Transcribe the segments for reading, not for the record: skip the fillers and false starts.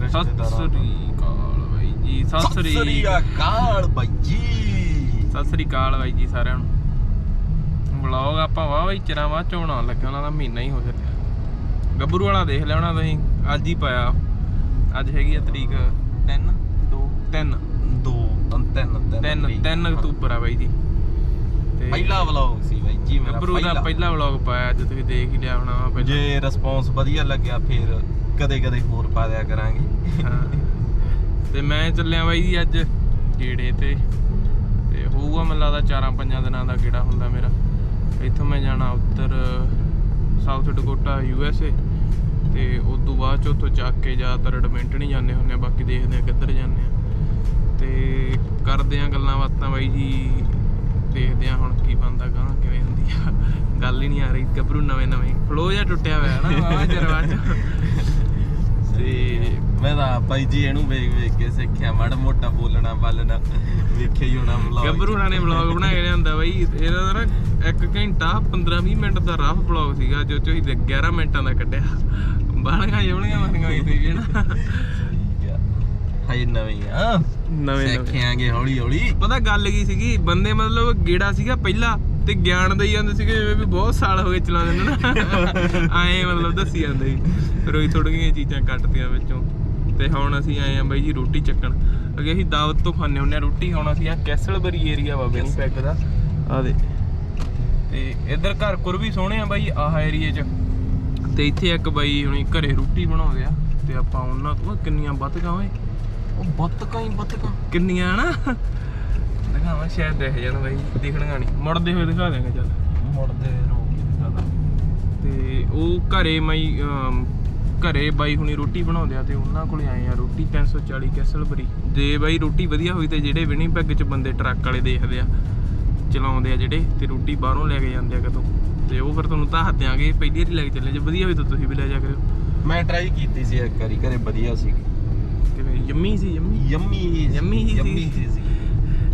ਸਤਿ ਸ੍ਰੀ ਅਕਾਲ ਬਾਈ ਜੀ ਸਾਰਿਆਂ ਨੂੰ। ਵਲੌਗ ਆਪਾਂ ਵਾਹ ਚਿਰਾਂ ਬਾਅਦ ਚੋਣਾਉਣ ਲੱਗੇ, ਉਹਨਾਂ ਦਾ ਮਹੀਨਾ ਹੀ ਹੋ ਚੱਲਿਆ। ਗੱਭਰੂ ਵਾਲਾ ਦੇਖ ਲਿਆ ਹੋਣਾ ਤੁਸੀਂ, ਅੱਜ ਹੀ ਪਾਇਆ। ਅੱਜ ਹੈਗੀ ਆ ਤਰੀਕ 3 ਅਕਤੂਬਰ ਆ ਬਾਈ ਜੀ। ਤੇ ਪਹਿਲਾ ਵਲੌਗ ਸੀ ਬਾਈ ਜੀ ਮੇਰਾ, ਗੱਭਰੂ ਦਾ ਪਹਿਲਾ ਵਲੌਗ ਪਾਇਆ। ਅੱਜ ਤੁਸੀਂ ਦੇਖ ਹੀ ਲਿਆ ਹੋਣਾ। ਜੇ ਰਿਸਪੌਂਸ ਵਧੀਆ ਲੱਗਿਆ ਫਿਰ ਕਦੇ ਹੋਰ ਪਾ ਦਿਆ ਕਰਾਂਗੇ। ਹਾਂ ਤੇ ਮੈਂ ਚੱਲਿਆ ਬਾਈ ਜੀ ਅੱਜ ਗੇੜੇ ਤੇ ਹੋਊਗਾ ਮੈਨੂੰ ਲੱਗਦਾ 4-5 ਦਿਨਾਂ ਦਾ ਗੇੜਾ ਹੁੰਦਾ ਮੇਰਾ। ਇੱਥੋਂ ਮੈਂ ਜਾਣਾ ਉੱਤਰ ਸਾਊਥ ਡਕੋਟਾ USA, ਤੇ ਉਸ ਤੋਂ ਬਾਅਦ 'ਚ ਉੱਥੋਂ ਚੱਕ ਕੇ ਜ਼ਿਆਦਾਤਰ ਐਡਮਿੰਟਨ ਹੀ ਜਾਂਦੇ ਹੁੰਦੇ ਆ। ਬਾਕੀ ਦੇਖਦੇ ਆ ਕਿੱਧਰ ਜਾਂਦੇ ਆ ਤੇ ਕਰਦੇ ਆ ਗੱਲਾਂ ਬਾਤਾਂ ਬਾਈ ਜੀ। ਦੇਖਦੇ ਆ ਹੁਣ ਕੀ ਬਣਦਾ, ਗਾਂ ਕਿਵੇਂ ਹੁੰਦੀ ਆ। ਗੱਲ ਹੀ ਨਹੀਂ ਆ ਰਹੀ। ਗੱਭਰੂ ਨਵੇਂ ਫਲੋ ਜਿਹਾ ਟੁੱਟਿਆ ਹੋਇਆ ਨਾ ਵਾਵਾ ਚਰਵਾ 'ਚ। ਤੇ ਮੈਂ ਤਾਂ ਬਾਈ ਜੀ ਇਹਨੂੰ ਵੇਖ ਕੇ ਸਿੱਖਿਆ ਮਾੜਾ ਮੋਟਾ ਬੋਲਣਾ ਬਾਲਣਾ, ਵੇਖਿਆ ਹੀ ਹੋਣਾ ਵਲੌਗ। ਗੱਭਰੂ ਹੁਣਾਂ ਨੇ ਵਲੌਗ ਬਣਾ ਕੇ ਲਿਆਂਦਾ ਬਾਈ। ਇਹਦਾ ਨਾ 1 ਘੰਟਾ 15-20 ਮਿੰਟ ਦਾ ਰਫ ਵਲੌਗ ਸੀਗਾ, ਜੋ ਚੋਂ 11 ਮਿੰਟਾਂ ਦਾ ਕੱਢਿਆ। ਬਾਲੀਆਂ ਜਵਲੀਆਂ ਮਾਰੀਆਂ ਹੋਈ ਸੀ ਨਾ। ਹਾਏ ਨਵੇਂ ਸਿੱਖਿਆਂਗੇ ਹੌਲੀ ਪਤਾ ਗੱਲ ਕੀ ਸੀਗੀ, ਬੰਦੇ ਮਤਲਬ ਗੇੜਾ ਸੀਗਾ ਪਹਿਲਾ ਤੇ ਗਿਆਨ ਦੇਈ ਜਾਂਦੇ ਸੀਗੇ ਜਿਵੇਂ ਵੀ ਬਹੁਤ ਸਾਲ ਹੋ ਗਏ ਚਲਾਉਂਦੇ ਨੇ ਨਾ। ਆਏ ਮਤਲਬ ਦੱਸੀ ਜਾਂਦੇ ਸੀ। ਫਿਰ ਉਹੀ ਥੋੜ੍ਹੀਆਂ ਚੀਜ਼ਾਂ ਕੱਟਤੀਆਂ ਵਿੱਚੋਂ। ਤੇ ਹੁਣ ਅਸੀਂ ਆਏ ਆ ਬਾਈ ਜੀ ਰੋਟੀ ਚੱਕਣ। ਅੱਗੇ ਅਸੀਂ ਦਾਵਤ ਤੋਂ ਖਾਂਦੇ ਹੁੰਦੇ ਆ ਰੋਟੀ। ਹੁਣ ਅਸੀਂ ਆ ਕੈਸਲਬਰੀ ਏਰੀਆ ਵਾ ਬਣੀ ਪੈਗ ਦਾ ਆ ਦੇ। ਤੇ ਇੱਧਰ ਘਰ ਘੁਰ ਵੀ ਸੋਹਣੇ ਆ ਬਾਈ ਆਹ ਏਰੀਏ 'ਚ। ਤੇ ਇੱਥੇ ਇੱਕ ਬਾਈ ਹੁਣੀ ਘਰੇ ਰੋਟੀ ਬਣਾਉਂਦੇ ਆ ਤੇ ਆਪਾਂ ਉਹਨਾਂ ਤੋਂ ਕਿੰਨੀਆਂ ਬਤਕਾਂ ਓਏ, ਉਹ ਬਤਕਾਂ ਕਿੰਨੀਆਂ ਨਾ ਦਿਖਾਵਾਂ, ਸ਼ਾਇਦ ਦਿਖ ਜਾਣ ਬਾਈ। ਦਿਖਣੀਆਂ ਨਹੀਂ, ਮੁੜਦੇ ਹੋਏ ਦਿਖਾ ਦਿਆਂਗੇ। ਚੱਲ ਮੁੜਦੇ ਰੋਕ ਕੇ ਦਿਖਾਦਾ। ਤੇ ਉਹ ਘਰੇ ਬਾਈ ਹੁਣੀ ਰੋਟੀ ਬਣਾਉਂਦੇ ਆ ਤੇ ਉਹਨਾਂ ਕੋਲੇ ਆਏ ਆ। ਰੋਟੀ 340 ਕੈਸਲਬਰੀ। ਜੇ ਬਾਈ ਰੋਟੀ ਵਧੀਆ ਹੋਈ ਤੇ ਜਿਹੜੇ ਵਿਨੀਪੈਗ 'ਚ ਬੰਦੇ ਟਰੱਕ ਵਾਲੇ ਦੇਖਦੇ ਆ ਚਲਾਉਂਦੇ ਆ ਜਿਹੜੇ, ਤੇ ਰੋਟੀ ਬਾਹਰੋਂ ਲੈ ਕੇ ਜਾਂਦੇ ਆ ਕਿਤੋਂ, ਤੇ ਉਹ ਫਿਰ ਤੁਹਾਨੂੰ ਦੱਸ ਦਿਆਂਗੇ। ਪਹਿਲੀ ਵਾਰੀ ਲੈ ਕੇ ਚੱਲੇ, ਜੇ ਵਧੀਆ ਹੋਈ ਤਾਂ ਤੁਸੀਂ ਵੀ ਲੈ ਜਾ ਕਰਿਓ। ਮੈਂ ਟਰਾਈ ਕੀਤੀ ਸੀ ਇੱਕ ਵਾਰੀ, ਘਰੇ ਵਧੀਆ ਸੀਗੀ। ਕਿਵੇਂ ਯੰਮੀ ਸੀ? ਯੰਮੀ ਸੀ।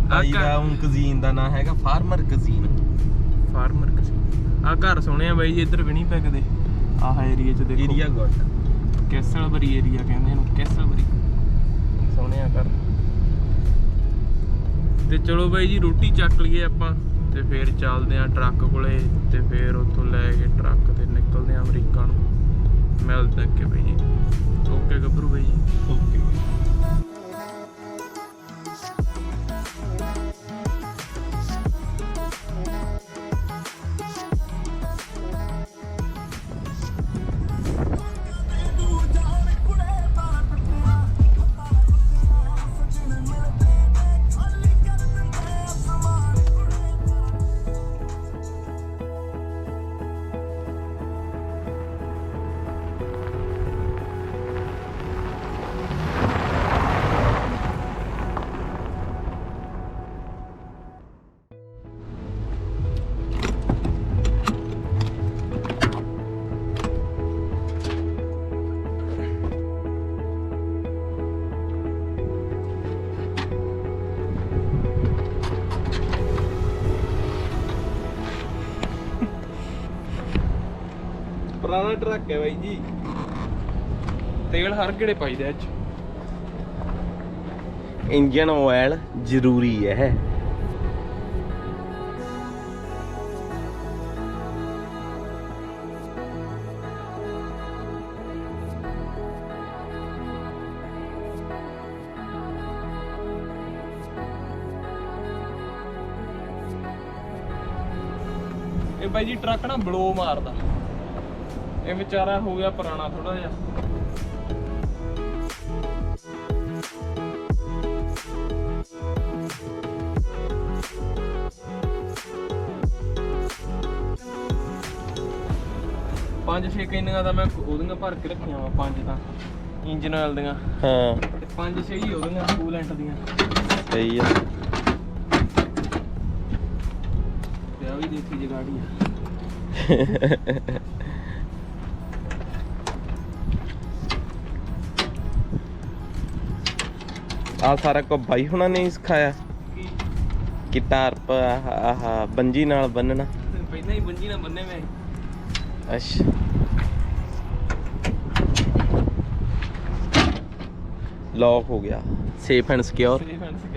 ਬਾਈ ਦਾ ਕੁਜ਼ੀਨ ਦਾ ਨਾਂ ਹੈਗਾ ਫਾਰਮਰ ਕੁਜ਼ੀਨ। ਆ ਘਰ ਸੋਹਣੇ ਆ ਬਾਈ ਜੀ ਇੱਧਰ ਵਿਨੀਪੈਗ ਦੇ ਆਹ ਏਰੀਆ 'ਚ ਦੇਖੋ। ਏਰੀਆ ਗੁੱਡ, ਕੈਸਲਬਰੀ ਏਰੀਆ ਕਹਿੰਦੇ ਇਹਨੂੰ, ਕੈਸਲਬਰੀ। ਸੋਹਣੇ ਆ ਘਰ। ਤੇ ਚਲੋ ਬਾਈ ਜੀ ਰੋਟੀ ਚੱਕ ਲਈਏ ਆਪਾਂ ਤੇ ਫੇਰ ਚੱਲਦੇ ਆ ਟਰੱਕ ਕੋਲੇ, ਤੇ ਫੇਰ ਉੱਥੋਂ ਲੈ ਕੇ ਟਰੱਕ ਤੇ ਨਿਕਲਦੇ ਆ ਅਮਰੀਕਾ ਨੂੰ। ਮਿਲਦੇ ਅੱਗੇ ਬਾਈ ਜੀ। ਓਕੇ ਗੱਭਰੂ ਬਾਈ ਜੀ। ਓਕੇ। ਪੁਰਾਣਾ ਟਰੱਕ ਹੈ ਬਾਈ ਜੀ। ਤੇਲ ਹਰ ਕਿਹੜੇ ਪਾਈਦਾ ਇਹ 'ਚ। ਇੰਜਨ ਆਇਲ ਜ਼ਰੂਰੀ ਹੈ। ਇਹ ਬਾਈ ਜੀ ਟਰੱਕ ਨਾ ਬਲੋ ਮਾਰਦਾ। ਇਹ ਵਿਚਾਰਾ ਹੋ ਗਿਆ ਪੁਰਾਣਾ ਥੋੜਾ ਜਿਹਾ। ਪੰਜ 6 ਕੈਨੀਆਂ ਦਾ ਮੈਂ ਉਹਦੀਆਂ ਭਰ ਕੇ ਰੱਖੀਆਂ ਵਾ। 5 ਤਾਂ ਇੰਜਨ ਆਇਲ ਦੀਆਂ। ਹਾਂ ਤੇ 5-6 ਹੀ ਉਹਦੀਆਂ ਕੂਲੈਂਟ ਦੀਆਂ। ਸਹੀ ਆ। ਤੇ ਆ ਵੀ ਦੇਸੀ ਜਗਾੜੀ ਆ। ਆ ਸਾਰਾ ਕੁਝ ਬਾਈ ਹੁਣਾਂ ਨੇ ਸਿਖਾਇਆ ਕਿ ਟਾਰਪ ਆਹ ਬੰਜੀ ਨਾਲ ਬੰਨਣਾ। ਪਹਿਲਾਂ ਹੀ ਬੰਜੀ ਨਾਲ ਬੰਨੇ ਮੈਂ। ਅੱਛਾ ਲੌਕ ਹੋ ਗਿਆ, safe and secure. Safe and secure.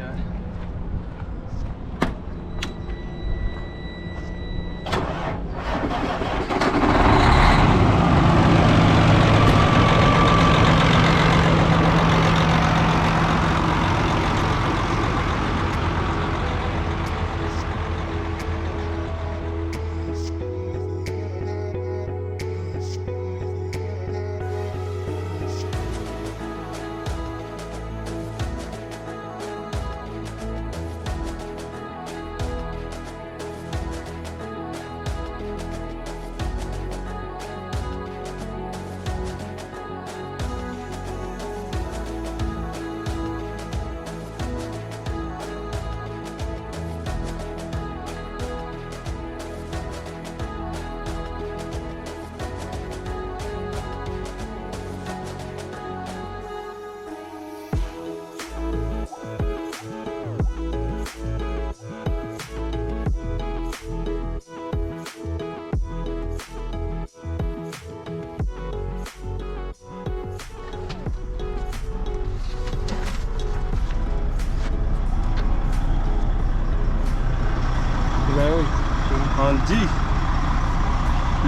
ਹਾਂਜੀ,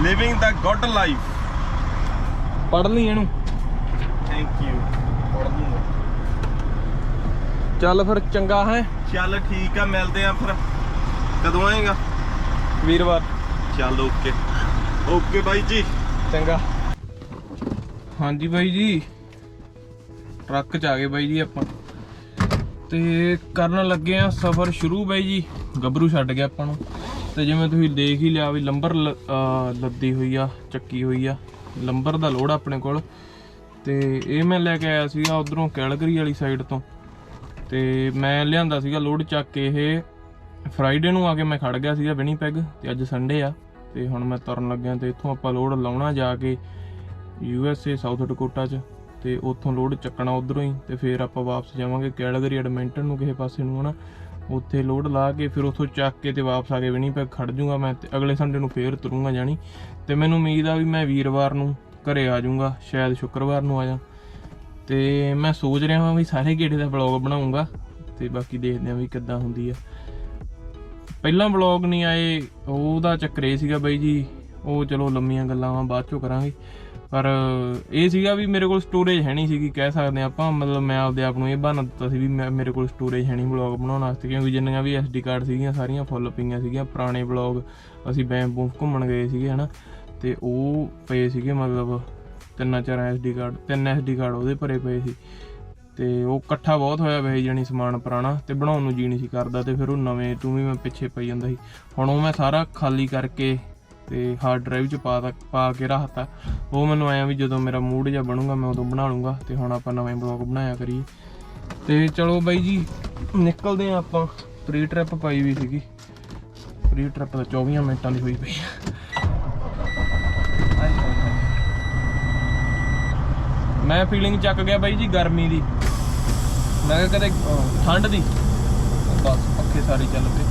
ਲਿਵਿੰਗ ਦਾ ਗੁੱਡ ਲਾਈਫ। ਪੜ੍ਹ ਲਈ ਇਹਨੂੰ। Thank you. ਪੜ੍ਹ ਲੂੰਗਾ। ਚੱਲ ਫਿਰ ਚੰਗਾ ਹੈ। ਚੱਲ ਠੀਕ ਆ, ਮਿਲਦੇ ਆ ਫਿਰ। ਕਦੋਂ ਆਏਗਾ? ਵੀਰਵਾਰ। ਚੱਲ ਓਕੇ ਓਕੇ ਬਾਈ ਜੀ, ਚੰਗਾ। ਹਾਂਜੀ ਬਾਈ ਜੀ, ਟਰੱਕ 'ਚ ਆ ਗਏ ਬਾਈ ਜੀ ਆਪਾਂ, ਤੇ ਕਰਨ ਲੱਗੇ ਆ ਸਫ਼ਰ ਸ਼ੁਰੂ। ਬਾਈ ਜੀ ਗੱਭਰੂ ਛੱਡ ਗਿਆ ਆਪਾਂ ਨੂੰ, ਤੇ ਜਿਵੇਂ ਤੁਸੀਂ ਦੇਖ ਹੀ ਲਿਆ ਵੀ ਲੰਬਰ ਲੱਦੀ ਹੋਈ ਆ, ਚੱਕੀ ਹੋਈ ਆ ਲੰਬਰ ਦਾ ਲੋਡ ਆਪਣੇ ਕੋਲ। ਤੇ ਇਹ ਮੈਂ ਲੈ ਕੇ ਆਇਆ ਸੀਗਾ ਉਧਰੋਂ ਕੈਲਗਰੀ ਵਾਲੀ ਸਾਈਡ ਤੋਂ, ਤੇ ਮੈਂ ਲਿਆਂਦਾ ਸੀਗਾ ਲੋਡ ਚੱਕ ਕੇ। ਇਹ ਫਰਾਈਡੇ ਨੂੰ ਆ ਕੇ ਮੈਂ ਖੜ ਗਿਆ ਸੀਗਾ ਵਿਨੀਪੈਗ, ਤੇ ਅੱਜ ਸੰਡੇ ਆ, ਤੇ ਹੁਣ ਮੈਂ ਤੁਰਨ ਲੱਗਿਆ। ਤੇ ਇੱਥੋਂ ਆਪਾਂ ਲੋਡ ਲਾਉਣਾ ਜਾ ਕੇ USA ਸਾਊਥ ਡਕੋਟਾ 'ਚ, ਤੇ ਉੱਥੋਂ ਲੋਡ ਚੱਕਣਾ ਉਧਰੋਂ ਹੀ, ਤੇ ਫਿਰ ਆਪਾਂ ਵਾਪਸ ਜਾਵਾਂਗੇ ਕੈਲਗਰੀ ਐਡਮਿੰਟਨ ਨੂੰ ਕਿਸੇ ਪਾਸੇ ਨੂੰ ਹਨਾ। ਉੱਥੇ ਲੋਡ ਲਾ ਕੇ ਫਿਰ ਉੱਥੋਂ ਚੱਕ ਕੇ ਤੇ ਵਾਪਸ ਆ ਕੇ ਵਿਨੀਪੈਗ ਖੜ ਜੂੰਗਾ ਮੈਂ, ਤੇ ਅਗਲੇ ਸੰਡੇ ਨੂੰ ਫੇਰ ਤੁਰੂੰਗਾ ਜਾਣੀ। ਤੇ ਮੈਨੂੰ ਉਮੀਦ ਆ ਵੀ ਮੈਂ ਵੀਰਵਾਰ ਨੂੰ ਘਰੇ ਆ ਜਾਊਂਗਾ, ਸ਼ਾਇਦ ਸ਼ੁੱਕਰਵਾਰ ਨੂੰ ਆ ਜਾ। ਤੇ ਮੈਂ ਸੋਚ ਰਿਹਾ ਹਾਂ ਵੀ ਸਾਰੇ ਗੇੜੇ ਦਾ ਬਲੌਗ ਬਣਾਉਂਗਾ, ਤੇ ਬਾਕੀ ਦੇਖਦੇ ਆ ਵੀ ਕਿੱਦਾਂ ਹੁੰਦੀ ਆ। ਪਹਿਲਾਂ ਬਲੌਗ ਨਹੀਂ ਆਏ, ਉਹਦਾ ਚੱਕਰ ਇਹ ਸੀਗਾ ਬਾਈ ਜੀ, ਉਹ ਚਲੋ ਲੰਮੀਆਂ ਗੱਲਾਂ ਵਾ ਬਾਅਦ ਚੋਂ ਕਰਾਂਗੇ, ਪਰ ਇਹ ਸੀਗਾ ਵੀ ਮੇਰੇ ਕੋਲ ਸਟੋਰੇਜ ਹੈ ਨਹੀਂ ਸੀਗੀ, ਕਹਿ ਸਕਦੇ ਆਪਾਂ। ਮਤਲਬ ਮੈਂ ਆਪਦੇ ਆਪ ਨੂੰ ਇਹ ਬਹਾਨਾ ਦਿੱਤਾ ਸੀ ਵੀ ਮੇਰੇ ਕੋਲ ਸਟੋਰੇਜ ਹੈ ਨਹੀਂ ਬਲੌਗ ਬਣਾਉਣ ਵਾਸਤੇ, ਕਿਉਂਕਿ ਜਿੰਨੀਆਂ ਵੀ SD ਕਾਰਡ ਸੀਗੀਆਂ ਸਾਰੀਆਂ ਫੁੱਲ ਪਈਆਂ ਸੀਗੀਆਂ। ਪੁਰਾਣੇ ਬਲੌਗ ਅਸੀਂ ਬੂਫ ਘੁੰਮਣ ਗਏ ਸੀਗੇ ਹੈ ਨਾ, ਤੇ ਉਹ ਪਏ ਸੀਗੇ ਮਤਲਬ 3-4 SD ਕਾਰਡ, 3 SD ਕਾਰਡ ਉਹਦੇ ਭਰੇ ਪਏ ਸੀ। ਤੇ ਉਹ ਇਕੱਠਾ ਬਹੁਤ ਹੋਇਆ ਵੈਸੇ ਜਾਣੀ ਸਮਾਨ ਪੁਰਾਣਾ, ਤੇ ਬਣਾਉਣ ਨੂੰ ਜੀ ਨਹੀਂ ਸੀ ਕਰਦਾ, ਤੇ ਫਿਰ ਉਹ ਨਵੇਂ ਤੂੰ ਵੀ ਮੈਂ ਪਿੱਛੇ ਪਈ ਜਾਂਦਾ ਸੀ। ਹੁਣ ਉਹ ਮੈਂ ਸਾਰਾ ਖਾਲੀ ਕਰਕੇ ਤੇ ਹਾਰਡ ਡਰਾਈਵ 'ਚ ਪਾ ਕੇ ਰੱਖਤਾ। ਉਹ ਮੈਨੂੰ ਆਇਆ ਵੀ ਜਦੋਂ ਮੇਰਾ ਮੂਡ ਜਿਹਾ ਬਣੂਗਾ ਮੈਂ ਉਦੋਂ ਬਣਾ ਲੂੰਗਾ। ਤੇ ਹੁਣ ਆਪਾਂ ਨਵੇਂ ਬਲੌਗ ਬਣਾਇਆ ਕਰੀਏ। ਤੇ ਚਲੋ ਬਾਈ ਜੀ ਨਿਕਲਦੇ ਆ ਆਪਾਂ। ਪ੍ਰੀ ਟ੍ਰਿਪ ਪਾਈ ਵੀ ਸੀਗੀ, ਪ੍ਰੀ ਟ੍ਰਿਪ ਤਾਂ 24 ਮਿੰਟਾਂ ਦੀ ਹੋਈ ਪਈ ਆ। ਮੈਂ ਫੀਲਿੰਗ ਚੱਕ ਗਿਆ ਬਾਈ ਜੀ ਗਰਮੀ ਦੀ, ਮੈਂ ਕਿਹਾ ਕਦੇ ਠੰਡ ਦੀ, ਬਸ ਪੱਖੇ ਸਾਰੇ ਚੱਲ ਪਏ।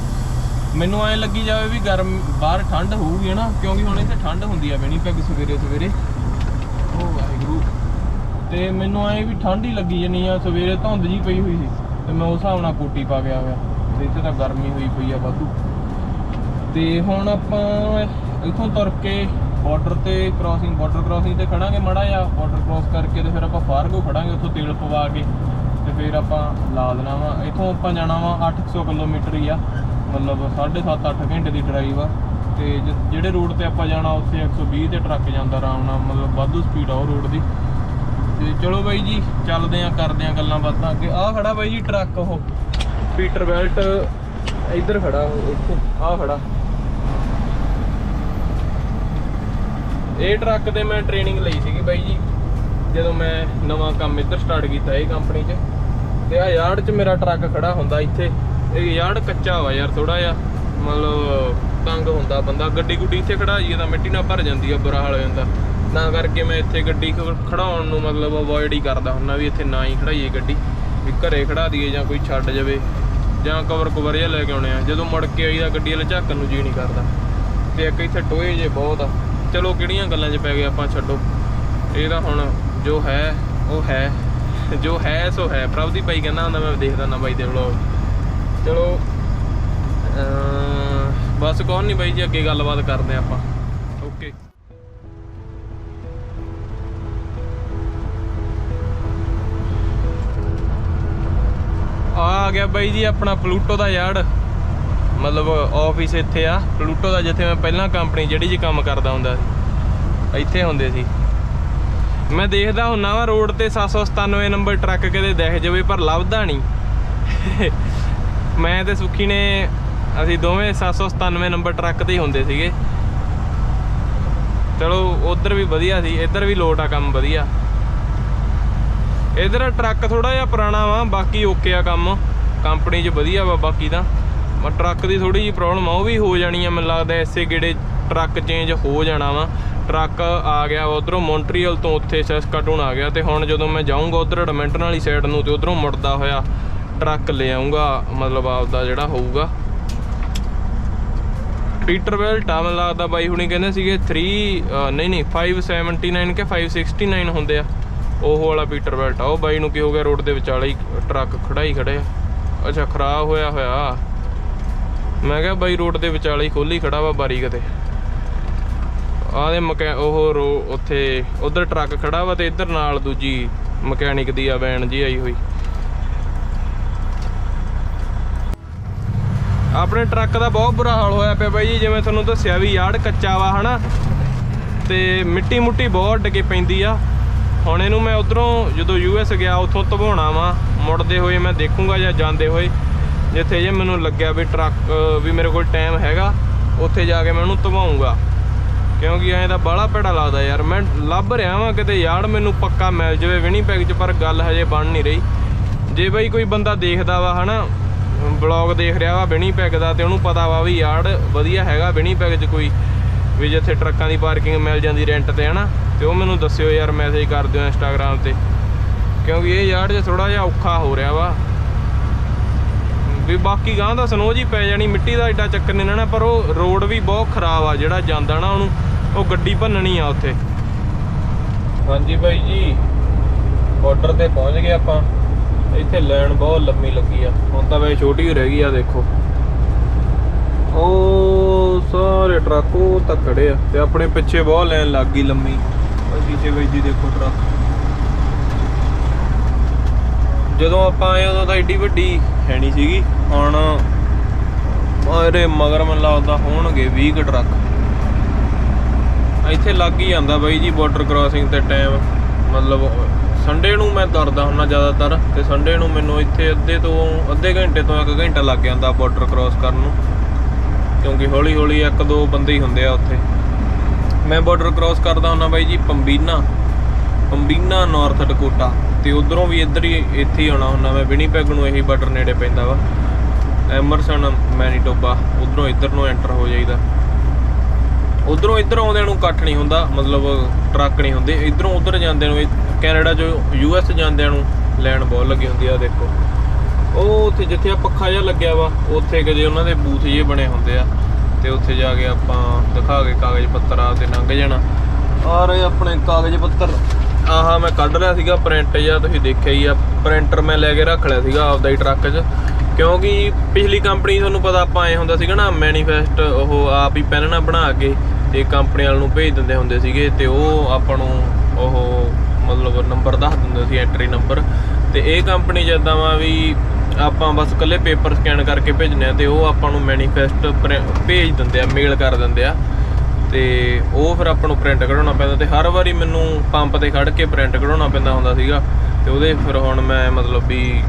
ਮੈਨੂੰ ਐਂ ਲੱਗੀ ਜਾਵੇ ਵੀ ਗਰਮ ਬਾਹਰ ਠੰਡ ਹੋਊਗੀ ਨਾ, ਕਿਉਂਕਿ ਹੁਣ ਇੱਥੇ ਠੰਡ ਹੁੰਦੀ ਆ ਵਿਨੀਪੈਗ ਸਵੇਰੇ ਸਵੇਰੇ। ਉਹ ਵਾਹਿਗੁਰੂ। ਤੇ ਮੈਨੂੰ ਐਂ ਵੀ ਠੰਡ ਹੀ ਲੱਗੀ ਜਾਨੀ ਆ, ਸਵੇਰੇ ਧੁੰਦ ਜੀ ਪਈ ਹੋਈ ਸੀ, ਤੇ ਮੈਂ ਉਸ ਹਿਸਾਬ ਨਾਲ ਕੋਟੀ ਪਾ ਗਿਆ ਹੋਇਆ, ਤੇ ਇੱਥੇ ਤਾਂ ਗਰਮੀ ਹੋਈ ਪਈ ਆ ਵਾਧੂ। ਤੇ ਹੁਣ ਆਪਾਂ ਇੱਥੋਂ ਤੁਰ ਕੇ ਬਾਰਡਰ ਕ੍ਰਾਸਿੰਗ ਤੇ ਖੜਾਂਗੇ ਮਾੜਾ ਜਿਹਾ, ਬਾਰਡਰ ਕ੍ਰਾਸ ਕਰਕੇ ਤੇ ਫਿਰ ਆਪਾਂ ਫਾਰਗੋ ਖੜਾਂਗੇ, ਉੱਥੋਂ ਤੇਲ ਪਵਾ ਕੇ ਤੇ ਫਿਰ ਆਪਾਂ ਲਾ ਦੇਣਾ ਵਾ। ਇੱਥੋਂ ਆਪਾਂ ਜਾਣਾ ਵਾ 800 ਕਿਲੋਮੀਟਰ ਹੀ ਆ, ਮਤਲਬ 7.5-8 ਘੰਟੇ ਦੀ ਡਰਾਈਵ ਆ। ਤੇ ਜਿਹੜੇ ਰੋਡ ਤੇ ਆਪਾਂ ਜਾਣਾ ਉੱਥੇ 120 ਤੇ ਟਰੱਕ ਜਾਂਦਾ ਆਰਾਮ ਨਾਲ, ਮਤਲਬ ਵਾਧੂ ਸਪੀਡ ਆ ਉਹ ਰੋਡ ਦੀ। ਤੇ ਚਲੋ ਬਾਈ ਜੀ ਚੱਲਦੇ ਆ, ਕਰਦੇ ਆ ਗੱਲਾਂ ਬਾਤਾਂ ਅੱਗੇ। ਆਹ ਖੜਾ ਬਾਈ ਜੀ ਟਰੱਕ, ਉਹ ਪੀਟਰ ਬੈਲਟ ਇੱਧਰ ਖੜਾ, ਇੱਥੇ ਆਹ ਖੜਾ। ਇਹ ਟਰੱਕ ਤੇ ਮੈਂ ਟ੍ਰੇਨਿੰਗ ਲਈ ਸੀਗੀ ਬਾਈ ਜੀ, ਜਦੋਂ ਮੈਂ ਨਵਾਂ ਕੰਮ ਇੱਧਰ ਸਟਾਰਟ ਕੀਤਾ ਇਹ ਕੰਪਨੀ 'ਚ। ਤੇ ਆਹ ਯਾਰਡ 'ਚ ਮੇਰਾ ਟਰੱਕ ਖੜਾ ਹੁੰਦਾ ਇੱਥੇ। ਇਹ ਯਾਰਡ ਕੱਚਾ ਵਾ ਯਾਰ ਥੋੜਾ ਜਿਹਾ, ਮਤਲਬ ਤੰਗ ਹੁੰਦਾ ਬੰਦਾ। ਗੱਡੀ ਗੁੱਡੀ ਇੱਥੇ ਖੜਾ ਜਾਈਏ ਤਾਂ ਮਿੱਟੀ ਨਾਲ ਭਰ ਜਾਂਦੀ ਆ, ਬੁਰਾ ਹਾਲ ਹੋ ਜਾਂਦਾ। ਤਾਂ ਕਰਕੇ ਮੈਂ ਇੱਥੇ ਗੱਡੀ ਖੜਾਉਣ ਨੂੰ ਮਤਲਬ ਅਵੋਇਡ ਹੀ ਕਰਦਾ ਹੁੰਦਾ, ਵੀ ਇੱਥੇ ਨਾ ਹੀ ਖੜਾਈਏ ਗੱਡੀ, ਵੀ ਘਰੇ ਖੜਾ ਦਈਏ ਜਾਂ ਕੋਈ ਛੱਡ ਜਾਵੇ, ਜਾਂ ਕਵਰ ਜਿਹਾ ਲੈ ਕੇ ਆਉਣੇ ਆ। ਜਦੋਂ ਮੁੜ ਕੇ ਆਈਦਾ ਗੱਡੀ ਵਾਲੇ ਝਾਕਣ ਨੂੰ ਜੀ ਨਹੀਂ ਕਰਦਾ। ਤੇ ਇੱਕ ਇੱਥੇ ਟੋਏ ਜੇ ਬਹੁਤ ਆ। ਚਲੋ ਕਿਹੜੀਆਂ ਗੱਲਾਂ 'ਚ ਪੈ ਗਏ ਆਪਾਂ, ਛੱਡੋ। ਇਹ ਤਾਂ ਹੁਣ ਜੋ ਹੈ ਉਹ ਹੈ। ਜੋ ਹੈ ਸੋ ਹੈ। ਪ੍ਰਭਦੀਪ ਭਾਈ ਕਹਿੰਦਾ ਹੁੰਦਾ ਮੈਂ ਦੇਖਦਾ ਨਾ ਬਾਈ ਦੇ ਵਲੋਗ। ਚਲੋ ਬਸ ਕੌਣ ਨਹੀਂ ਬਾਈ ਜੀ, ਅੱਗੇ ਗੱਲਬਾਤ ਕਰਦੇ ਆਪਾਂ। ਓਕੇ ਆ ਗਿਆ ਬਾਈ ਜੀ ਆਪਣਾ ਪਲੂਟੋ ਦਾ ਯਾਰਡ, ਮਤਲਬ ਆਫਿਸ ਇੱਥੇ ਆ ਪਲੂਟੋ ਦਾ, ਜਿੱਥੇ ਮੈਂ ਪਹਿਲਾਂ ਕੰਪਨੀ ਜਿਹੜੀ ਜੀ ਕੰਮ ਕਰਦਾ ਹੁੰਦਾ ਸੀ ਇੱਥੇ ਹੁੰਦੇ ਸੀ। ਮੈਂ ਦੇਖਦਾ ਹੁੰਦਾ ਵਾ ਰੋਡ ਤੇ 797 ਨੰਬਰ ਟਰੱਕ ਕਿਤੇ ਦਿਖ ਜਾਵੇ ਪਰ ਲੱਭਦਾ ਨਹੀਂ। ਮੈਂ ਤੇ ਸੁੱਖੀ ਨੇ ਅਸੀਂ ਦੋਵੇਂ 797 ਨੰਬਰ ਟਰੱਕ ਤੇ ਹੀ ਹੁੰਦੇ ਸੀਗੇ। ਚਲੋ ਉਧਰ ਵੀ ਵਧੀਆ ਸੀ, ਇੱਧਰ ਵੀ ਲੋਟ ਆ ਕੰਮ ਵਧੀਆ। ਇੱਧਰ ਟਰੱਕ ਥੋੜਾ ਜਿਹਾ ਪੁਰਾਣਾ ਵਾ, ਬਾਕੀ ਓਕੇ ਆ ਕੰਮ, ਕੰਪਨੀ 'ਚ ਵਧੀਆ ਵਾ। ਬਾਕੀ ਤਾਂ ਟਰੱਕ ਦੀ ਥੋੜੀ ਜਿਹੀ ਪ੍ਰੋਬਲਮ ਆ, ਉਹ ਵੀ ਹੋ ਜਾਣੀ ਆ ਮੈਨੂੰ ਲੱਗਦਾ। ਇਸੇ ਗੇੜੇ ਟਰੱਕ ਚੇਂਜ ਹੋ ਜਾਣਾ ਵਾ। ਟਰੱਕ ਆ ਗਿਆ ਉਧਰੋਂ ਮੌਂਟਰੀਅਲ ਤੋਂ, ਉੱਥੇ ਸੈਸਕਾਟੂਨ ਆ ਗਿਆ। ਤੇ ਹੁਣ ਜਦੋਂ ਮੈਂ ਜਾਊਂਗਾ ਉਧਰ ਐਡਮਿੰਟਨ ਵਾਲੀ ਸਾਈਡ ਨੂੰ, ਤੇ ਉਧਰੋਂ ਮੁੜਦਾ ਹੋਇਆ ਟਰੱਕ ਲੈ ਆਊਂਗਾ, ਮਤਲਬ ਆਪਦਾ ਜਿਹੜਾ ਹੋਊਗਾ। ਪੀਟਰਬੈਲਟ ਆ ਮੈਨੂੰ ਲੱਗਦਾ ਬਾਈ ਹੁਣੀ ਕਹਿੰਦੇ ਸੀਗੇ 579 ਕਿ 569 ਹੁੰਦੇ ਆ, ਉਹ ਵਾਲਾ ਪੀਟਰਬੈਲਟ ਆ। ਉਹ ਬਾਈ ਨੂੰ ਕੀ ਹੋ ਗਿਆ, ਰੋਡ ਦੇ ਵਿਚਾਲੇ ਹੀ ਟਰੱਕ ਖੜਾ ਹੀ ਖੜੇ ਆ। ਅੱਛਾ ਖਰਾਬ ਹੋਇਆ। ਮੈਂ ਕਿਹਾ ਬਾਈ ਰੋਡ ਦੇ ਵਿਚਾਲੇ ਹੀ ਖੋਲੀ ਖੜਾ ਵਾ ਬਾਰੀ ਕਿਤੇ। ਆਹ ਦੇ ਉੱਥੇ ਉਧਰ ਟਰੱਕ ਖੜਾ ਵਾ, ਤੇ ਇੱਧਰ ਨਾਲ ਦੂਜੀ ਮਕੈਨਿਕ ਦੀ ਆ ਵੈਨ ਜੀ ਆਈ ਹੋਈ। ਆਪਣੇ ਟਰੱਕ ਦਾ ਬਹੁਤ ਬੁਰਾ ਹਾਲ ਹੋਇਆ ਪਿਆ ਬਾਈ ਜੀ, ਜਿਵੇਂ ਤੁਹਾਨੂੰ ਦੱਸਿਆ ਵੀ ਯਾਰਡ ਕੱਚਾ ਵਾ ਹਨਾ, ਤੇ ਮਿੱਟੀ ਮੁੱਟੀ ਬਹੁਤ ਡਿੱਗੇ ਪੈਂਦੀ ਆ। ਹੁਣ ਇਹਨੂੰ ਮੈਂ ਉਧਰੋਂ ਜਦੋਂ US ਗਿਆ ਉੱਥੋਂ ਧਵਾਉਣਾ ਵਾ, ਮੁੜਦੇ ਹੋਏ ਮੈਂ ਦੇਖੂੰਗਾ ਜਾਂ ਜਾਂਦੇ ਹੋਏ ਜਿੱਥੇ ਜੇ ਮੈਨੂੰ ਲੱਗਿਆ ਵੀ ਟਰੱਕ ਵੀ ਮੇਰੇ ਕੋਲ ਟਾਈਮ ਹੈਗਾ, ਉੱਥੇ ਜਾ ਕੇ ਮੈਂ ਉਹਨੂੰ ਧਵਾਊਂਗਾ। ਕਿਉਂਕਿ ਐਂ ਤਾਂ ਬਾਹਲਾ ਭੈੜਾ ਲੱਗਦਾ ਯਾਰ। ਮੈਂ ਲੱਭ ਰਿਹਾ ਵਾਂ ਕਿਤੇ ਯਾਰਡ ਮੈਨੂੰ ਪੱਕਾ ਮਿਲ ਜਾਵੇ ਵਿਨੀਪੈਗ 'ਚ, ਪਰ ਗੱਲ ਹਜੇ ਬਣ ਨਹੀਂ ਰਹੀ। ਜੇ ਬਾਈ ਕੋਈ ਬੰਦਾ ਦੇਖਦਾ ਵਾ ਹਨਾ, ਬਲੌਗ ਦੇਖ ਰਿਹਾ ਵਾ ਵਿਨੀਪੈਗ ਦਾ, ਤੇ ਉਹਨੂੰ ਪਤਾ ਵਾ ਵੀ ਯਾਰਡ ਵਧੀਆ ਹੈਗਾ ਵਿਨੀਪੈਗ 'ਚ ਕੋਈ ਵੀ, ਜਿੱਥੇ ਟਰੱਕਾਂ ਦੀ ਪਾਰਕਿੰਗ ਮਿਲ ਜਾਂਦੀ ਰੈਂਟ ਤੇ ਹਨਾ, ਤੇ ਉਹ ਮੈਨੂੰ ਦੱਸਿਓ ਯਾਰ, ਮੈਸੇਜ ਕਰ ਦਿਓ ਇੰਸਟਾਗ੍ਰਾਮ ਤੇ। ਕਿਉਂਕਿ ਇਹ ਯਾਰਡ 'ਚ ਥੋੜਾ ਜਿਹਾ ਔਖਾ ਹੋ ਰਿਹਾ ਵਾ ਵੀ। ਬਾਕੀ ਗਾਂ ਦਾ ਸਨੋ ਜੀ ਪੈ ਜਾਣੀ, ਮਿੱਟੀ ਦਾ ਐਡਾ ਚੱਕਰ ਨਹੀਂ ਨਾ, ਪਰ ਉਹ ਰੋਡ ਵੀ ਬਹੁਤ ਖਰਾਬ ਆ ਜਿਹੜਾ ਜਾਂਦਾ ਨਾ, ਉਹਨੂੰ ਉਹ ਗੱਡੀ ਭੰਨਣੀ ਆ ਉੱਥੇ। ਹਾਂਜੀ ਬਾਈ ਜੀ ਬਾਰਡਰ ਤੇ ਪਹੁੰਚ ਗਏ ਆਪਾਂ। ਇੱਥੇ ਲਾਈਨ ਬਹੁਤ ਲੰਮੀ ਲੱਗੀ ਆ, ਹੁਣ ਤਾਂ ਵੈਸੇ ਛੋਟੀ ਹੀ ਰਹਿ ਗਈ ਆ। ਦੇਖੋ ਉਹ ਸਾਰੇ ਟਰੱਕ ਉਹ ਤੱਕ ਖੜੇ ਆ, ਤੇ ਆਪਣੇ ਪਿੱਛੇ ਬਹੁਤ ਲਾਈਨ ਲੱਗ ਗਈ ਲੰਮੀ। ਪਿੱਛੇ ਬਾਈ ਜੀ ਦੇਖੋ ਟਰੱਕ। ਜਦੋਂ ਆਪਾਂ ਆਏ ਉਦੋਂ ਤਾਂ ਏਡੀ ਵੱਡੀ ਹੈ ਨਹੀਂ ਸੀਗੀ, ਹੁਣ ਇਹਦੇ ਮਗਰ ਮੈਨੂੰ ਲੱਗਦਾ ਹੋਣਗੇ 20 ਕੁ ਟਰੱਕ। ਇੱਥੇ ਲੱਗ ਹੀ ਜਾਂਦਾ ਬਾਈ ਜੀ ਬਾਰਡਰ ਕ੍ਰਾਸਿੰਗ ਤੇ ਟਾਈਮ। ਮਤਲਬ ਸੰਡੇ ਨੂੰ ਮੈਂ ਤੁਰਦਾ ਹੁੰਦਾ ਜ਼ਿਆਦਾਤਰ, ਤੇ ਸੰਡੇ ਨੂੰ ਮੈਨੂੰ ਇੱਥੇ ਅੱਧੇ ਘੰਟੇ ਤੋਂ 1 ਘੰਟਾ ਲੱਗ ਜਾਂਦਾ ਬਾਰਡਰ ਕ੍ਰਾਸ ਕਰਨ ਨੂੰ, ਕਿਉਂਕਿ ਹੌਲੀ ਹੌਲੀ 1-2 ਬੰਦੇ ਹੀ ਹੁੰਦੇ ਆ ਉੱਥੇ। ਮੈਂ ਬਾਰਡਰ ਕ੍ਰਾਸ ਕਰਦਾ ਹੁੰਦਾ ਬਾਈ ਜੀ ਪੰਬੀਨਾ ਨਾਰਥ ਡਕੋਟਾ, ਤੇ ਉਧਰੋਂ ਵੀ ਇੱਥੇ ਹੀ ਆਉਣਾ ਹੁੰਦਾ ਮੈਂ ਵਿਨੀਪੈਗ ਨੂੰ। ਇਹੀ ਬਾਰਡਰ ਨੇੜੇ ਪੈਂਦਾ ਵਾ, ਐਮਰਸਨ ਮੈਨੀਟੋਬਾ। ਉਧਰੋਂ ਇੱਧਰ ਨੂੰ ਐਂਟਰ ਹੋ ਜਾਈਦਾ। ਉਧਰੋਂ ਇੱਧਰ ਆਉਂਦਿਆਂ ਨੂੰ ਇਕੱਠ ਨਹੀਂ ਹੁੰਦਾ, ਮਤਲਬ ਟਰੱਕ ਨਹੀਂ ਹੁੰਦੇ। ਇੱਧਰੋਂ ਉੱਧਰ ਜਾਂਦਿਆਂ ਨੂੰ, ਕੈਨੇਡਾ 'ਚੋਂ US ਜਾਂਦਿਆਂ ਨੂੰ ਲਾਈਨ ਬਹੁਤ ਲੱਗੀ ਹੁੰਦੀ ਆ। ਦੇਖੋ ਉਹ ਉੱਥੇ ਜਿੱਥੇ ਆ ਪੱਖਾ ਜਿਹਾ ਲੱਗਿਆ ਵਾ, ਉੱਥੇ ਕਿਤੇ ਉਹਨਾਂ ਦੇ ਬੂਥ ਜਿਹੇ ਬਣੇ ਹੁੰਦੇ ਆ, ਤੇ ਉੱਥੇ ਜਾ ਕੇ ਆਪਾਂ ਦਿਖਾ ਕੇ ਕਾਗਜ਼ ਪੱਤਰ ਆਪਦੇ ਲੰਘ ਜਾਣਾ। ਔਰ ਆਪਣੇ ਕਾਗਜ਼ ਪੱਤਰ ਆਹ ਮੈਂ ਕੱਢ ਲਿਆ ਸੀਗਾ ਪ੍ਰਿੰਟ ਜਿਹਾ, ਤੁਸੀਂ ਦੇਖਿਆ ਹੀ ਆ। ਪ੍ਰਿੰਟਰ ਮੈਂ ਲੈ ਕੇ ਰੱਖ ਲਿਆ ਸੀਗਾ ਆਪਦਾ ਹੀ ਟਰੱਕ 'ਚ, ਕਿਉਂਕਿ ਪਿਛਲੀ ਕੰਪਨੀ ਤੁਹਾਨੂੰ ਪਤਾ ਆਪਾਂ ਆਏ ਹੁੰਦਾ ਸੀਗਾ ਨਾ, ਮੈਨੀਫੈਸਟ ਉਹ ਆਪ ਹੀ ਪੈਨ ਨਾਲ ਬਣਾ ਕੇ ਤੇ ਕੰਪਨੀ ਵਾਲ ਨੂੰ ਭੇਜ ਦਿੰਦੇ ਹੁੰਦੇ ਸੀਗੇ, ਤੇ ਉਹ ਆਪਾਂ ਨੂੰ ਉਹ ਮਤਲਬ ਨੰਬਰ ਦੱਸ ਦਿੰਦੇ ਸੀ, ਐਂਟਰੀ ਨੰਬਰ। ਤੇ ਇਹ ਕੰਪਨੀ 'ਚ ਇੱਦਾਂ ਵਾ ਵੀ ਆਪਾਂ ਬਸ ਇਕੱਲੇ ਪੇਪਰ ਸਕੈਨ ਕਰਕੇ ਭੇਜਣੇ ਆ, ਤੇ ਉਹ ਆਪਾਂ ਨੂੰ ਮੈਨੀਫੈਸਟ ਭੇਜ ਦਿੰਦੇ ਆ, ਮੇਲ ਕਰ ਦਿੰਦੇ ਆ, ਤੇ ਉਹ ਫਿਰ ਆਪਾਂ ਨੂੰ ਪ੍ਰਿੰਟ ਕਢਾਉਣਾ ਪੈਂਦਾ। ਤੇ ਹਰ ਵਾਰੀ ਮੈਨੂੰ ਪੰਪ ਤੇ ਖੜ੍ਹ ਕੇ ਪ੍ਰਿੰਟ ਕਢਾਉਣਾ ਪੈਂਦਾ ਹੁੰਦਾ ਸੀਗਾ, ਤੇ ਉਹਦੇ ਫਿਰ ਹੁਣ ਮੈਂ ਮਤਲਬ ਵੀ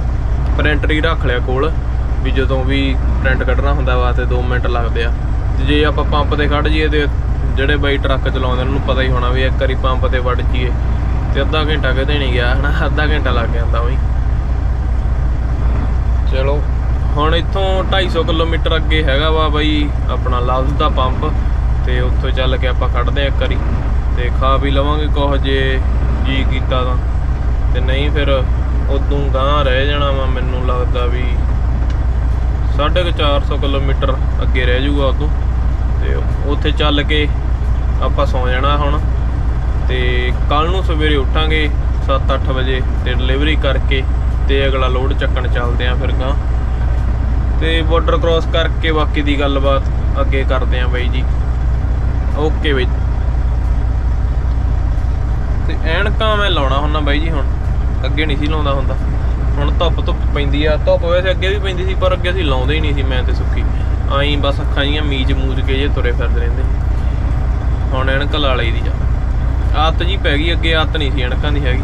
ਪ੍ਰਿੰਟਰ ਹੀ ਰੱਖ ਲਿਆ ਕੋਲ, ਵੀ ਜਦੋਂ ਵੀ ਪ੍ਰਿੰਟ ਕੱਢਣਾ ਹੁੰਦਾ ਵਾ ਤੇ 2 ਮਿੰਟ ਲੱਗਦੇ ਆ। ਤੇ ਜੇ ਆਪਾਂ ਪੰਪ ਤੇ ਖੜ੍ਹ ਜਾਈਏ, ਤੇ ਜਿਹੜੇ ਬਾਈ ਟਰੱਕ ਚਲਾਉਂਦੇ ਉਹਨਾਂ ਨੂੰ ਪਤਾ ਹੀ ਹੋਣਾ ਵੀ ਇੱਕ ਵਾਰੀ ਪੰਪ ਤੇ ਵੜ ਜਾਈਏ ਤੇ ਅੱਧਾ ਘੰਟਾ ਕਿਤੇ ਨਹੀਂ ਗਿਆ ਹਨਾ, ਅੱਧਾ ਘੰਟਾ ਲੱਗ ਜਾਂਦਾ ਉਹੀ। ਚਲੋ ਹੁਣ ਇੱਥੋਂ 250 ਕਿਲੋਮੀਟਰ ਅੱਗੇ ਹੈਗਾ ਵਾ ਬਾਈ ਆਪਣਾ ਲਵਜ਼ ਦਾ ਪੰਪ, ਤੇ ਉੱਥੋਂ ਚੱਲ ਕੇ ਆਪਾਂ ਕੱਢਦੇ ਇੱਕ ਵਾਰੀ ਤੇ ਖਾ ਪੀ ਲਵਾਂਗੇ ਕੁਛ ਜੇ ਜੀ ਕੀਤਾ ਤਾਂ, ਤੇ ਨਹੀਂ ਫਿਰ ਉਦੋਂ ਗਾਂਹ ਰਹਿ ਜਾਣਾ ਵਾ। ਮੈਨੂੰ ਲੱਗਦਾ ਵੀ 450 ਕਿਲੋਮੀਟਰ ਅੱਗੇ ਰਹਿ ਜੂਗਾ ਉਦੋਂ, ਤੇ ਉੱਥੇ ਚੱਲ ਕੇ ਆਪਾਂ ਸੌਂ ਜਾਣਾ ਹੁਣ। ਤੇ ਕੱਲ ਨੂੰ ਸਵੇਰੇ ਉੱਠਾਂਗੇ 7-8 ਵਜੇ ਤੇ ਡਿਲੀਵਰੀ ਕਰਕੇ ਤੇ ਅਗਲਾ ਲੋਡ ਚੱਕਣ ਚੱਲਦੇ ਆ ਫਿਰ ਗਾਂ ਤੇ ਬਾਰਡਰ ਕ੍ਰਾਸ ਕਰਕੇ ਬਾਕੀ ਦੀ ਗੱਲਬਾਤ ਅੱਗੇ ਕਰਦੇ ਆ ਬਾਈ ਜੀ। ਓਕੇ ਬਾਈ। ਤੇ ਐਨਕਾਂ ਮੈਂ ਲਾਉਣਾ ਹੁੰਦਾ ਬਾਈ ਜੀ, ਹੁਣ ਅੱਗੇ ਨਹੀਂ ਸੀ ਲਾਉਂਦਾ ਹੁੰਦਾ। ਹੁਣ ਧੁੱਪ ਪੈਂਦੀ ਆ, ਧੁੱਪ ਵੈਸੇ ਅੱਗੇ ਵੀ ਪੈਂਦੀ ਸੀ ਪਰ ਅੱਗੇ ਅਸੀਂ ਲਾਉਂਦੇ ਹੀ ਨਹੀਂ ਸੀ ਮੈਂ ਤੇ ਸੁੱਖੀ, ਆਈ ਬਸ ਅੱਖਾਂ ਜੀਆਂ ਮੀਚ ਮੂਚ ਕੇ ਜੇ ਤੁਰੇ ਫਿਰਦੇ ਰਹਿੰਦੇ। ਹੁਣ ਐਨਕ ਲਾ ਲਈ ਦੀ ਆ, ਆਦਤ ਜੀ ਪੈ ਗਈ, ਅੱਗੇ ਆਦਤ ਨਹੀਂ ਸੀ ਐਨਕਾਂ ਦੀ ਹੈਗੀ।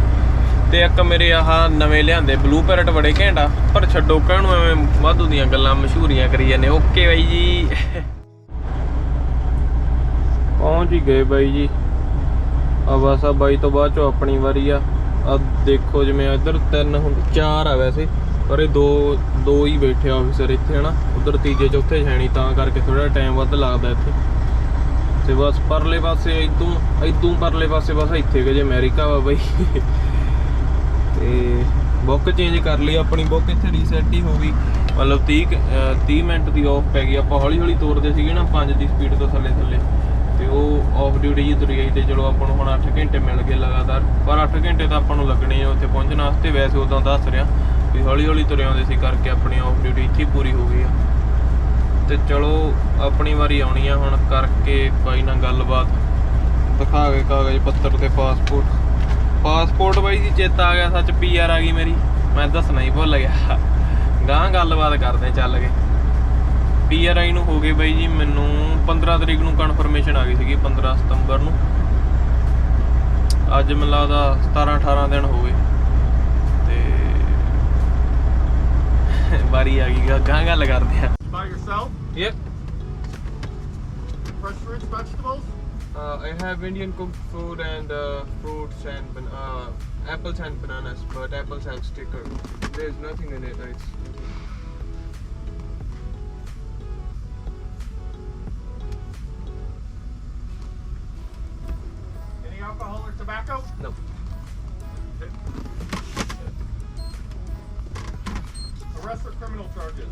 ਤੇ ਇੱਕ ਮੇਰੇ ਆਹ ਨਵੇਂ ਲਿਆਂਦੇ ਬਲੂ ਪੈਰਟ ਬੜੇ ਘੈਂਟਾ, ਪਰ ਛੱਡੋ ਕਹਿਣੂ ਐਵੇਂ ਵਾਧੂ ਦੀਆਂ ਗੱਲਾਂ ਮਸ਼ਹੂਰੀਆਂ ਕਰੀ ਜਾਂਦੇ। ਓਕੇ ਬਾਈ ਜੀ ਪਹੁੰਚ ਹੀ ਗਏ ਬਾਈ ਜੀ। ਆ ਬਸ ਆ ਬਾਈ ਤੋਂ ਬਾਅਦ ਚੋਂ ਆਪਣੀ ਵਾਰੀ ਆ। ਆ ਦੇਖੋ ਜਿਵੇਂ ਇੱਧਰ 3 ਹੁੰਦੇ 4 ਆ ਵੈਸੇ, ਪਰ ਇਹ ਦੋ ਹੀ ਬੈਠੇ ਆਫਿਸਰ ਇੱਥੇ ਹਨਾ, ਉਧਰ ਤੀਜੇ ਚੌਥੇ ਛੈਣੀ, ਤਾਂ ਕਰਕੇ ਥੋੜਾ ਟਾਈਮ ਵੱਧ ਲੱਗਦਾ ਇੱਥੇ। ਤੇ ਬਸ ਪਰਲੇ ਪਾਸੇ ਇਦੋਂ ਪਰਲੇ ਪਾਸੇ ਬਸ ਇੱਥੇ ਕਿ ਜੇ ਅਮਰੀਕਾ ਵਾ ਬਾਈ। ਤੇ ਬੁੱਕ ਚੇਂਜ ਕਰ ਲਈ ਆਪਣੀ, ਬੁੱਕ ਇੱਥੇ ਰੀਸੈਟ ਹੀ ਹੋ ਗਈ, ਮਤਲਬ 30 ਮਿੰਟ ਦੀ ਆਫ ਪੈ ਗਈ। ਆਪਾਂ ਹੌਲੀ ਹੌਲੀ ਤੋਰਦੇ ਸੀਗੇ ਨਾ 5 ਦੀ ਸਪੀਡ ਤੋਂ ਥੱਲੇ ਤੇ ਉਹ ਆਫ ਡਿਊਟੀ ਜੀ ਤੁਰੀ ਆਈ। ਤੇ ਚਲੋ ਆਪਾਂ ਨੂੰ ਹੁਣ 8 ਘੰਟੇ ਮਿਲ ਗਏ ਲਗਾਤਾਰ, ਪਰ 8 ਘੰਟੇ ਤਾਂ ਆਪਾਂ ਨੂੰ ਲੱਗਣੇ ਆ ਉੱਥੇ ਪਹੁੰਚਣ ਵਾਸਤੇ। ਵੈਸੇ ਉਦੋਂ ਦੱਸ ਰਿਹਾ ਵੀ ਹੌਲੀ ਹੌਲੀ ਤੁਰੇ ਆਉਂਦੇ ਸੀ ਕਰਕੇ ਆਪਣੀ ਆਫ ਡਿਊਟੀ ਇੱਥੇ ਪੂਰੀ ਹੋ ਗਈ ਆ। ਤੇ ਚਲੋ ਆਪਣੀ ਵਾਰੀ ਆਉਣੀ ਆ ਹੁਣ, ਕਰਕੇ ਕੋਈ ਨਾ ਗੱਲਬਾਤ, ਦਿਖਾ ਕੇ ਕਾਗਜ਼ ਪੱਤਰ ਤੇ ਪਾਸਪੋਰਟ ਬਾਈ ਜੀ ਚੇਤਾ ਆ ਗਿਆ, ਸੱਚ PR ਆ ਗਈ ਮੇਰੀ, ਮੈਂ ਦੱਸਣਾ ਹੀ ਭੁੱਲ ਗਿਆ। ਗਾਂ ਗੱਲਬਾਤ ਕਰਦੇ ਚੱਲ ਕੇ। PR ਆਈ ਨੂੰ ਹੋ ਗਏ ਬਾਈ ਜੀ ਮੈਨੂੰ 15 ਤਰੀਕ ਨੂੰ ਕਨਫਰਮੇਸ਼ਨ ਆ ਗਈ ਸੀਗੀ, 15 ਸਤੰਬਰ ਨੂੰ। ਅੱਜ ਮੈਨੂੰ ਲੱਗਦਾ 17-18 ਦਿਨ ਹੋ ਗਏ ਤੇ ਵਾਰੀ ਆ ਗਈ। ਗਾਂ ਗੱਲ ਕਰਦੇ ਆ। By yourself? Yep. Fresh fruits, vegetables? I have Indian cooked food and fruits and apples and bananas, but apples have sticker. There's nothing in it. It's Any alcohol or tobacco? no. Arrest for criminal charges.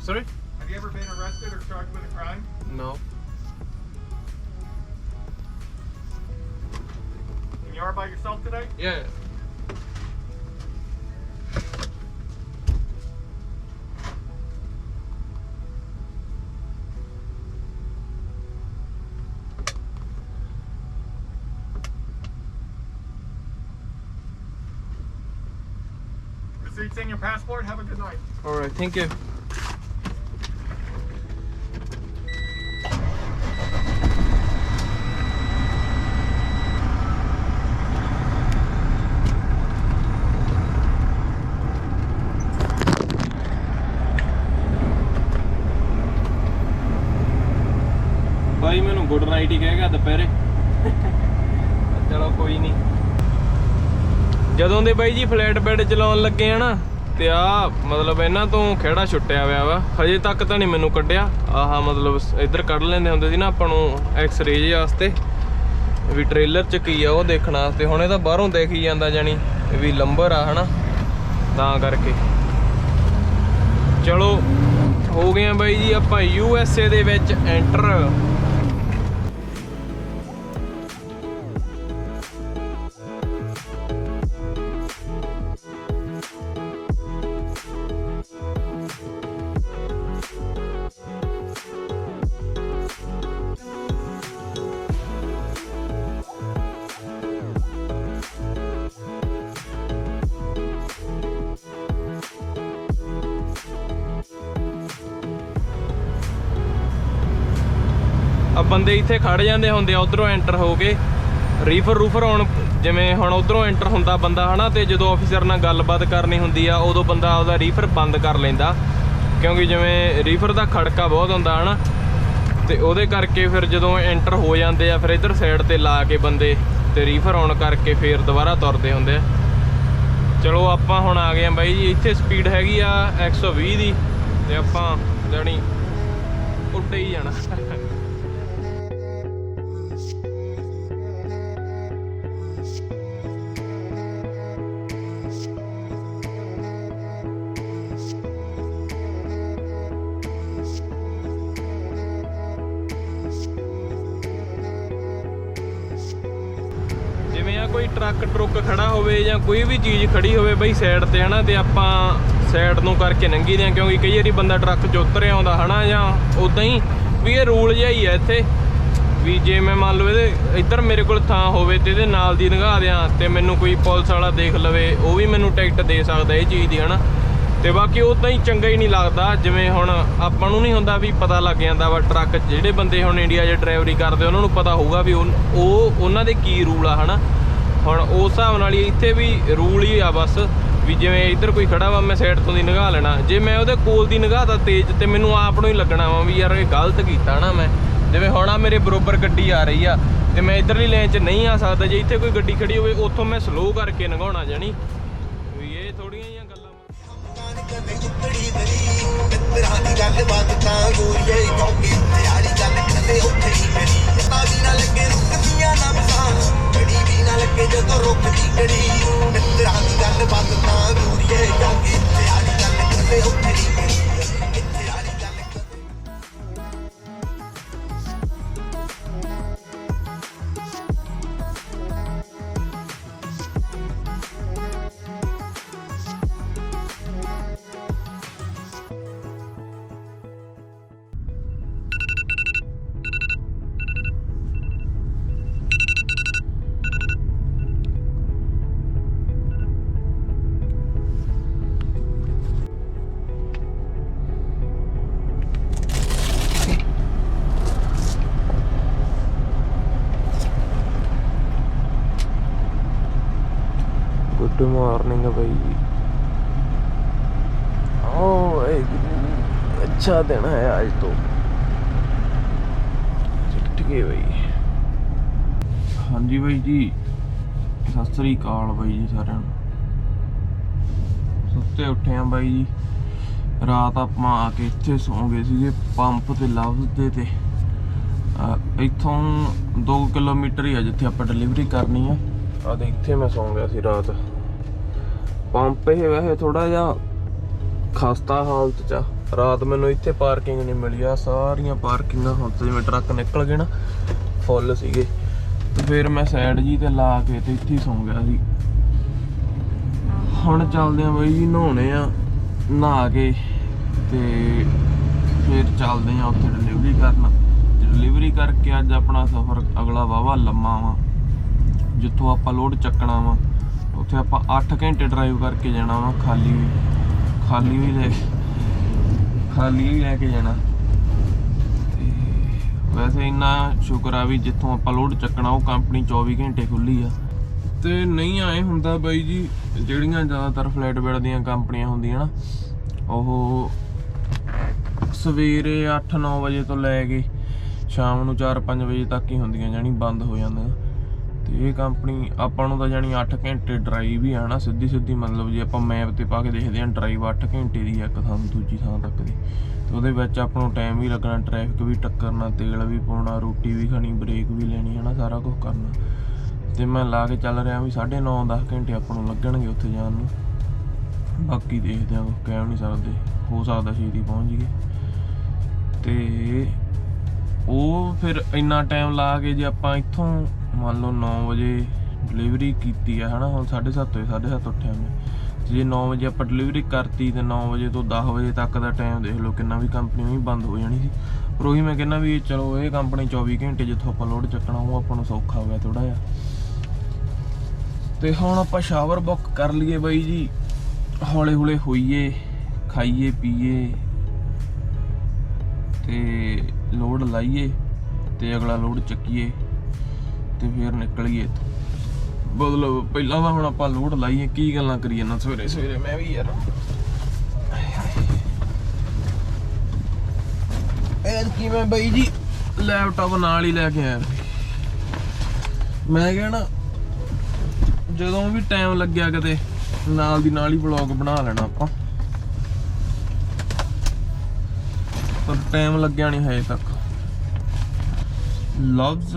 Sorry? Have you ever been arrested or charged with a crime? No. And you are by yourself today? Yeah. Receipts in your passport. Have a good night. All right. Thank you. ਭਾਈ ਮੈਨੂੰ good night ਹੀ ਕਹੇਗਾ ਦੁਪਹਿਰੇ। ਚਲੋ ਕੋਈ ਨਹੀਂ। ਜਦੋਂ ਦੇ ਬਾਈ ਜੀ flat bed ਚਲਾਉਣ ਲੱਗੇ ਆ ਨਾ, ਤੇ ਆ ਮਤਲਬ ਇਹਨਾਂ ਤੋਂ ਖਿਹੜਾ ਛੁੱਟਿਆ ਹੋਇਆ ਵਾ। ਹਜੇ ਤੱਕ ਤਾਂ ਨਹੀਂ ਮੈਨੂੰ ਕੱਢਿਆ। ਆਹ ਮਤਲਬ ਇੱਧਰ ਕੱਢ ਲੈਂਦੇ ਹੁੰਦੇ ਸੀ ਨਾ ਆਪਾਂ ਨੂੰ ਐਕਸ-ਰੇ ਜੇ ਵਾਸਤੇ, ਵੀ ਟ੍ਰੇਲਰ 'ਚ ਕੀ ਆ ਉਹ ਦੇਖਣ ਵਾਸਤੇ। ਹੁਣ ਇਹ ਤਾਂ ਬਾਹਰੋਂ ਦੇਖ ਹੀ ਜਾਂਦਾ, ਜਾਣੀ ਵੀ ਲੰਬਰ ਆ ਹਨਾ, ਤਾਂ ਕਰਕੇ। ਚਲੋ ਹੋ ਗਏ ਆ ਬਾਈ ਜੀ ਆਪਾਂ USA ਦੇ ਵਿੱਚ ਐਂਟਰ। ਆ ਬੰਦੇ ਇੱਥੇ ਖੜ ਜਾਂਦੇ ਹੁੰਦੇ ਆ ਉਧਰੋਂ ਐਂਟਰ ਹੋ ਕੇ। ਰੀਫਰ ਰੂਫਰ ਹੁਣ ਜਿਵੇਂ ਹੁਣ ਉਧਰੋਂ ਐਂਟਰ ਹੁੰਦਾ ਬੰਦਾ ਹਨਾ, ਤੇ ਜਦੋਂ ਆਫੀਸਰ ਨਾਲ ਗੱਲਬਾਤ ਕਰਨੀ ਹੁੰਦੀ ਆ ਉਦੋਂ ਬੰਦਾ ਆਪਦਾ ਰੀਫਰ ਬੰਦ ਕਰ ਲੈਂਦਾ, ਕਿਉਂਕਿ ਜਿਵੇਂ ਰੀਫਰ ਦਾ ਖੜਕਾ ਬਹੁਤ ਹੁੰਦਾ ਹਨਾ, ਤੇ ਉਹਦੇ ਕਰਕੇ ਫਿਰ ਜਦੋਂ ਐਂਟਰ ਹੋ ਜਾਂਦੇ ਆ ਫਿਰ ਇੱਧਰ ਸਾਈਡ ਤੇ ਲਾ ਕੇ ਬੰਦੇ ਤੇ ਰੀਫਰ ਆਉਣ ਕਰਕੇ ਫਿਰ ਦੁਬਾਰਾ ਤੁਰਦੇ ਹੁੰਦੇ ਆ। ਚਲੋ ਆਪਾਂ ਹੁਣ ਆ ਗਏ ਆ ਬਾਈ ਜੀ। ਇੱਥੇ ਸਪੀਡ ਹੈਗੀ ਆ 120 ਦੀ, ਤੇ ਆਪਾਂ ਜਾਣੀ ਉੱਡੇ ਹੀ ਜਾਣਾ। ਜਿਵੇਂ ਆ ਕੋਈ ਟਰੱਕ ਖੜਾ ਹੋਵੇ ਜਾਂ ਕੋਈ ਵੀ ਚੀਜ਼ ਖੜੀ ਹੋਵੇ ਬਈ ਸਾਈਡ ਤੇ ਹਨਾ, ਤੇ ਆਪਾਂ ਸਾਈਡ ਨੂੰ ਕਰਕੇ ਲੰਘੀ ਦੇ ਆ, ਕਿਉਂਕਿ ਕਈ ਵਾਰੀ ਬੰਦਾ ਟਰੱਕ 'ਚ ਉਤਰ ਆਉਂਦਾ ਹਨਾ, ਜਾਂ ਉਦਾਂ ਹੀ ਵੀ ਇਹ ਰੂਲ ਜਿਹਾ ਹੀ ਆ ਇੱਥੇ ਵੀ ਜੇ ਮੈਂ ਮੰਨ ਲਓ ਇਹਦੇ ਇੱਧਰ ਮੇਰੇ ਕੋਲ ਥਾਂ ਹੋਵੇ ਤੇ ਇਹਦੇ ਨਾਲ ਦੀ ਲੰਘਾ ਦਿਆਂ ਤੇ ਮੈਨੂੰ ਕੋਈ ਪੁਲਿਸ ਵਾਲਾ ਦੇਖ ਲਵੇ, ਉਹ ਵੀ ਮੈਨੂੰ ਟਿਕਟ ਦੇ ਸਕਦਾ ਇਹ ਚੀਜ਼ ਦੀ ਹਨਾ। ਤੇ ਬਾਕੀ ਉਦਾਂ ਹੀ ਚੰਗਾ ਹੀ ਨਹੀਂ ਲੱਗਦਾ, ਜਿਵੇਂ ਹੁਣ ਆਪਾਂ ਨੂੰ ਨਹੀਂ ਹੁੰਦਾ ਵੀ ਪਤਾ ਲੱਗ ਜਾਂਦਾ ਵਾ ਟਰੱਕ ਜਿਹੜੇ ਬੰਦੇ ਹੁਣ ਇੰਡੀਆ 'ਚ ਡਰਾਈਵਰੀ ਕਰਦੇ ਉਹਨਾਂ ਨੂੰ ਪਤਾ ਹੋਊਗਾ ਵੀ ਉਹ ਉਹਨਾਂ ਦੇ ਕੀ ਰੂਲ ਆ ਹਨਾ। ਹੁਣ ਉਸ ਹਿਸਾਬ ਨਾਲ ਹੀ ਇੱਥੇ ਵੀ ਰੂਲ ਹੀ ਆ ਬਸ, ਵੀ ਜਿਵੇਂ ਇੱਧਰ ਕੋਈ ਖੜਾ ਵਾ ਮੈਂ ਸਾਈਡ ਤੋਂ ਦੀ ਲੰਘਾ ਲੈਣਾ, ਜੇ ਮੈਂ ਉਹਦੇ ਕੋਲ ਦੀ ਲੰਘਾਤਾ ਤੇਜ਼ ਤੇ ਮੈਨੂੰ ਆਪ ਨੂੰ ਹੀ ਲੱਗਣਾ ਵਾ ਵੀ ਯਾਰ ਇਹ ਗਲਤ ਕੀਤਾ ਨਾ ਮੈਂ। ਜਿਵੇਂ ਹੁਣ ਆ ਮੇਰੇ ਬਰੋਬਰ ਗੱਡੀ ਆ ਰਹੀ ਆ ਤੇ ਮੈਂ ਇੱਧਰਲੀ ਲਾਈਨ 'ਚ ਨਹੀਂ ਆ ਸਕਦਾ, ਜੇ ਇੱਥੇ ਕੋਈ ਗੱਡੀ ਖੜੀ ਹੋਵੇ ਉੱਥੋਂ ਮੈਂ ਸਲੋ ਕਰਕੇ ਲੰਘਾਉਣਾ ਜਾਣੀ ਵੀ ਇਹ ਥੋੜੀਆਂ ਜਿਹੀਆਂ ਗੱਲਾਂ गुड मॉर्निंग भाई जी। ओ अच्छा दिन है आज तो, ठीक है भाई। हाँ जी भाई जी, सत श्री अकाल भाई जी सारिਆਂ ਨੂੰ। ਸੁੱਤੇ ਉੱਠੇ ਆ ਬਾਈ ਜੀ, ਰਾਤ ਆਪਾਂ ਆ ਕੇ ਇੱਥੇ ਸੌਂ ਗਏ ਸੀਗੇ ਪੰਪ ਤੇ ਲਵਜ਼ ਦੇ ਤੇ ਇੱਥੋਂ 2 ਕਿਲੋਮੀਟਰ ਹੀ ਆ ਜਿੱਥੇ ਆਪਾਂ ਡਿਲੀਵਰੀ ਕਰਨੀ ਆ। ਆ ਤੇ ਇੱਥੇ ਮੈਂ ਸੌਂ ਗਿਆ ਸੀ ਰਾਤ। ਪੰਪ ਇਹ ਵੈਸੇ ਥੋੜਾ ਜਿਹਾ ਖਸਤਾ ਹਾਲਤ 'ਚ ਆ, ਰਾਤ ਮੈਨੂੰ ਇੱਥੇ ਪਾਰਕਿੰਗ ਨਹੀਂ ਮਿਲੀ। ਆ ਸਾਰੀਆਂ ਪਾਰਕਿੰਗਾਂ ਹੁਣ ਤੇ ਜਿਵੇਂ ਟਰੱਕ ਨਿਕਲ ਗਏ ਨਾ ਫੁੱਲ ਸੀਗੇ, ਤੇ ਫਿਰ ਮੈਂ ਸਾਈਡ ਜੀ ਤੇ ਲਾ ਕੇ ਤੇ ਇੱਥੇ ਸੌਂ ਗਿਆ ਸੀ। ਹੁਣ ਚੱਲਦੇ ਆ ਬਾਈ ਜੀ, ਨਹਾਉਣੇ ਆ, ਨਹਾ ਕੇ ਤੇ ਫਿਰ ਚੱਲਦੇ ਆ ਉੱਥੇ ਡਿਲੀਵਰੀ ਕਰਨ। ਡਿਲੀਵਰੀ ਕਰਕੇ ਅੱਜ ਆਪਣਾ ਸਫ਼ਰ ਅਗਲਾ ਵਾਹਵਾ ਲੰਮਾ ਵਾ, ਜਿੱਥੋਂ ਆਪਾਂ ਲੋਡ ਚੱਕਣਾ ਵਾ ਉੱਥੇ ਆਪਾਂ 8 ਘੰਟੇ ਡਰਾਈਵ ਕਰਕੇ ਜਾਣਾ ਵਾ, ਖਾਲੀ ਵੀ ਲੈ ਕੇ ਜਾਣਾ। ਤੇ ਵੈਸੇ ਇੰਨਾ ਸ਼ੁਕਰ ਆ ਵੀ ਜਿੱਥੋਂ ਆਪਾਂ ਲੋਡ ਚੱਕਣਾ ਉਹ ਕੰਪਨੀ 24 ਘੰਟੇ ਖੁੱਲੀ ਆ। ਤੇ ਨਹੀਂ ਆਏ ਹੁੰਦਾ ਬਾਈ ਜੀ, ਜਿਹੜੀਆਂ ਜ਼ਿਆਦਾਤਰ ਫਲੈਟ ਬੈਡ ਦੀਆਂ ਕੰਪਨੀਆਂ ਹੁੰਦੀਆਂ ਨਾ ਉਹ ਸਵੇਰੇ 8-9 ਵਜੇ ਤੋਂ ਲੈ ਕੇ ਸ਼ਾਮ ਨੂੰ 4-5 ਵਜੇ ਤੱਕ ਹੀ ਹੁੰਦੀਆਂ, ਜਾਣੀ ਬੰਦ ਹੋ ਜਾਂਦੀਆਂ। ਤੇ ਇਹ ਕੰਪਨੀ ਆਪਾਂ ਨੂੰ ਤਾਂ ਜਾਣੀ 8 ਘੰਟੇ ਡਰਾਈਵ ਹੀ ਆ ਨਾ, ਸਿੱਧੀ ਮਤਲਬ ਜੇ ਆਪਾਂ ਮੈਪ ਤੇ ਪਾ ਕੇ ਦੇਖਦੇ ਹਾਂ ਡਰਾਈਵ 8 ਘੰਟੇ ਦੀ ਆ ਇੱਕ ਥਾਂ ਤੋਂ ਦੂਜੀ ਥਾਂ ਤੱਕ ਦੀ। ਤੇ ਉਹਦੇ ਵਿੱਚ ਆਪਾਂ ਨੂੰ ਟਾਈਮ ਵੀ ਲੱਗਣਾ, ਟ੍ਰੈਫਿਕ ਵੀ ਟੱਕਰਨਾ, ਤੇਲ ਵੀ ਪਾਉਣਾ, ਰੋਟੀ ਵੀ ਖਾਣੀ, ਬ੍ਰੇਕ ਵੀ ਲੈਣੀ ਹੈ ਨਾ, ਸਾਰਾ ਕੁਝ ਕਰਨਾ। ਤੇ ਮੈਂ ਲਾ ਕੇ ਚੱਲ ਰਿਹਾ ਵੀ 9.5-10 ਘੰਟੇ ਆਪਾਂ ਨੂੰ ਲੱਗਣਗੇ ਉੱਥੇ ਜਾਣ ਨੂੰ। ਬਾਕੀ ਦੇਖਦੇ ਹਾਂ, ਕਹਿ ਨਹੀਂ ਸਕਦੇ, ਹੋ ਸਕਦਾ ਛੇਤੀ ਪਹੁੰਚ ਜਾਈਏ। ਤੇ ਉਹ ਫਿਰ ਇੰਨਾ ਟਾਈਮ ਲਾ ਕੇ ਜੇ ਆਪਾਂ ਇੱਥੋਂ ਮੰਨ ਲਓ 9 ਵਜੇ ਡਿਲੀਵਰੀ ਕੀਤੀ ਆ ਹਨਾ, ਹੁਣ 7:30 ਹੋਏ, 7:30 ਉੱਠਿਆ ਮੈਂ। ਜੇ 9 ਵਜੇ ਆਪਾਂ ਡਿਲੀਵਰੀ ਕਰਤੀ ਤੇ 9 ਵਜੇ ਤੋਂ 10 ਵਜੇ ਤੱਕ ਦਾ ਟਾਈਮ ਦੇਖ ਲਓ ਕਿੰਨਾ ਵੀ ਕੰਪਨੀ ਵੀ ਬੰਦ ਹੋ ਜਾਣੀ ਸੀ। ਪਰ ਉਹੀ ਮੈਂ ਕਹਿੰਦਾ ਵੀ ਚਲੋ ਇਹ ਕੰਪਨੀ 24 ਘੰਟੇ ਜਿੱਥੋਂ ਆਪਾਂ ਲੋਡ ਚੱਕਣਾ ਉਹ ਆਪਾਂ ਨੂੰ ਸੌਖਾ ਹੋ ਗਿਆ ਥੋੜਾ ਜਿਹਾ। ਤੇ ਹੁਣ ਆਪਾਂ ਸ਼ਾਵਰ ਬੁੱਕ ਕਰ ਲਈਏ ਬਾਈ ਜੀ, ਹੌਲੇ ਹੋਈਏ, ਖਾਈਏ ਪੀਏ ਤੇ ਲੋਡ ਲਾਈਏ ਤੇ ਅਗਲਾ ਲੋਡ ਚੱਕੀਏ ਤੇ ਫਿਰ ਨਿਕਲੀਏ। ਮਤਲਬ ਪਹਿਲਾਂ ਤਾਂ ਹੁਣ ਆਪਾਂ ਲੋਡ ਲਾਈਏ, ਕੀ ਗੱਲਾਂ ਕਰੀਏ ਨਾ ਸਵੇਰੇ ਮੈਂ ਵੀ ਯਾਰ ਐਤਕੀ ਮੈਂ ਬਾਈ ਜੀ ਲੈਪਟਾਪ ਨਾਲ ਹੀ ਲੈ ਕੇ ਆਇਆ। ਮੈਂ ਕਹਿਣਾ ਜਦੋਂ ਵੀ ਟਾਈਮ ਲੱਗਿਆ ਕਿਤੇ ਨਾਲ ਦੀ ਨਾਲ ਹੀ ਵਲੌਗ ਬਣਾ ਲੈਣਾ ਆਪਾਂ, ਪਰ ਟਾਈਮ ਲੱਗਿਆ ਨਹੀਂ ਹਜੇ ਤੱਕ। ਲਵਜ਼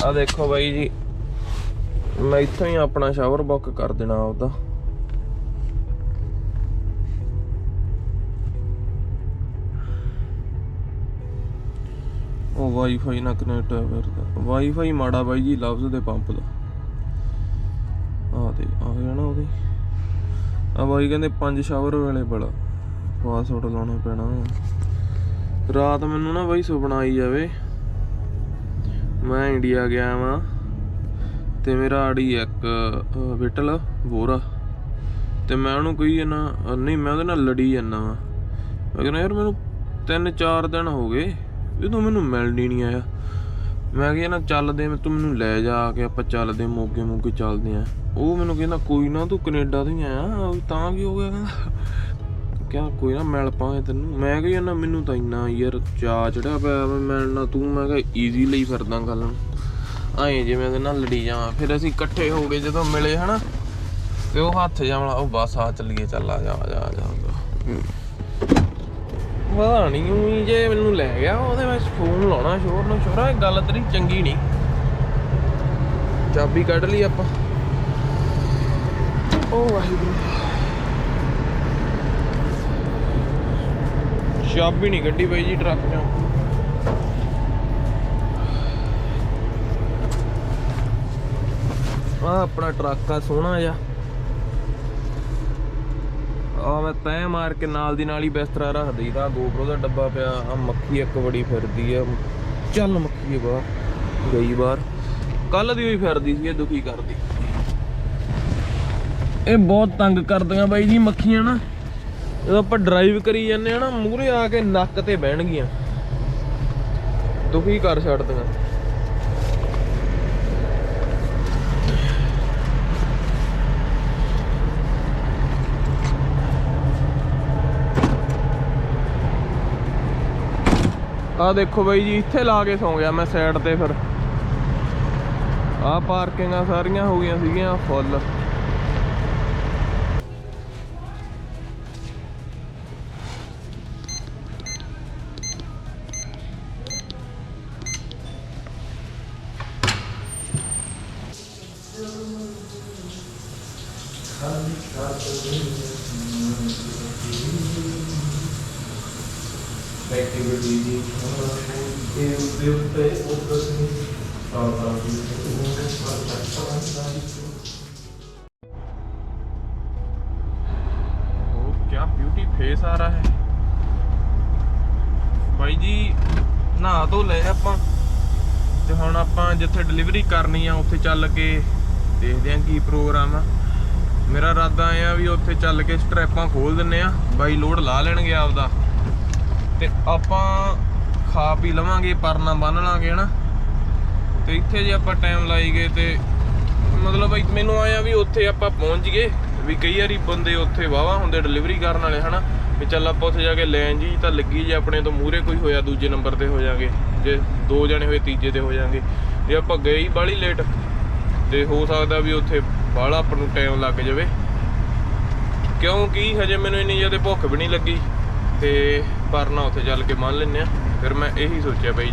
ਆ ਦੇਖੋ ਬਾਈ ਜੀ, ਮੈਂ ਇੱਥੋਂ ਹੀ ਆਪਣਾ ਸ਼ਾਵਰ ਬੁੱਕ ਕਰ ਦੇਣਾ ਆਪਦਾ। ਉਹ ਵਾਈਫਾਈ ਨਾਲ ਕਨੈਕਟ ਹੋਇਆ ਫਿਰਦਾ। ਵਾਈਫਾਈ ਮਾੜਾ ਬਾਈ ਜੀ ਲਫ਼ਜ਼ ਦੇ ਪੰਪ ਦਾ। ਤੇ ਆ ਗਿਆ ਨਾ ਉਹਦੇ ਆ ਬਾਈ ਕਹਿੰਦੇ 5 ਸ਼ਾਵਰ ਵੇਲੇ ਬੜਾ ਪਾਸਵਰਡ ਲਾਉਣਾ ਪੈਣਾ। ਰਾਤ ਮੈਨੂੰ ਨਾ ਬਾਈ ਸੁਪਨਾ ਆਈ ਜਾਵੇ ਮੈਂ ਇੰਡੀਆ ਗਿਆ ਵਾਂ ਤੇ ਮੇਰਾ ਆੜੀ ਇੱਕ ਵਿਟਲ ਬੋਰਾ ਤੇ ਮੈਂ ਉਹਨੂੰ ਕਹੀ ਜਾਂਦਾ ਨਹੀਂ ਮੈਂ ਉਹਦੇ ਨਾਲ ਲੜੀ ਜਾਂਦਾ ਵਾਂ। ਮੈਂ ਕਹਿੰਦਾ ਯਾਰ ਮੈਨੂੰ 3-4 ਦਿਨ ਹੋ ਗਏ ਵੀ ਤੂੰ ਮੈਨੂੰ ਮਿਲਣ ਹੀ ਨਹੀਂ ਆਇਆ। ਮੈਂ ਕਿਹਾ ਨਾ ਚੱਲਦੇ ਤੂੰ ਮੈਨੂੰ ਲੈ ਜਾ ਕੇ ਆਪਾਂ ਚੱਲਦੇ ਮੋਗੇ ਚੱਲਦੇ ਆ। ਉਹ ਮੈਨੂੰ ਕਹਿੰਦਾ ਕੋਈ ਨਾ ਤੂੰ ਕੈਨੇਡਾ ਤੋਂ ਹੀ ਆਇਆ ਤਾਂ ਕੀ ਹੋ ਗਿਆ। ਕਹਿੰਦਾ ਕਿਆ ਕੋਈ ਨਾ ਮਿਲ ਪਾਵੇਂ ਤੈਨੂੰ। ਮੈਂ ਕਿਹਾ ਨਾ ਮੈਨੂੰ ਤਾਂ ਇੰਨਾ ਯਾਰ ਚਾਅ ਚੜਿਆ ਪਿਆ ਮਿਲਣਾ ਤੂੰ। ਮੈਂ ਕਿਹਾ ਈਜ਼ੀ ਲਈ ਫਿਰਦਾ ਗੱਲ ਨੂੰ ਐਂ ਜਿਵੇਂ ਉਹਦੇ ਨਾਲ ਲੜੀ ਜਾਵਾਂ। ਫਿਰ ਅਸੀਂ ਇਕੱਠੇ ਹੋ ਗਏ ਜਦੋਂ ਮਿਲੇ ਹਨਾ ਤੇ ਉਹ ਹੱਥ ਜਾਵਣਾ ਉਹ ਬਸ ਆ ਚੱਲੀਏ ਚੱਲ ਆ ਜਾ ਪਤਾ ਨਹੀਂ ਊਂ ਜੇ ਮੈਨੂੰ ਲੈ ਗਿਆ ਉਹਦੇ ਵਿੱਚ ਫੋਨ ਲਾਉਣਾ ਸ਼ੋਰ ਨੂੰ ਸ਼ੋਰਾ। ਗੱਲ ਤੇਰੀ ਚੰਗੀ ਨਹੀਂ। ਚਾਬੀ ਕੱਢ ਲਈ ਆਪਾਂ। ਉਹ ਵਾਹਿਗੁਰੂ ਚਾਬੀ ਨਹੀਂ ਕੱਢੀ ਬਾਈ ਜੀ ਟਰੱਕ ਚੋਂ। ਆ ਆਪਣਾ ਟਰੱਕ ਆ ਸੋਹਣਾ ਜਿਹਾ। ਆ ਮੈਂ ਤੈਅ ਮਾਰ ਕੇ ਨਾਲ ਦੀ ਨਾਲ ਹੀ ਬਿਸਤਰਾ ਰੱਖ ਦਈਦਾ। GoPro ਦਾ ਡੱਬਾ ਪਿਆ। ਆ ਮੱਖੀ ਇੱਕ ਬੜੀ ਫਿਰਦੀ ਆ। ਚੱਲ ਮੱਖੀ ਬਾਹਰ ਗਈ ਬਾਹਰ। ਕੱਲ ਦੀ ਹੋਈ ਫਿਰਦੀ ਸੀ ਇਹ ਦੁਖੀ ਕਰਦੀ। ਇਹ ਬਹੁਤ ਤੰਗ ਕਰਦੀਆਂ ਬਾਈ ਜੀ ਮੱਖੀਆਂ ਨਾ। ਜਦੋਂ ਆਪਾਂ ਡਰਾਈਵ ਕਰੀ ਜਾਂਦੇ ਆ ਨਾ ਮੂਹਰੇ ਆ ਕੇ ਨੱਕ ਤੇ ਬਹਿਣਗੀਆਂ ਦੁਖੀ ਕਰ ਛੱਡਦੀਆਂ। ਆ ਦੇਖੋ ਬਾਈ ਜੀ ਇੱਥੇ ਲਾ ਕੇ ਸੌਂ ਗਿਆ ਮੈਂ ਸਾਈਡ ਤੇ। ਫਿਰ ਆ ਪਾਰਕਿੰਗਾਂ ਸਾਰੀਆਂ ਹੋ ਗਈਆਂ ਸੀਗੀਆਂ ਫੁੱਲ। क्या ब्यूटी फेस आ रहा है भाई जी। नहा धो ले ਆਪਾਂ ਤੇ ਹੁਣ ਆਪਾਂ ਜਿੱਥੇ ਡਿਲੀਵਰੀ ਕਰਨੀ ਆ ਉੱਥੇ ਚੱਲ ਕੇ ਦੇਖਦੇ ਆਂ ਕੀ ਪ੍ਰੋਗਰਾਮ ਆ। ਮੇਰਾ ਇਰਾਦਾ ਇਹ ਆ ਵੀ ਉੱਥੇ ਚੱਲ ਕੇ ਸਟ੍ਰੈਪਾਂ ਖੋਲ ਦਿੰਨੇ ਆ ਬਾਈ ਲੋਡ ਲਾ ਲੈਣਗੇ ਆਪਦਾ ਤੇ ਆਪਾਂ ਖਾ ਪੀ ਲਵਾਂਗੇ ਪਰਨਾ ਬੰਨ ਲਾਂਗੇ ਹਨਾ। ਤੇ ਇੱਥੇ ਜੇ ਆਪਾਂ ਟਾਈਮ ਲਾਈ ਗਏ ਤੇ ਮਤਲਬ ਮੈਨੂੰ ਆਇਆ ਵੀ ਉੱਥੇ ਆਪਾਂ ਪਹੁੰਚ ਗਏ ਵੀ ਕਈ ਵਾਰੀ ਬੰਦੇ ਉੱਥੇ ਵਾਹਵਾ ਹੁੰਦੇ ਡਿਲੀਵਰੀ ਕਰਨ ਵਾਲੇ ਹਨਾ ਵੀ ਚੱਲ ਆਪਾਂ ਉੱਥੇ ਜਾ ਕੇ ਲੈਣ ਜੀ ਤਾਂ ਲੱਗੀ ਜੇ ਆਪਣੇ ਤੋਂ ਮੂਹਰੇ ਕੋਈ ਹੋਇਆ ਦੂਜੇ ਨੰਬਰ ਤੇ ਹੋ ਜਾਾਂਗੇ। ਜੇ 2 ਜਣੇ ਹੋਏ ਤੀਜੇ ਤੇ ਹੋ ਜਾਾਂਗੇ। ਜੇ ਆਪਾਂ ਗਏ ਹੀ ਬਾਹਲੀ ਲੇਟ ਤੇ ਹੋ ਸਕਦਾ ਵੀ ਉੱਥੇ ਬਾਹਲਾ ਆਪਾਂ ਨੂੰ ਟਾਈਮ ਲੱਗ ਜਾਵੇ ਕਿਉਂਕਿ ਹਜੇ ਮੈਨੂੰ ਇੰਨੀ ਜ਼ਿਆਦਾ ਭੁੱਖ ਵੀ ਨਹੀਂ ਲੱਗੀ ਤੇ ਪਰਨਾ ਉੱਥੇ ਚੱਲ ਕੇ ਮੰਨ ਲੈਂਦੇ ਆ। ਫਿਰ ਮੈਂ ਇਹੀ ਸੋਚਿਆ ਬਾਈ ਜੀ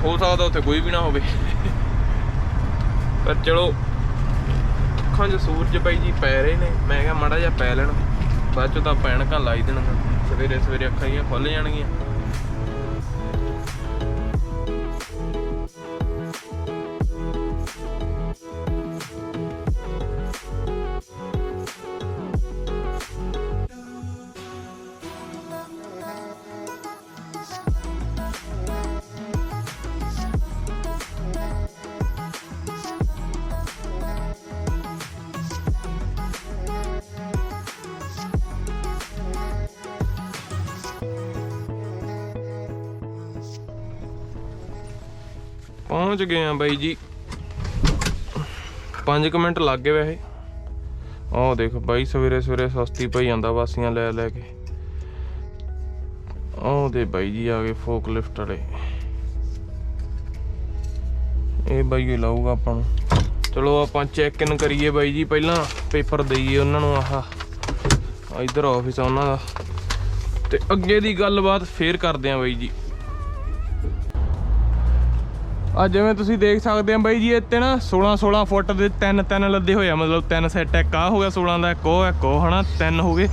ਹੋ ਸਕਦਾ ਉੱਥੇ ਕੋਈ ਵੀ ਨਾ ਹੋਵੇ ਪਰ ਚਲੋ ਅੱਖਾਂ 'ਚ ਸੂਰਜ ਬਾਈ ਜੀ ਪੈ ਰਹੇ ਨੇ। ਮੈਂ ਕਿਹਾ ਮਾੜਾ ਜਿਹਾ ਪੈ ਲੈਣ ਬਾਅਦ 'ਚੋਂ ਤਾਂ ਆਪਾਂ ਐਨਕਾਂ ਲਾ ਹੀ ਦੇਣਾ। ਸਵੇਰੇ ਸਵੇਰੇ ਅੱਖਾਂ ਜਿਹੀਆਂ ਖੁੱਲ੍ਹ ਜਾਣਗੀਆਂ। ਪਹੁੰਚ ਗਏ ਆ ਬਾਈ ਜੀ 5 ਮਿੰਟ ਲੱਗ ਗਏ ਵੈਸੇ। ਆਹ ਦੇਖ ਬਾਈ ਸਵੇਰੇ ਸਵੇਰੇ ਸਸਤੀ ਪਈ ਜਾਂਦਾ ਵਾਸੀਆਂ ਲੈ ਲੈ ਕੇ। ਆਹ ਦੇ ਬਾਈ ਜੀ ਆ ਗਏ ਫੋਕ ਲਿਫਟ ਵਾਲੇ। ਇਹ ਬਾਈ ਹੀ ਲਾਊਗਾ ਆਪਾਂ ਨੂੰ। ਚਲੋ ਆਪਾਂ ਚੈੱਕ ਇਨ ਕਰੀਏ ਬਾਈ ਜੀ ਪਹਿਲਾਂ ਪੇਪਰ ਦਈਏ ਉਹਨਾਂ ਨੂੰ। ਆਹ ਇੱਧਰ ਆਫਿਸ ਆ ਉਹਨਾਂ ਦਾ ਤੇ ਅੱਗੇ ਦੀ ਗੱਲਬਾਤ ਫੇਰ ਕਰਦੇ ਆ ਬਾਈ ਜੀ। ਆ ਜਿਵੇਂ ਤੁਸੀਂ ਦੇਖ ਸਕਦੇ ਆ ਬਾਈ ਜੀ ਇੱਥੇ ਨਾ 16 ਫੁੱਟ ਦੇ 3 ਲੱਦੇ ਹੋਏ ਆ। ਮਤਲਬ 3 ਸੈੱਟ ਇੱਕ ਆ ਹੋ ਗਿਆ 16 ਦਾ ਇੱਕ ਉਹ ਹਨਾ 3 ਹੋ ਗਏ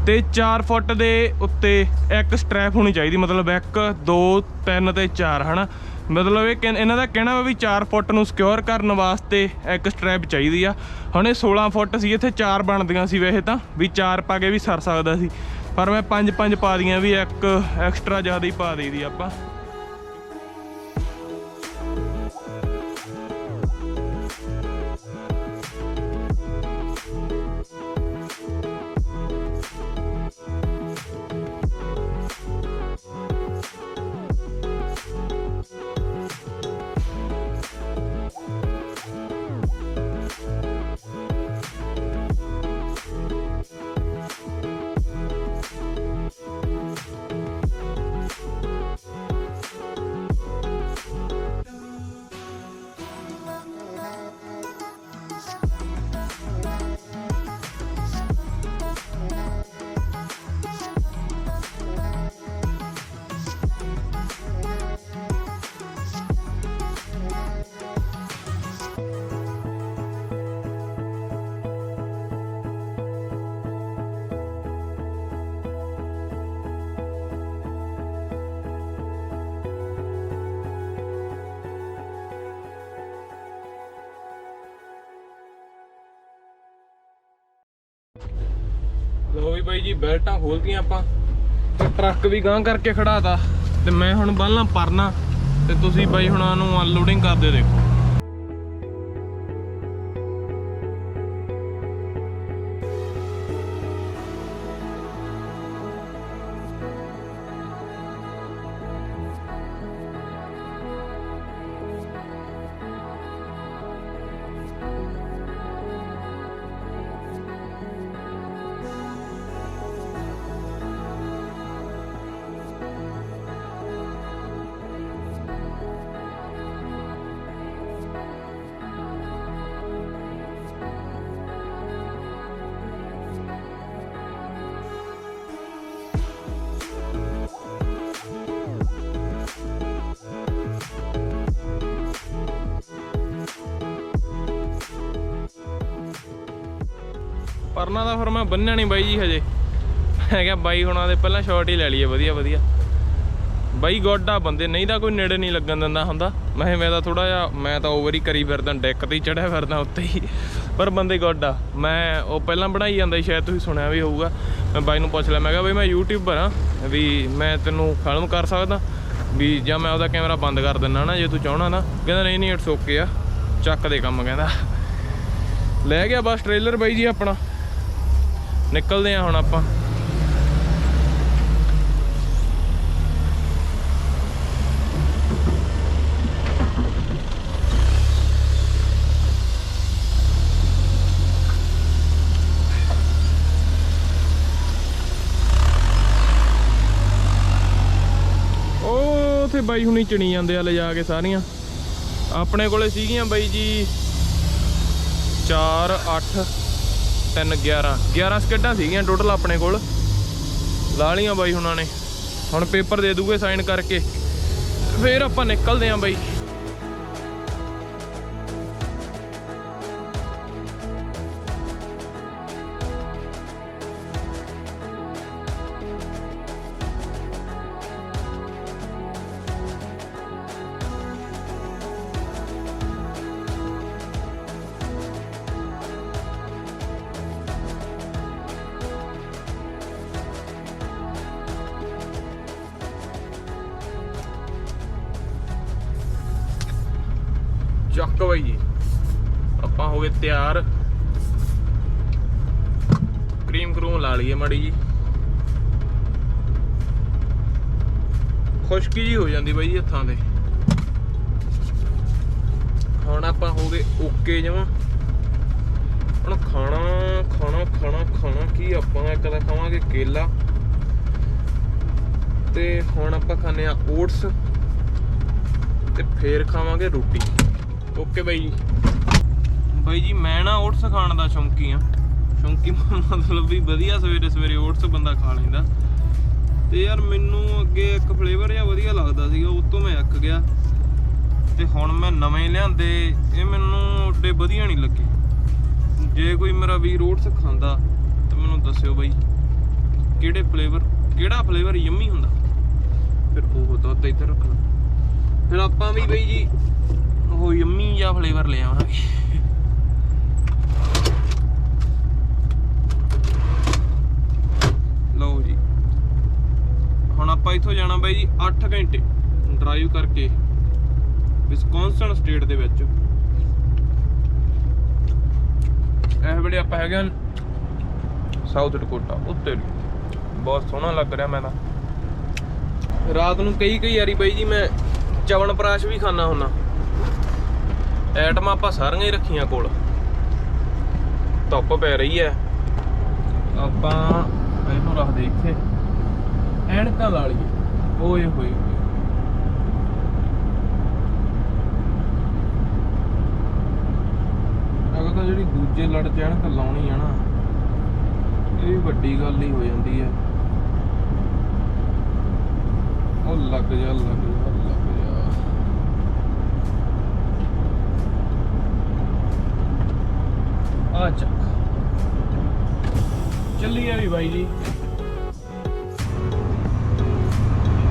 ਤੇ 4 ਫੁੱਟ ਦੇ ਉੱਤੇ ਇੱਕ ਸਟ੍ਰੈਪ ਹੋਣੀ ਚਾਹੀਦੀ, ਮਤਲਬ 1 2 3 ਤੇ 4 ਹਨਾ। ਮਤਲਬ ਇਹ ਇਹਨਾਂ ਦਾ ਕਹਿਣਾ ਵਾ ਵੀ 4 ਫੁੱਟ ਨੂੰ ਸਿਕਿਉਰ ਕਰਨ ਵਾਸਤੇ ਇੱਕ ਸਟ੍ਰੈਪ ਚਾਹੀਦੀ ਆ। ਹੁਣ ਇਹ 16 ਫੁੱਟ ਸੀ, ਇੱਥੇ 4 ਬਣਦੀਆਂ ਸੀ ਵੈਸੇ ਤਾਂ, ਵੀ 4 ਪਾ ਕੇ ਵੀ ਸਰ ਸਕਦਾ ਸੀ, ਪਰ ਮੈਂ 5 ਪਾ ਦੀਆਂ ਵੀ ਇੱਕ ਐਕਸਟਰਾ ਜ਼ਿਆਦਾ ਹੀ ਪਾ ਦੇਈ ਦੀ ਆਪਾਂ। ਲੋ ਵੀ ਬਾਈ ਜੀ, ਬੈਲਟਾਂ ਖੋਲਤੀਆਂ ਆਪਾਂ ਤੇ ਟਰੱਕ ਵੀ ਗਾਂਹ ਕਰਕੇ ਖੜਾਤਾ ਤੇ ਮੈਂ ਹੁਣ ਬੰਨ੍ਹਣਾ ਪਰਨਾ ਤੇ ਤੁਸੀਂ ਬਾਈ ਹੁਣਾਂ ਨੂੰ ਅਨਲੋਡਿੰਗ ਕਰਦੇ ਦੇਖੋ। ਪਰਨਾ ਦਾ ਫਿਰ ਮੈਂ ਬੰਨਿਆ ਨਹੀਂ ਬਾਈ ਜੀ ਹਜੇ। ਮੈਂ ਕਿਹਾ ਬਾਈ ਹੁਣਾਂ ਦੇ ਪਹਿਲਾਂ ਸ਼ਾਟ ਹੀ ਲੈ ਲਈਏ ਵਧੀਆ ਵਧੀਆ। ਬਾਈ ਗੋਡਾ ਬੰਦੇ, ਨਹੀਂ ਤਾਂ ਕੋਈ ਨੇੜੇ ਨਹੀਂ ਲੱਗਣ ਦਿੰਦਾ ਹੁੰਦਾ। ਮੈਂ ਤਾਂ ਥੋੜਾ ਜਿਹਾ ਮੈਂ ਤਾਂ ਓਵਰ ਹੀ ਕਰੀ ਫਿਰਦਾ, ਡੈਕ ਤੇ ਹੀ ਚੜਿਆ ਫਿਰਦਾ ਉੱਤੇ ਹੀ, ਪਰ ਬੰਦੇ ਗੋਡਾ। ਮੈਂ ਉਹ ਪਹਿਲਾਂ ਬਣਾਈ ਜਾਂਦਾ ਸੀ, ਸ਼ਾਇਦ ਤੁਸੀਂ ਸੁਣਿਆ ਵੀ ਹੋਊਗਾ। ਮੈਂ ਬਾਈ ਨੂੰ ਪੁੱਛ ਲਿਆ, ਮੈਂ ਕਿਹਾ ਬਈ ਮੈਂ ਯੂਟਿਊਬਰ ਹਾਂ, ਵੀ ਮੈਂ ਤੈਨੂੰ ਫਿਲਮ ਕਰ ਸਕਦਾ ਵੀ, ਜਾਂ ਮੈਂ ਉਹਦਾ ਕੈਮਰਾ ਬੰਦ ਕਰ ਦਿੰਦਾ ਨਾ ਜੇ ਤੂੰ ਚਾਹਣਾ ਨਾ। ਕਹਿੰਦਾ ਨਹੀਂ ਇਟਸ ਓਕੇ ਆ, ਚੱਕ ਦੇ ਕੰਮ। ਕਹਿੰਦਾ ਲੈ ਗਿਆ ਬਸ ਟ੍ਰੇਲਰ ਬਾਈ ਜੀ ਆਪਣਾ। ਨਿਕਲਦੇ ਆ ਹੁਣ ਆਪਾਂ। ਉਹ ਉੱਥੇ ਬਾਈ ਹੁਣੀ ਚਣੀ ਜਾਂਦੇ ਆ ਲਿਜਾ ਕੇ ਸਾਰੀਆਂ। ਆਪਣੇ ਕੋਲੇ ਸੀਗੀਆਂ ਬਾਈ ਜੀ 4 8 3 11 ਸਕੇਡਾਂ ਸੀਗੀਆਂ ਟੋਟਲ ਆਪਣੇ ਕੋਲ। ਲਾ ਲੀਆਂ ਬਾਈ ਹੁਣਾਂ ਨੇ। ਹੁਣ ਪੇਪਰ ਦੇ ਦੂਗੇ ਸਾਈਨ ਕਰਕੇ, ਫਿਰ ਆਪਾਂ ਨਿਕਲਦੇ ਆਂ ਬਾਈ। ਚੱਕ ਬਾਈ ਜੀ, ਆਪਾਂ ਹੋ ਗਏ ਤਿਆਰ। ਕਰੀਮ ਕਰੂਮ ਲਾ ਲਈਏ ਮਾੜੀ ਜੀ, ਖੁਸ਼ਕੀ ਜੀ ਹੋ ਜਾਂਦੀ ਬਾਈ ਜੀ ਹੱਥਾਂ ਤੇ। ਹੁਣ ਆਪਾਂ ਹੋ ਗਏ ਓਕੇ ਜਮਾਂ। ਹੁਣ ਖਾਣਾ ਖਾਣਾ ਖਾਣਾ ਖਾਣਾ ਕੀ ਆਪਾਂ ਇੱਕ ਤਾਂ ਖਾਵਾਂਗੇ ਕੇਲਾ, ਤੇ ਹੁਣ ਆਪਾਂ ਖਾਂਦੇ ਆ ਓਟਸ, ਤੇ ਫੇਰ ਖਾਵਾਂਗੇ ਰੋਟੀ। ਓਕੇ ਬਾਈ ਜੀ। ਬਾਈ ਜੀ ਮੈਂ ਨਾ ਓਟਸ ਖਾਣ ਦਾ ਸ਼ੌਂਕੀ ਆ। ਸ਼ੌਂਕੀ ਮਤਲਬ ਵੀ ਵਧੀਆ ਸਵੇਰੇ ਸਵੇਰੇ ਓਟਸ ਬੰਦਾ ਖਾ ਲੈਂਦਾ। ਤੇ ਯਾਰ ਮੈਨੂੰ ਅੱਗੇ ਇੱਕ ਫਲੇਵਰ ਜਿਹਾ ਵਧੀਆ ਲੱਗਦਾ ਸੀਗਾ, ਉਹ ਤੋਂ ਮੈਂ ਅੱਕ ਗਿਆ। ਤੇ ਹੁਣ ਮੈਂ ਨਵੇਂ ਲਿਆਂਦੇ, ਇਹ ਮੈਨੂੰ ਓਡੇ ਵਧੀਆ ਨਹੀਂ ਲੱਗੇ। ਜੇ ਕੋਈ ਮੇਰਾ ਵੀਰ ਓਟਸ ਖਾਂਦਾ ਤਾਂ ਮੈਨੂੰ ਦੱਸਿਓ ਬਾਈ, ਕਿਹੜਾ ਫਲੇਵਰ ਯੰਮੀ ਹੁੰਦਾ, ਫਿਰ ਉਹ ਦੁੱਧ ਇੱਧਰ ਰੱਖਣਾ। ਫਿਰ ਆਪਾਂ ਵੀ ਬਈ ਜੀ ਉਹ ਯੰਮੀ ਜਿਹਾ ਫਲੇਵਰ ਲੈ ਆਵਾਂਗੇ। ਲਓ ਜੀ, ਹੁਣ ਆਪਾਂ ਇੱਥੋਂ ਜਾਣਾ ਬਾਈ ਜੀ 8 ਘੰਟੇ ਡਰਾਈਵ ਕਰਕੇ ਵਿਸਕੌਨਸਨ ਸਟੇਟ ਦੇ ਵਿੱਚ। ਇਸ ਵੇਲੇ ਆਪਾਂ ਹੈਗੇ ਹਾਂ ਸਾਊਥ ਡਕੋਟਾ ਉੱਤੇ। ਬਹੁਤ ਸੋਹਣਾ ਲੱਗ ਰਿਹਾ। ਮੈਂ ਤਾਂ ਰਾਤ ਨੂੰ ਕਈ ਵਾਰੀ ਬਾਈ ਜੀ ਮੈਂ ਚਵਨਪ੍ਰਾਸ਼ ਵੀ ਖਾਣਾ ਹੁੰਦਾ। ਐਟਮਾਂ ਆਪਾਂ ਸਾਰੀਆਂ ਹੀ ਰੱਖੀਆਂ ਕੋਲ। ਧੁੱਪ ਪੈ ਰਹੀ ਹੈ, ਆਪਾਂ ਇਹਨੂੰ ਰੱਖਦੇ ਇੱਥੇ, ਐਨਕਾਂ ਲਾ ਲਈਏ। ਓਏ ਹੋਏ ਅਗਰ ਤਾਂ ਜਿਹੜੀ ਦੂਜੇ ਲੜ ਚ ਐਨਕ ਲਾਉਣੀ ਆ ਨਾ, ਇਹ ਵੀ ਵੱਡੀ ਗੱਲ ਹੀ ਹੋ ਜਾਂਦੀ ਹੈ। ਉਹ ਲੱਗ ਜਾ ਆ ਚੱਕ ਚੱਲੀਏ ਵੀ ਬਾਈ ਜੀ।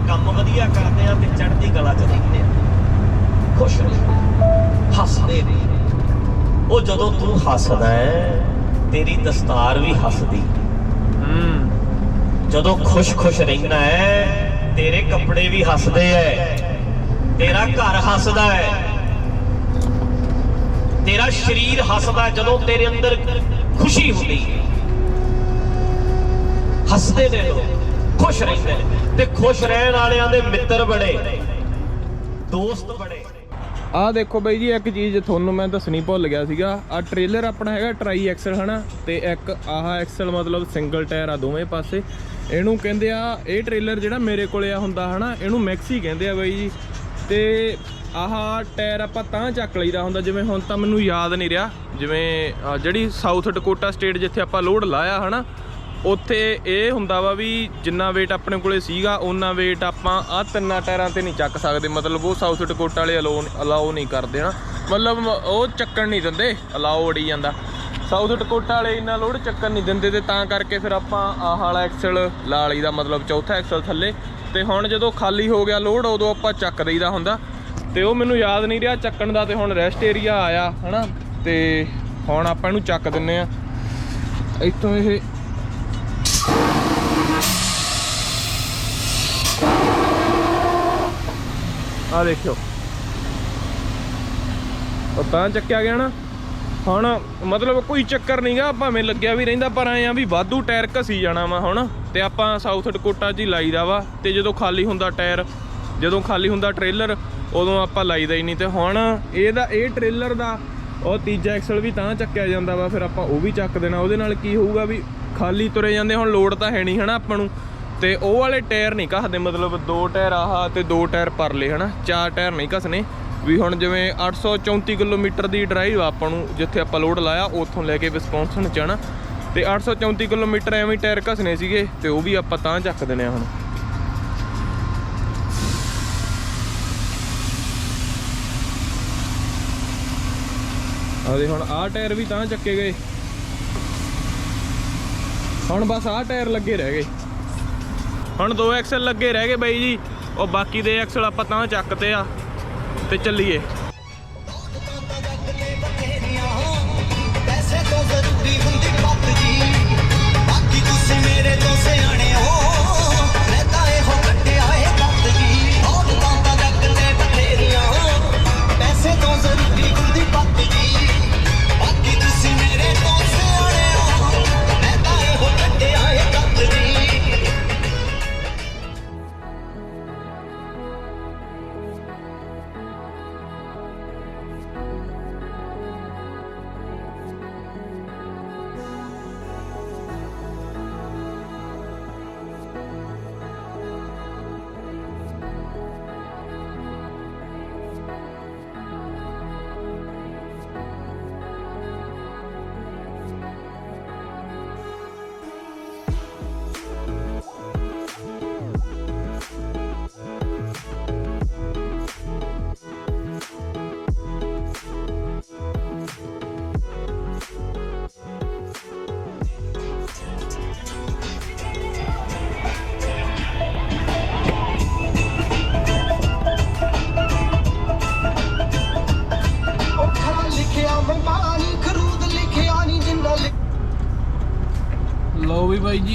ਕੰਮ ਵਧੀਆ ਕਰਦੇ ਆ ਤੇ ਚੜ੍ਹਦੀ ਕਲਾ ਚ ਰਹਿੰਦੇ ਆ, ਖੁਸ਼ ਰਹਿੰਦੇ, ਹੱਸਦੇ ਨੇ। ਉਹ ਜਦੋਂ ਤੂੰ ਹੱਸਦਾ ਹੈ ਤੇਰੀ ਦਸਤਾਰ ਵੀ ਹੱਸਦੀ। ਜਦੋਂ ਖੁਸ਼ ਰਹਿਣਾ ਹੈ ਤੇਰੇ ਕੱਪੜੇ ਵੀ ਹੱਸਦੇ ਐ, ਤੇਰਾ ਘਰ ਹੱਸਦਾ ਹੈ, ਤੇਰਾ ਸਰੀਰ ਹੱਸਦਾ। ਜਦੋਂ ਤੇਰੇ ਅੰਦਰ ਖੁਸ਼ੀ ਹੁੰਦੀ ਹੈ, ਹੱਸਦੇ ਨੇ ਲੋਕ, ਖੁਸ਼ ਰਹਿੰਦੇ ਨੇ। ਤੇ ਖੁਸ਼ ਰਹਿਣ ਵਾਲਿਆਂ ਦੇ ਮਿੱਤਰ ਬੜੇ, ਦੋਸਤ ਬੜੇ। ਆਹ ਦੇਖੋ ਬਾਈ ਜੀ, ਇੱਕ ਚੀਜ਼ ਤੁਹਾਨੂੰ ਮੈਂ ਦੱਸਣੀ ਭੁੱਲ ਗਿਆ ਸੀਗਾ। ਆਹ ਟ੍ਰੇਲਰ ਆਪਣਾ ਹੈਗਾ ਟਰਾਈ ਐਕਸਲ ਹਨਾ, ਤੇ ਇੱਕ ਆਹ ਐਕਸਲ ਮਤਲਬ ਸਿੰਗਲ ਟਾਇਰ ਆ ਦੋਵੇਂ ਪਾਸੇ। ਇਹਨੂੰ ਕਹਿੰਦੇ ਆ, ਇਹ ਟ੍ਰੇਲਰ ਜਿਹੜਾ ਮੇਰੇ ਕੋਲੇ ਆ ਹੁੰਦਾ ਹਨਾ, ਇਹਨੂੰ ਮੈਕਸੀ ਕਹਿੰਦੇ ਆ ਬਾਈ ਜੀ। ਤੇ ਆਹ ਟਾਇਰ ਆਪਾਂ ਤਾਂ ਚੱਕ ਲਈਦਾ ਹੁੰਦਾ, ਜਿਵੇਂ ਹੁਣ ਤਾਂ ਮੈਨੂੰ ਯਾਦ ਨਹੀਂ ਰਿਹਾ, ਜਿਵੇਂ ਜਿਹੜੀ ਸਾਊਥ ਡਕੋਟਾ ਸਟੇਟ ਜਿੱਥੇ ਆਪਾਂ ਲੋਡ ਲਾਇਆ ਹਨਾ, ਉੱਥੇ ਇਹ ਹੁੰਦਾ ਵਾ ਵੀ ਜਿੰਨਾ ਵੇਟ ਆਪਣੇ ਕੋਲੇ ਸੀਗਾ ਉਹਨਾਂ ਵੇਟ ਆਪਾਂ ਆਹ 3 ਟਾਇਰਾਂ ਤੇ ਨਹੀਂ ਚੱਕ ਸਕਦੇ। ਮਤਲਬ ਉਹ ਸਾਊਥ ਡਕੋਟਾ ਵਾਲੇ ਅਲਾਓ ਨਹੀਂ ਕਰਦੇ ਨਾ, ਮਤਲਬ ਉਹ ਚੱਕਣ ਨਹੀਂ ਦਿੰਦੇ, ਅਲਾਓ ਅੜੀ ਜਾਂਦਾ। ਸਾਊਥ ਡਕੋਟਾ ਵਾਲੇ ਇੰਨਾ ਲੋਡ ਚੱਕਣ ਨਹੀਂ ਦਿੰਦੇ, ਤੇ ਤਾਂ ਕਰਕੇ ਫਿਰ ਆਪਾਂ ਆਹ ਵਾਲਾ ਐਕਸਲ ਲਾ ਲਈਦਾ, ਮਤਲਬ ਚੌਥਾ ਐਕਸਲ ਥੱਲੇ। ਤੇ ਹੁਣ ਜਦੋਂ ਖਾਲੀ ਹੋ ਗਿਆ ਲੋਡ ਉਦੋਂ ਆਪਾਂ ਚੱਕ ਦਈਦਾ ਹੁੰਦਾ। ਤੇ ਉਹ ਮੈਨੂੰ ਯਾਦ ਨਹੀਂ ਰਿਹਾ ਚੱਕਣ ਦਾ, ਤੇ ਹੁਣ ਰੈਸਟ ਏਰੀਆ ਆਇਆ ਹਨਾ, ਤੇ ਹੁਣ ਆਪਾਂ ਇਹਨੂੰ ਚੱਕ ਦਿੰਨੇ ਆ ਇੱਥੋਂ। ਇਹ ਆ ਦੇਖਿਓ, ਉਹ ਤਾਂ ਚੱਕਿਆ ਗਿਆ ਨਾ। ਹੁਣ ਮਤਲਬ ਕੋਈ ਚੱਕਰ ਨਹੀਂਗਾ, ਭਾਵੇਂ ਲੱਗਿਆ ਵੀ ਰਹਿੰਦਾ, ਪਰ ਐਂ ਆ ਵੀ ਵਾਧੂ ਟਾਇਰ ਘਸੀ ਜਾਣਾ ਵਾ ਹੁਣ। ਤੇ ਆਪਾਂ ਸਾਊਥ ਡਕੋਟਾ 'ਚ ਹੀ ਲਾਈਦਾ ਵਾ, ਤੇ ਜਦੋਂ ਖਾਲੀ ਹੁੰਦਾ ਟਾਇਰ, ਜਦੋਂ ਖਾਲੀ ਹੁੰਦਾ ਟ੍ਰੇਲਰ, ਉਦੋਂ ਆਪਾਂ ਲਾਈਦਾ ਹੀ ਨਹੀਂ। ਤੇ ਹੁਣ ਇਹ ਟ੍ਰੇਲਰ ਦਾ ਉਹ ਤੀਜਾ ਐਕਸਲ ਵੀ ਤਾਂ ਚੱਕਿਆ ਜਾਂਦਾ ਵਾ, ਫਿਰ ਆਪਾਂ ਉਹ ਵੀ ਚੱਕ ਦੇਣਾ। ਉਹਦੇ ਨਾਲ ਕੀ ਹੋਊਗਾ ਵੀ ਖਾਲੀ ਤੁਰੇ ਜਾਂਦੇ, ਹੁਣ ਲੋਡ ਤਾਂ ਹੈ ਨਹੀਂ ਹਨਾ ਆਪਾਂ ਨੂੰ। ਤੇ ਉਹ ਵਾਲੇ ਟਾਇਰ ਨਹੀਂ ਘਸਦੇ, ਮਤਲਬ 2 ਟਾਇਰ ਆਹ ਤੇ 2 ਟਾਇਰ ਪਰਲੇ ਹਨਾ, 4 ਟਾਇਰ ਨਹੀਂ ਘਸਣੇ। ਵੀ ਹੁਣ ਜਿਵੇਂ 834 ਕਿਲੋਮੀਟਰ ਦੀ ਡਰਾਈਵ ਆ ਆਪਾਂ ਨੂੰ, ਜਿੱਥੇ ਆਪਾਂ ਲੋਡ ਲਾਇਆ ਉੱਥੋਂ ਲੈ ਕੇ ਵਿਸਕੌਨਸਨ ਚ ਆਣਾ, ਤੇ 834 ਕਿਲੋਮੀਟਰ ਐਵੇਂ ਟਾਇਰ ਘਸਣੇ ਸੀਗੇ, ਤੇ ਉਹ ਵੀ ਆਪਾਂ ਤਾਂ ਚੱਕ ਦਿੰਦੇ ਆ ਹੁਣ। ਆਦੇ ਹੁਣ ਆਹ ਟਾਇਰ ਵੀ ਤਾਂ ਚੱਕੇ ਗਏ, ਹੁਣ ਬਸ ਆਹ ਟਾਇਰ ਲੱਗੇ ਰਹਿ ਗਏ। ਹੁਣ 2 ਐਕਸਲ ਲੱਗੇ ਰਹਿ ਗਏ ਬਾਈ ਜੀ, ਉਹ ਬਾਕੀ ਦੇ ਐਕਸਲ ਆਪਾਂ ਤਾਂ ਚੱਕਤੇ ਆ। ਤੇ ਚੱਲੀਏ।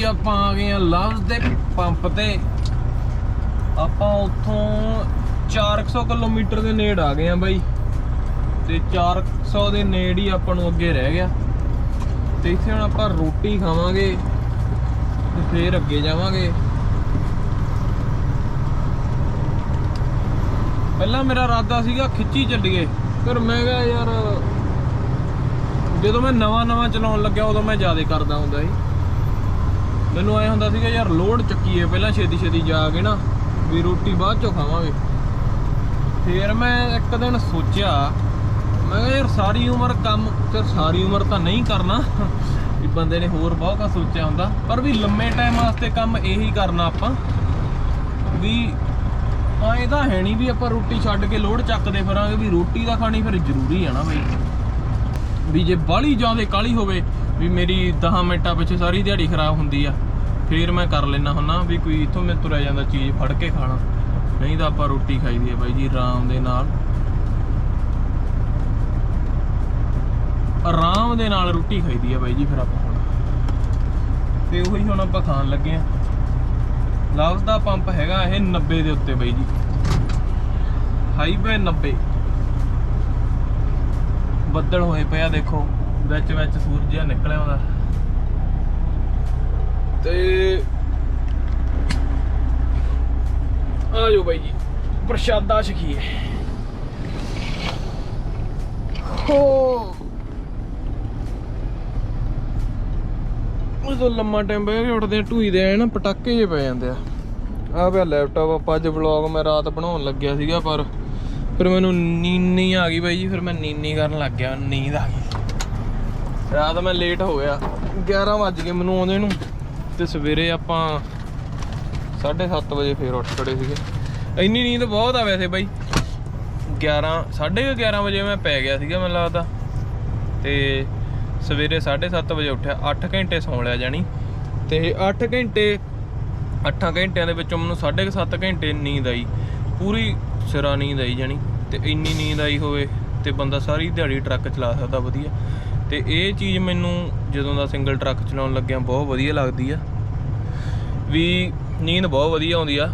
ਆਪਾਂ ਆ ਗਏ ਆ ਲਵਜ਼ ਦੇ ਪੰਪ ਤੇ। ਆਪਾਂ ਉੱਥੋਂ 400 ਕਿਲੋਮੀਟਰ ਦੇ ਨੇੜ ਆ ਗਏ ਆ ਬਾਈ, ਤੇ 400 ਦੇ ਨੇੜ ਹੀ ਆਪਾਂ ਨੂੰ ਅੱਗੇ ਰਹਿ ਗਿਆ। ਤੇ ਇੱਥੇ ਹੁਣ ਆਪਾਂ ਰੋਟੀ ਖਾਵਾਂਗੇ ਤੇ ਫੇਰ ਅੱਗੇ ਜਾਵਾਂਗੇ। ਪਹਿਲਾਂ ਮੇਰਾ ਇਰਾਦਾ ਸੀਗਾ ਖਿੱਚੀ ਚੱਲੀਏ, ਪਰ ਮੈਂ ਕਿਹਾ ਯਾਰ ਜਦੋਂ ਮੈਂ ਨਵਾਂ ਚਲਾਉਣ ਲੱਗਿਆ ਉਦੋਂ ਮੈਂ ਜ਼ਿਆਦਾ ਕਰਦਾ ਹੁੰਦਾ ਸੀ। ਮੈਨੂੰ ਐ ਹੁੰਦਾ ਸੀਗਾ ਯਾਰ ਲੋਡ ਚੱਕੀਏ ਪਹਿਲਾਂ, ਛੇਤੀ ਜਾ ਕੇ ਨਾ ਵੀ ਰੋਟੀ ਬਾਅਦ ਚੋਂ ਖਾਵਾਂਗੇ। ਫਿਰ ਮੈਂ ਇੱਕ ਦਿਨ ਸੋਚਿਆ, ਮੈਂ ਕਿਹਾ ਯਾਰ ਸਾਰੀ ਉਮਰ ਕੰਮ, ਤੇ ਸਾਰੀ ਉਮਰ ਤਾਂ ਨਹੀਂ ਕਰਨਾ ਵੀ ਬੰਦੇ ਨੇ ਹੋਰ ਬਹੁਤ ਕੁਝ ਸੋਚਿਆ ਹੁੰਦਾ, ਪਰ ਵੀ ਲੰਮੇ ਟਾਈਮ ਵਾਸਤੇ ਕੰਮ ਇਹੀ ਕਰਨਾ ਆਪਾਂ ਵੀ। ਇਹ ਤਾਂ ਹੈ ਨਹੀਂ ਵੀ ਆਪਾਂ ਰੋਟੀ ਛੱਡ ਕੇ ਲੋਡ ਚੱਕਦੇ ਫਿਰਾਂਗੇ, ਵੀ ਰੋਟੀ ਤਾਂ ਖਾਣੀ ਫਿਰ ਜ਼ਰੂਰੀ ਆ ਨਾ ਬਈ। ਵੀ ਜੇ ਬਾਹਲੀ ਜ਼ਿਆਦਾ ਕਾਹਲੀ ਹੋਵੇ ਵੀ ਮੇਰੀ 10 ਮਿੰਟਾਂ ਪਿੱਛੇ ਸਾਰੀ ਦਿਹਾੜੀ ਖਰਾਬ ਹੁੰਦੀ ਆ, ਫਿਰ ਮੈਂ ਕਰ ਲੈਣਾ ਹੁੰਦਾ ਵੀ ਕੋਈ ਇੱਥੋਂ ਮੈਂ ਤੁਰਿਆ ਜਾਂਦਾ ਚੀਜ਼ ਫੜ ਕੇ ਖਾਣਾ। ਨਹੀਂ ਤਾਂ ਆਪਾਂ ਰੋਟੀ ਖਾਈਦੀ ਆ ਬਾਈ ਜੀ ਆਰਾਮ ਦੇ ਨਾਲ ਰੋਟੀ ਖਾਈਦੀ ਆ ਬਾਈ ਜੀ। ਫਿਰ ਆਪਾਂ ਹੁਣ ਤੇ ਉਹੀ ਹੁਣ ਆਪਾਂ ਖਾਣ ਲੱਗੇ ਆ। ਲਵਜ਼ ਦਾ ਪੰਪ ਹੈਗਾ ਇਹ 90 ਦੇ ਉੱਤੇ ਬਾਈ ਜੀ, ਹਾਈਵੇ 90। ਬੱਦਲ ਹੋਏ ਪਿਆ ਦੇਖੋ, ਵਿੱਚ ਸੂਰਜ ਜਿਹਾ ਨਿਕਲਿਆ ਆਉਂਦਾ। ਤੇ ਆ ਜਾਓ ਬਾਈ ਜੀ ਪ੍ਰਸ਼ਾਦਾ ਛਕੀਏ। ਹੋ ਉਦੋਂ ਲੰਮਾ ਟਾਈਮ ਬਹਿ ਕੇ ਉੱਠਦੇ ਢੂਈ ਦੇ ਨਾ ਪਟਾਕੇ ਜਿਹੇ ਪੈ ਜਾਂਦੇ ਆ ਪਿਆ ਲੈਪਟਾਪ। ਆਪਾਂ ਅੱਜ ਵਲੌਗ ਮੈਂ ਰਾਤ ਬਣਾਉਣ ਲੱਗਿਆ ਸੀਗਾ, ਪਰ ਫਿਰ ਮੈਨੂੰ ਨੀਂਦ ਆ ਗਈ ਬਾਈ ਜੀ। ਫਿਰ ਮੈਂ ਨੀਂਦ ਕਰਨ ਲੱਗ ਗਿਆ, ਨੀਂਦ ਆ ਗਈ। ਰਾਤ ਮੈਂ ਲੇਟ ਹੋ ਗਿਆ, 11 ਵੱਜ ਗਏ ਮੈਨੂੰ ਆਉਂਦੇ ਨੂੰ। ਤੇ ਸਵੇਰੇ ਆਪਾਂ 7:30 ਵਜੇ ਫੇਰ ਉੱਠ ਖੜੇ ਸੀਗੇ। ਇੰਨੀ ਨੀਂਦ ਬਹੁਤ ਆ ਵੈਸੇ ਬਾਈ। 11:30 ਵਜੇ ਮੈਂ ਪੈ ਗਿਆ ਸੀਗਾ ਮੈਨੂੰ ਲੱਗਦਾ, ਤੇ ਸਵੇਰੇ 7:30 ਵਜੇ ਉੱਠਿਆ। 8 ਘੰਟੇ ਸੌਂ ਲਿਆ ਜਾਣੀ, ਤੇ 8 ਘੰਟਿਆਂ ਦੇ ਵਿੱਚੋਂ ਮੈਨੂੰ 7.5 ਘੰਟੇ ਨੀਂਦ ਆਈ, ਪੂਰੀ ਸਿਰਾ ਨੀਂਦ ਆਈ ਜਾਣੀ। ਤੇ ਇੰਨੀ ਨੀਂਦ ਆਈ ਹੋਵੇ ਤੇ ਬੰਦਾ ਸਾਰੀ ਦਿਹਾੜੀ ਟਰੱਕ ਚਲਾ ਸਕਦਾ ਵਧੀਆ। ਤੇ ਇਹ ਚੀਜ਼ ਮੈਨੂੰ ਜਦੋਂ ਦਾ ਸਿੰਗਲ ਟਰੱਕ ਚਲਾਉਣ ਲੱਗਿਆ ਬਹੁਤ ਵਧੀਆ ਲੱਗਦੀ ਆ, ਵੀ ਨੀਂਦ ਬਹੁਤ ਵਧੀਆ ਆਉਂਦੀ ਆ।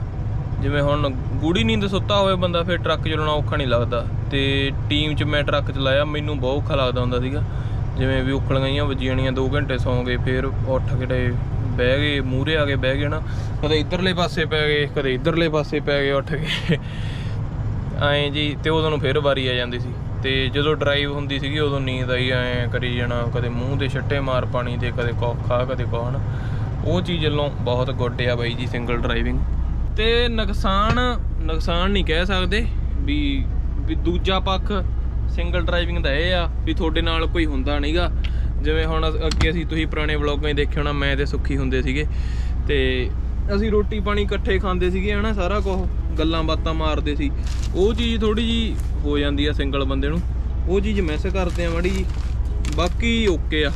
ਜਿਵੇਂ ਹੁਣ ਗੂੜੀ ਨੀਂਦ ਸੁੱਤਾ ਹੋਵੇ ਬੰਦਾ, ਫਿਰ ਟਰੱਕ ਚਲਾਉਣਾ ਔਖਾ ਨਹੀਂ ਲੱਗਦਾ। ਤੇ ਟੀਮ 'ਚ ਮੈਂ ਟਰੱਕ ਚਲਾਇਆ, ਮੈਨੂੰ ਬਹੁਤ ਔਖਾ ਲੱਗਦਾ ਹੁੰਦਾ ਸੀਗਾ। ਜਿਵੇਂ ਵੀ ਉਖਲੀਆਂ ਜਿਹੀਆਂ ਵੱਜੀਆਂ, 2 ਘੰਟੇ ਸੌਂ ਗਏ, ਫਿਰ ਉੱਠ ਕੇ ਬਹਿ ਗਏ, ਮੂਹਰੇ ਆ ਕੇ ਬਹਿ ਗਏ ਨਾ, ਕਦੇ ਇੱਧਰਲੇ ਪਾਸੇ ਪੈ ਗਏ, ਕਦੇ ਇੱਧਰਲੇ ਪਾਸੇ ਪੈ ਗਏ ਉੱਠ ਕੇ ਐਂ ਜੀ। ਤੇ ਉਦੋਂ ਨੂੰ ਫਿਰ ਵਾਰੀ ਆ ਜਾਂਦੀ ਸੀ। ਤੇ ਜਦੋਂ ਡਰਾਈਵ ਹੁੰਦੀ ਸੀਗੀ ਉਦੋਂ ਨੀਂਦ ਆਈ ਐਂ ਕਰੀ ਜਾਣਾ, ਕਦੇ ਮੂੰਹ ਦੇ ਛੱਟੇ ਮਾਰ ਪਾਣੀ ਤੇ ਕਦੇ ਖਾ ਕਦੇ ਕੋਹਣ। ਉਹ ਚੀਜ਼ ਵੱਲੋਂ ਬਹੁਤ ਗੁੱਡ ਆ ਬਾਈ ਜੀ ਸਿੰਗਲ ਡਰਾਈਵਿੰਗ। ਤੇ ਨੁਕਸਾਨ ਨਹੀਂ ਕਹਿ ਸਕਦੇ ਵੀ ਦੂਜਾ ਪੱਖ ਸਿੰਗਲ ਡਰਾਈਵਿੰਗ ਦਾ ਇਹ ਆ ਵੀ ਤੁਹਾਡੇ ਨਾਲ ਕੋਈ ਹੁੰਦਾ ਨਹੀਂਗਾ। ਜਿਵੇਂ ਹੁਣ ਅੱਗੇ ਤੁਸੀਂ ਪੁਰਾਣੇ ਵਲੋਗਾਂ 'ਚ ਦੇਖਿਆ ਹੋਣਾ, ਮੈਂ ਤੇ ਸੁੱਖੀ ਹੁੰਦੇ ਸੀਗੇ, ਤੇ ਅਸੀਂ ਰੋਟੀ ਪਾਣੀ ਇਕੱਠੇ ਖਾਂਦੇ ਸੀਗੇ ਹਨਾ, ਸਾਰਾ ਕੁਝ ਗੱਲਾਂ ਬਾਤਾਂ ਮਾਰਦੇ ਸੀ। ਉਹ ਚੀਜ਼ ਥੋੜੀ ਜੀ ਹੋ ਜਾਂਦੀ ਆ ਸਿੰਗਲ ਬੰਦੇ ਨੂੰ, ਉਹ ਚੀਜ਼ ਮਿਸ ਕਰਦੇ ਆ ਮਾੜੀ ਜੀ। ਬਾਕੀ ਓਕੇ ਆ।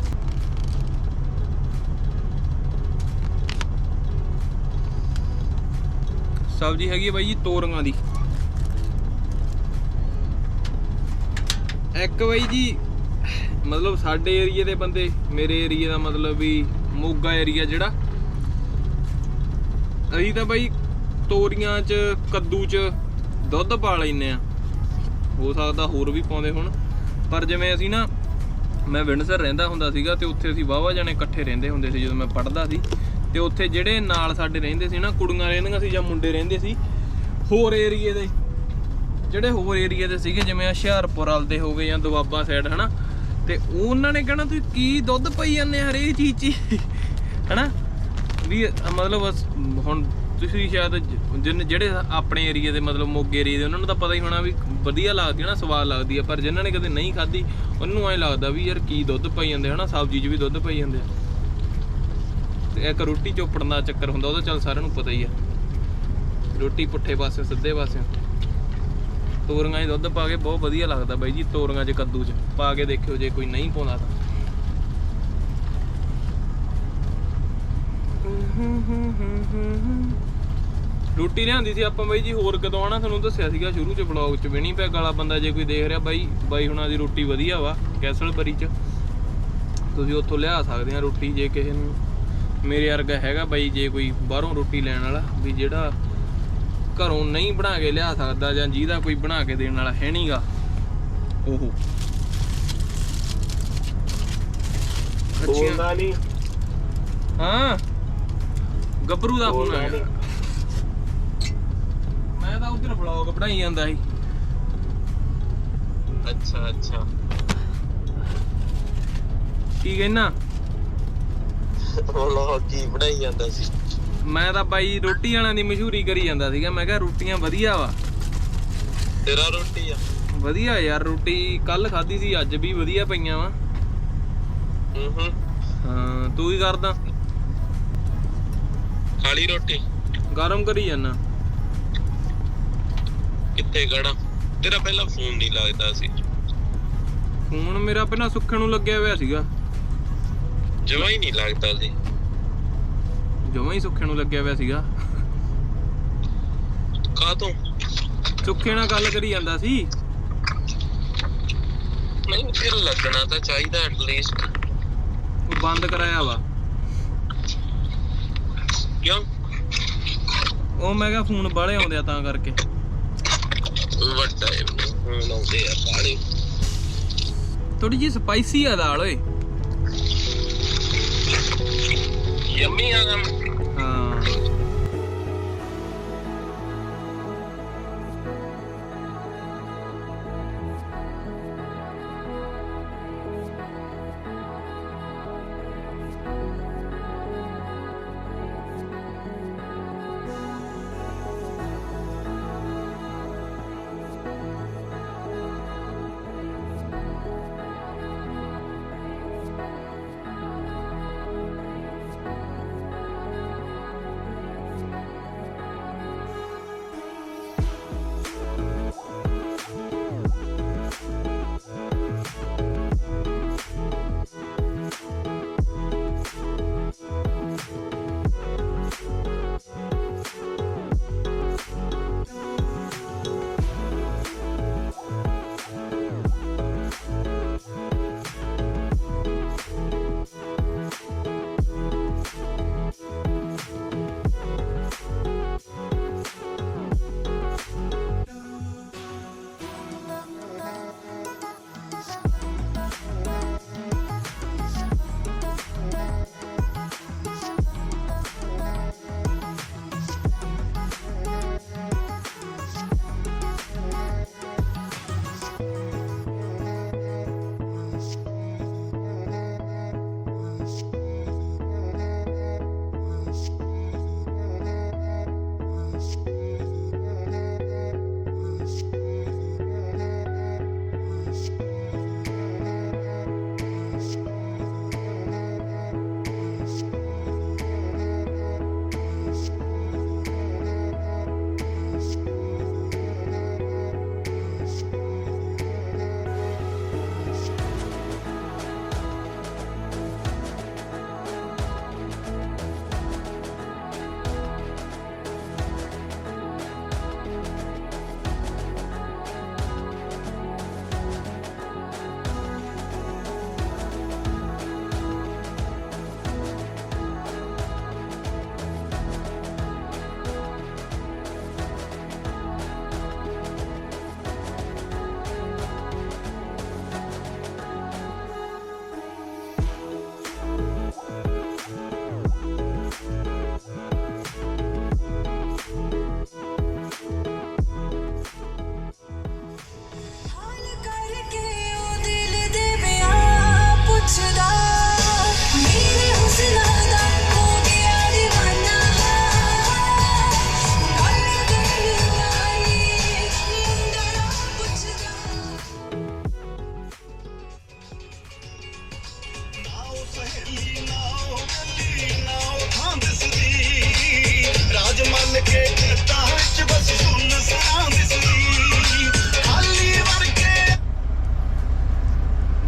ਸਬਜ਼ੀ ਹੈਗੀ ਬਾਈ ਜੀ ਤੋਰੀਆਂ ਦੀ। ਇੱਕ ਬਾਈ ਜੀ ਮਤਲਬ ਸਾਡੇ ਏਰੀਏ ਦੇ ਬੰਦੇ, ਮੇਰੇ ਏਰੀਏ ਦਾ ਮਤਲਬ ਵੀ ਮੋਗਾ ਏਰੀਆ ਜਿਹੜਾ, ਅਸੀਂ ਤਾਂ ਬਾਈ ਤੋਰੀਆਂ 'ਚ ਕੱਦੂ 'ਚ ਦੁੱਧ ਪਾ ਲੈਂਦੇ ਆ। ਹੋ ਸਕਦਾ ਹੋਰ ਵੀ ਪਾਉਂਦੇ ਹੁਣ, ਪਰ ਜਿਵੇਂ ਅਸੀਂ ਨਾ, ਮੈਂ ਵਿੰਡਸਰ ਰਹਿੰਦਾ ਹੁੰਦਾ ਸੀਗਾ, ਤੇ ਉੱਥੇ ਅਸੀਂ ਵਾਹਵਾ ਜਾਣੇ ਇਕੱਠੇ ਰਹਿੰਦੇ ਹੁੰਦੇ ਸੀ ਜਦੋਂ ਮੈਂ ਪੜ੍ਹਦਾ ਸੀ। ਤੇ ਉੱਥੇ ਜਿਹੜੇ ਨਾਲ ਸਾਡੇ ਰਹਿੰਦੇ ਸੀ ਨਾ, ਕੁੜੀਆਂ ਰਹਿੰਦੀਆਂ ਸੀ ਜਾਂ ਮੁੰਡੇ ਰਹਿੰਦੇ ਸੀ ਹੋਰ ਏਰੀਏ ਦੇ, ਜਿਹੜੇ ਹੋਰ ਏਰੀਏ ਦੇ ਸੀਗੇ, ਜਿਵੇਂ ਹੁਸ਼ਿਆਰਪੁਰ ਵੱਲ ਦੇ ਹੋ ਗਏ ਜਾਂ ਦੁਆਬਾ ਸਾਈਡ ਹਨਾ, ਤੇ ਉਹਨਾਂ ਨੇ ਕਹਿਣਾ ਤੁਸੀਂ ਕੀ ਦੁੱਧ ਪਈ ਜਾਂਦੇ ਹਰੇਕ ਚੀਜ਼ 'ਚ ਹਨਾ। ਵੀ ਮਤਲਬ ਹੁਣ ਤੁਸੀਂ ਸ਼ਾਇਦ ਜਿਹੜੇ ਆਪਣੇ ਏਰੀਏ ਦੇ ਮਤਲਬ ਮੋਗੇ ਏਰੀਏ ਦੇ, ਉਹਨਾਂ ਨੂੰ ਤਾਂ ਪਤਾ ਹੀ ਹੋਣਾ ਵੀ ਵਧੀਆ ਲੱਗਦੀ ਹੈ ਨਾ, ਸਵਾਦ ਲੱਗਦੀ ਆ। ਪਰ ਜਿਨ੍ਹਾਂ ਨੇ ਕਦੇ ਨਹੀਂ ਖਾਧੀ ਉਹਨੂੰ ਐਂ ਲੱਗਦਾ ਵੀ ਯਾਰ ਕੀ ਦੁੱਧ ਪਾਈ ਜਾਂਦੇ ਹਨਾ, ਸਬਜ਼ੀ 'ਚ ਵੀ ਦੁੱਧ ਪਾਈ ਜਾਂਦੇ ਆ। ਤੇ ਇੱਕ ਰੋਟੀ ਚੋਪੜਨ ਦਾ ਚੱਕਰ ਹੁੰਦਾ, ਉਹਦਾ ਚੱਲ ਸਾਰਿਆਂ ਨੂੰ ਪਤਾ ਹੀ ਆ। ਰੋਟੀ ਪੁੱਠੇ ਪਾਸੇ ਸਿੱਧੇ ਪਾਸੇ, ਤੋਰੀਆਂ 'ਚ ਦੁੱਧ ਪਾ ਕੇ ਬਹੁਤ ਵਧੀਆ ਲੱਗਦਾ ਬਾਈ ਜੀ। ਤੋਰੀਆਂ 'ਚ ਕੱਦੂ 'ਚ ਪਾ ਕੇ ਦੇਖਿਓ ਜੇ ਕੋਈ ਨਹੀਂ ਪਾਉਂਦਾ ਤਾਂ। ਰੋਟੀ ਲਿਆਂਦੀ ਸੀ ਆਪਾਂ ਬਾਈ ਜੀ ਹੋਰ ਕਦੋਂ ਆਣਾ, ਤੁਹਾਨੂੰ ਦੱਸਿਆ ਸੀਗਾ ਸ਼ੁਰੂ 'ਚ ਵਲੌਗ 'ਚ। ਵਿਨੀਪੈਗ ਵਾਲਾ ਬੰਦਾ ਜੇ ਕੋਈ ਦੇਖ ਰਿਹਾ ਬਾਈ ਹੁਣਾਂ ਦੀ ਰੋਟੀ ਵਧੀਆ ਵਾ ਕੈਸਲਬਰੀ 'ਚ, ਤੁਸੀਂ ਉੱਥੋਂ ਲਿਆ ਸਕਦੇ ਆ ਰੋਟੀ ਜੇ ਕਿਸੇ ਨੂੰ ਮੇਰੇ ਵਰਗਾ ਹੈਗਾ ਬਾਈ ਜੇ ਕੋਈ ਬਾਹਰੋਂ ਰੋਟੀ ਲੈਣ ਵਾਲਾ ਵੀ ਜਿਹੜਾ ਘਰੋਂ ਨਹੀਂ ਬਣਾ ਕੇ ਲਿਆ ਸਕਦਾ ਜਾਂ ਜਿਹਦਾ ਕੋਈ ਬਣਾ ਕੇ ਦੇਣ ਵਾਲਾ ਹੈ ਨਹੀਂਗਾ ਉਹ ਬੋਲਦਾ ਨਹੀਂ। ਹਾਂ ਗੱਭਰੂ ਦਾ ਫੋਨ ਆ ਗਿਆ। ਮੈਂ ਤਾਂ ਉਧਰ ਵਲੌਗ ਬਣਾਈ ਜਾਂਦਾ ਸੀ। ਅੱਛਾ ਅੱਛਾ ਕੀ ਕਹਿਣਾ? ਵਲੌਗ ਕੀ ਬਣਾਈ ਜਾਂਦਾ ਸੀ? ਮੈਂ ਤਾਂ ਬਾਈ ਰੋਟੀ ਵਾਲਿਆਂ ਦੀ ਮਸ਼ਹੂਰੀ ਕਰੀ ਜਾਂਦਾ ਸੀਗਾ। ਮੈਂ ਕਿਹਾ ਰੋਟੀਆਂ ਵਧੀਆ ਵਾ। ਤੇਰਾ ਰੋਟੀ ਆ ਵਧੀਆ ਯਾਰ, ਰੋਟੀ ਕੱਲ ਖਾਧੀ ਸੀ ਅੱਜ ਵੀ ਵਧੀਆ ਪਈਆਂ ਵਾ। ਹਾਂ ਤੂੰ ਕੀ ਕਰਦਾ? ਖਾਲੀ ਰੋਟੀ ਗਰਮ ਕਰੀ ਜਾਂਦਾ। ਕਿੱਥੇ ਗੜਾ? ਤੇਰਾ ਪਹਿਲਾਂ ਫੋਨ ਨਹੀਂ ਲੱਗਦਾ ਸੀ। ਫੋਨ ਮੇਰਾ ਪਹਿਲਾਂ ਸੁੱਖਣ ਨੂੰ ਲੱਗਿਆ ਹੋਇਆ ਸੀਗਾ। ਜਮਾ ਹੀ ਨਹੀਂ ਲੱਗਦਾ ਸੀ। ਜਮਾਂ ਹੀ ਸੁੱਖੇ ਨੂੰ ਲੱਗਿਆ ਹੋਇਆ ਸੀਗਾ। ਕਾਹਤੋਂ? ਸੁੱਖੇ ਨਾਲ ਗੱਲ ਕਰੀ ਜਾਂਦਾ ਸੀ। ਨਹੀਂ ਫਿਰ ਲੱਗਣਾ ਤਾਂ ਚਾਹੀਦਾ ਐਟਲੀਸਟ। ਉਹ ਬੰਦ ਕਰਾਇਆ ਵਾ। ਕਿਉਂ? ਉਹ ਮੈਂ ਕਿਹਾ ਫੋਨ ਬਾਹਲੇ ਆਉਂਦੇ ਆ ਤਾਂ ਕਰਕੇ। ਵੱਡਾ ਫੋਨ ਆਉਂਦੇ ਆ ਬਾਹਲੇ। ਥੋੜੀ ਜਿਹੀ ਸਪਾਈਸੀ ਆ ਦਾਲ ਓਏ। ਯੰਮੀ ਆ ਹਾਂ